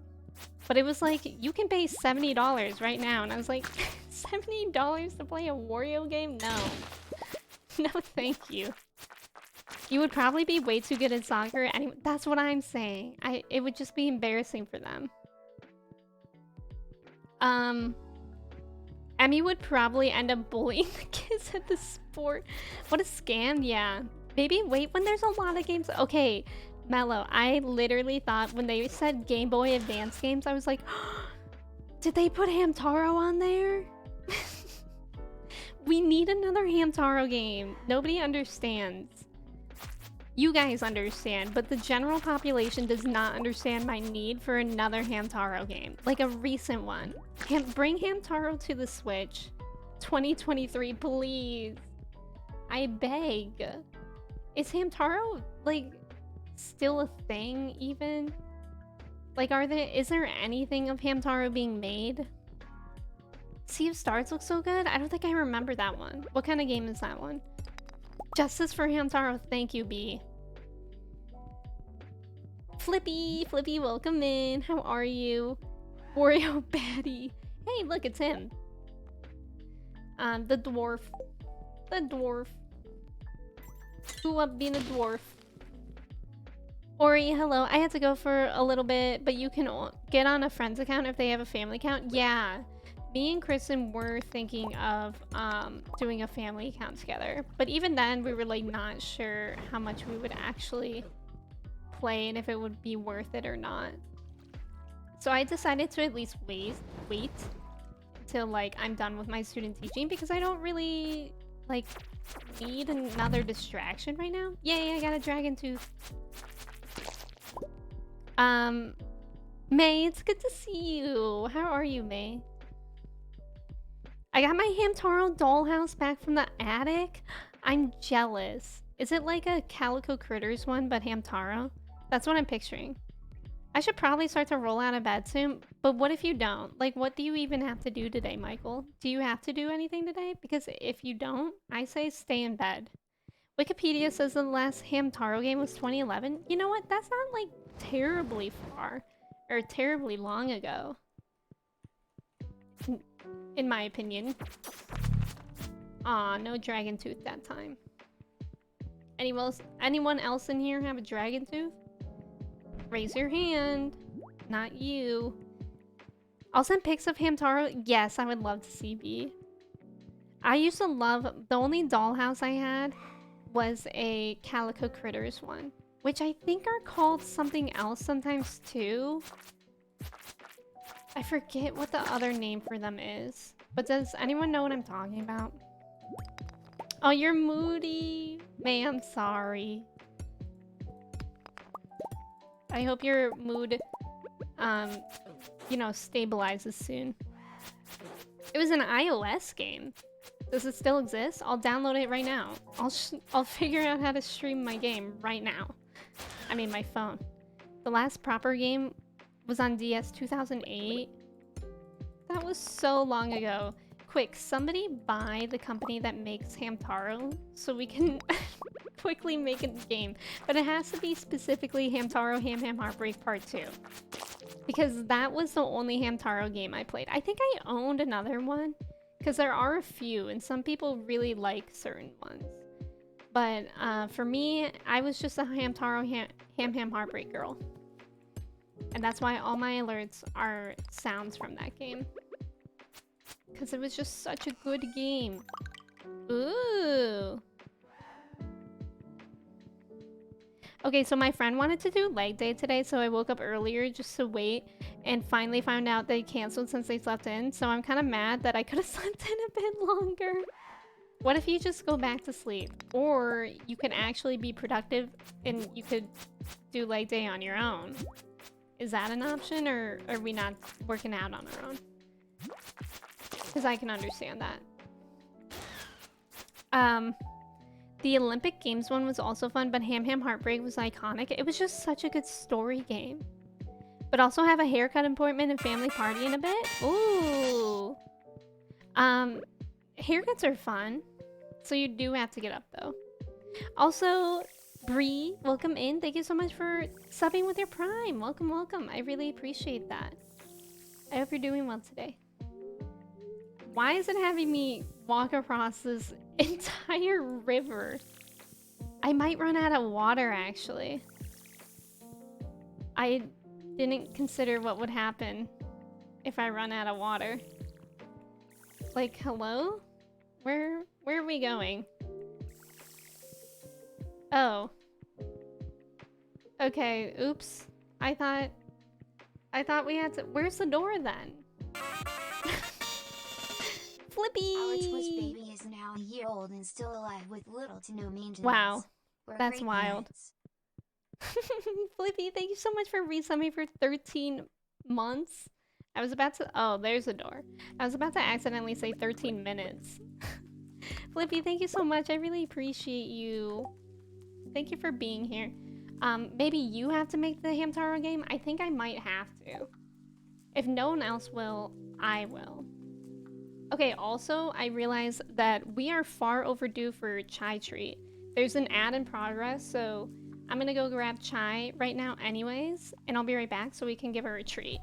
S2: But it was like, you can pay $70 right now. And I was like, $70 to play a Wario game? No. No, thank you. You would probably be way too good at soccer. Anyway, that's what I'm saying. It would just be embarrassing for them. Emmy would probably end up bullying the kids at the sport. What a scam, yeah. Maybe wait when there's a lot of games. Okay, Mello, I literally thought when they said Game Boy Advance games, I was like, did they put Hamtaro on there? We need another Hamtaro game. Nobody understands. You guys understand, but the general population does not understand my need for another Hamtaro game. Like a recent one. Bring Hamtaro to the Switch. 2023, please. I beg. Is Hamtaro, like, still a thing, even? Like, is there anything of Hamtaro being made? Sea of Stars looks so good. I don't think I remember that one. What kind of game is that one? Justice for Hamtaro. Thank you, B. Flippy, welcome in. How are you? Wario baddie. Hey, look, it's him. The dwarf. Who up being a dwarf? Ori, hello. I had to go for a little bit, but you can get on a friend's account if they have a family account. Yeah. Me and Kristen were thinking of doing a family account together. But even then, we were like not sure how much we would actually play and if it would be worth it or not. So I decided to at least wait till like I'm done with my student teaching because I don't really like need another distraction right now. Yay, I got a dragon tooth. May, it's good to see you. How are you, May? I got my Hamtaro dollhouse back from the attic. I'm jealous. Is it like a Calico Critters one, but Hamtaro? That's what I'm picturing. I should probably start to roll out of bed soon, but what if you don't? Like, what do you even have to do today, Michael? Do you have to do anything today? Because if you don't, I say stay in bed. Wikipedia says the last Hamtaro game was 2011. You know what? That's not, like, terribly far. Or terribly long ago. In my opinion. Aw, no dragon tooth that time. Anyone else in here have a dragon tooth? Raise your hand. Not you. I'll send pics of Hamtaro. Yes, I would love to see B. I used to love... The only dollhouse I had was a Calico Critters one. Which I think are called something else sometimes too. I forget what the other name for them is. But does anyone know what I'm talking about? Oh, you're moody. May, I'm sorry. I hope your mood, you know, stabilizes soon. It was an iOS game. Does it still exist? I'll download it right now. I'll figure out how to stream my game right now. I mean, my phone. The last proper game was on DS 2008. That was so long ago. Quick, somebody buy the company that makes Hamtaro so we can quickly make a game. But it has to be specifically Hamtaro Ham Ham Heartbreak Part 2. Because that was the only Hamtaro game I played. I think I owned another one. Because there are a few, and some people really like certain ones. But for me, I was just a Hamtaro Ham Heartbreak girl. And that's why all my alerts are sounds from that game. Because it was just such a good game. Ooh. Okay, so my friend wanted to do leg day today, so I woke up earlier just to wait and finally found out they canceled since they slept in. So I'm kind of mad that I could have slept in a bit longer. What if you just go back to sleep? Or you can actually be productive and you could do leg day on your own. Is that an option, or are we not working out on our own? Because I can understand that. The Olympic Games one was also fun, but Ham Heartbreak was iconic. It was just such a good story game. But also have a haircut appointment and family party in a bit. Ooh. Haircuts are fun. So you do have to get up though. Also, Bree, welcome in. Thank you so much for subbing with your Prime. Welcome, welcome. I really appreciate that. I hope you're doing well today. Why is it having me walk across this entire river? I might run out of water, actually. I didn't consider what would happen if I run out of water. Like, hello? Where are we going? Oh. Okay, oops. I thought we had to... Where's the door then? Flippy!
S1: Our Twitch baby is now a year old and still alive with little to no maintenance.
S2: Wow.
S1: We're
S2: That's
S1: great
S2: wild.
S1: parents.
S2: Flippy, thank you so much for resubbing for 13 months. I was about to... Oh, there's a door. I was about to accidentally say 13 minutes. Flippy, thank you so much. I really appreciate you. Thank you for being here. Maybe you have to make the Hamtaro game? I think I might have to. If no one else will, I will. Okay, also, I realized that we are far overdue for Chai Treat. There's an ad in progress, so I'm gonna go grab Chai right now anyways, and I'll be right back so we can give her a treat.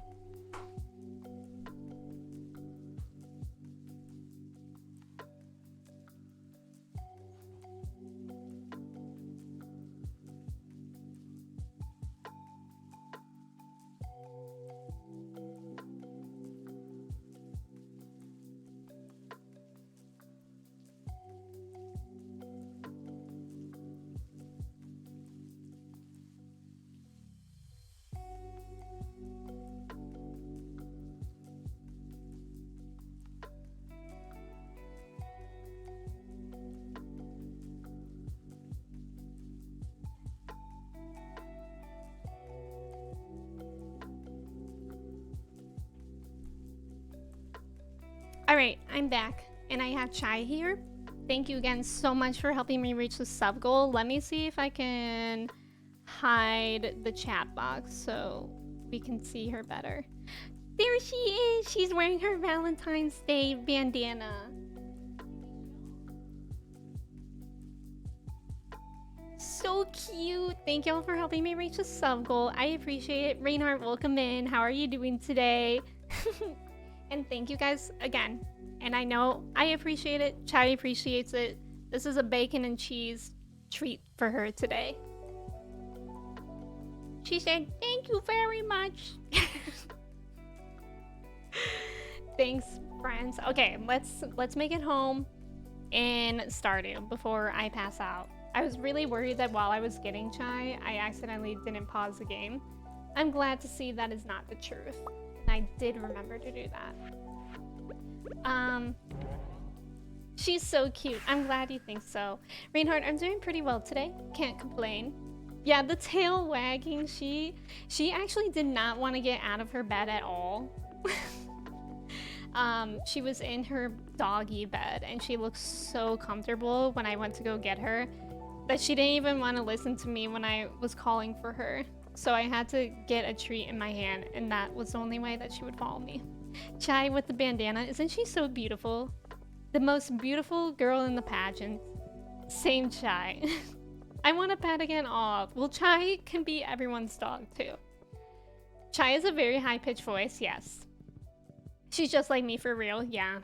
S2: Alright, I'm back, and I have Chai here. Thank you again so much for helping me reach the sub goal. Let me see if I can hide the chat box so we can see her better. There she is! She's wearing her Valentine's Day bandana. So cute! Thank y'all for helping me reach the sub goal. I appreciate it. Reinhardt, welcome in. How are you doing today? And thank you guys again. And I know I appreciate it. Chai appreciates it. This is a bacon and cheese treat for her today. She said, thank you very much. Thanks, friends. Okay, let's make it home in Stardew before I pass out. I was really worried that while I was getting Chai, I accidentally didn't pause the game. I'm glad to see that is not the truth. I did remember to do that. She's so cute. I'm glad you think so. Reinhardt, I'm doing pretty well today. Can't complain. Yeah, the tail wagging. She actually did not want to get out of her bed at all. She was in her doggy bed and she looked so comfortable when I went to go get her that she didn't even want to listen to me when I was calling for her. So I had to get a treat in my hand, and that was the only way that she would follow me. Chai with the bandana, isn't she so beautiful? The most beautiful girl in the pageant. Same Chai. I want a pet again. Aw, well, Chai can be everyone's dog too. Chai has a very high-pitched voice, yes. She's just like me for real, yeah.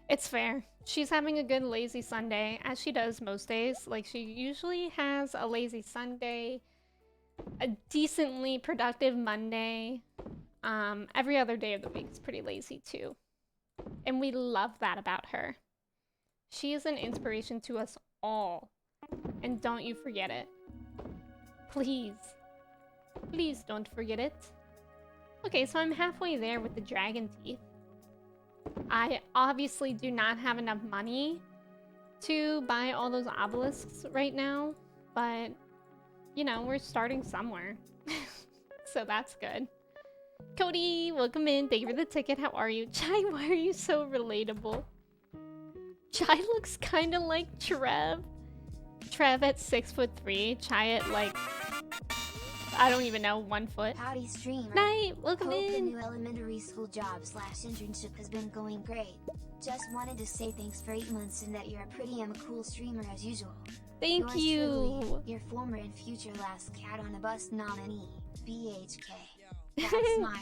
S2: It's fair. she's having a good lazy Sunday, as she does most days. Like, she usually has a lazy Sunday, a decently productive Monday. Every other day of the week is pretty lazy too. And we love that about her. She is an inspiration to us all. And don't you forget it. Please. Please don't forget it. Okay, so I'm halfway there with the dragon teeth. I obviously do not have enough money to buy all those obelisks right now, but, you know, we're starting somewhere. So that's good. Cody, welcome in. Thank you for the ticket. How are you? Chai, why are you so relatable? Chai looks kind of like Trev. Trev at 6'3", Chai at like, I don't even know, 1 foot.
S1: Howdy, streamer.
S2: Night, welcome
S1: Hope the
S2: in.
S1: new elementary school job / internship has been going great. Just wanted to say thanks for 8 months and that you're a pretty and a cool streamer as usual.
S2: Thank
S1: Yours
S2: you.
S1: truly, your former and future last cat on a bus nominee, BHK. That's smile.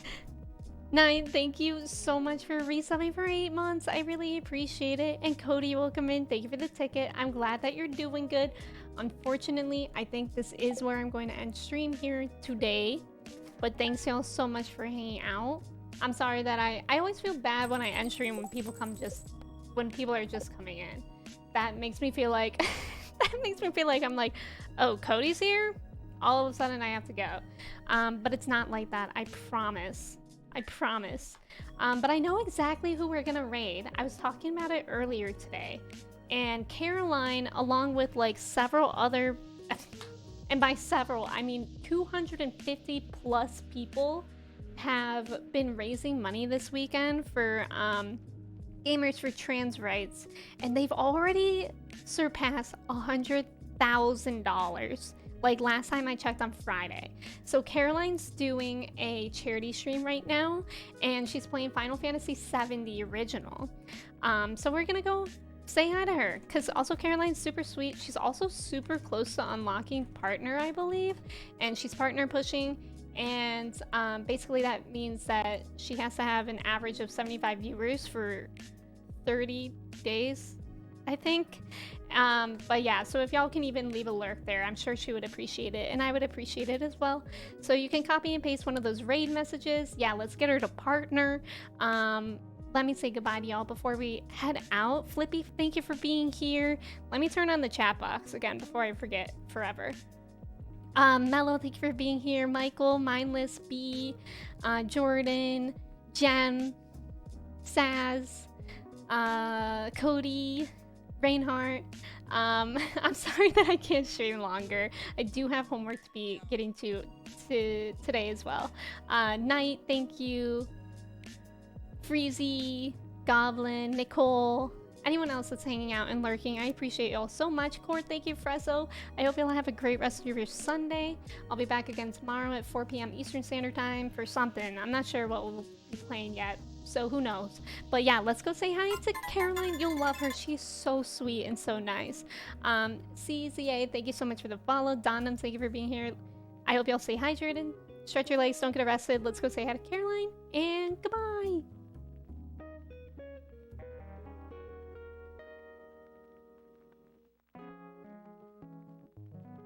S2: Night, thank you so much for resubbing for 8 months. I really appreciate it. And Cody, welcome in. Thank you for the ticket. I'm glad that you're doing good. Unfortunately, I think this is where I'm going to end stream here today. But thanks y'all so much for hanging out. I'm sorry that I always feel bad when I end stream when people are just coming in. That makes me feel like I'm like, oh, Cody's here? All of a sudden I have to go. But it's not like that. I promise. But I know exactly who we're gonna raid. I was talking about it earlier today. And Caroline, along with like several other, and by several, I mean 250 plus people have been raising money this weekend for Gamers for Trans Rights. And they've already surpassed $100,000. Like last time I checked on Friday. So Caroline's doing a charity stream right now, and she's playing Final Fantasy VII, the original. So we're gonna go say hi to her, because also Caroline's super sweet. She's also super close to unlocking partner, I believe, and she's partner pushing. And basically that means that she has to have an average of 75 viewers for 30 days, I think. But yeah, so if y'all can even leave a lurk there, I'm sure she would appreciate it, and I would appreciate it as well. So you can copy and paste one of those raid messages. Yeah, let's get her to partner. Let me say goodbye to y'all before we head out. Flippy, thank you for being here. Let me turn on the chat box again before I forget forever. Mello, thank you for being here. Michael, Mindless, B, Jordan, Jen, Saz, Cody, Reinhardt. I'm sorry that I can't stream longer. I do have homework to be getting to today as well. Knight, thank you. Freezy, Goblin, Nicole, anyone else that's hanging out and lurking, I appreciate y'all so much. Court, thank you, Frezzo. I hope y'all have a great rest of your Sunday. I'll be back again tomorrow at 4 p.m. Eastern Standard Time for something. I'm not sure what we'll be playing yet, so who knows. But yeah, let's go say hi to Caroline. You'll love her. She's so sweet and so nice. CZA, thank you so much for the follow. Donham, thank you for being here. I hope y'all stay hydrated. Stretch your legs, don't get arrested. Let's go say hi to Caroline, and goodbye.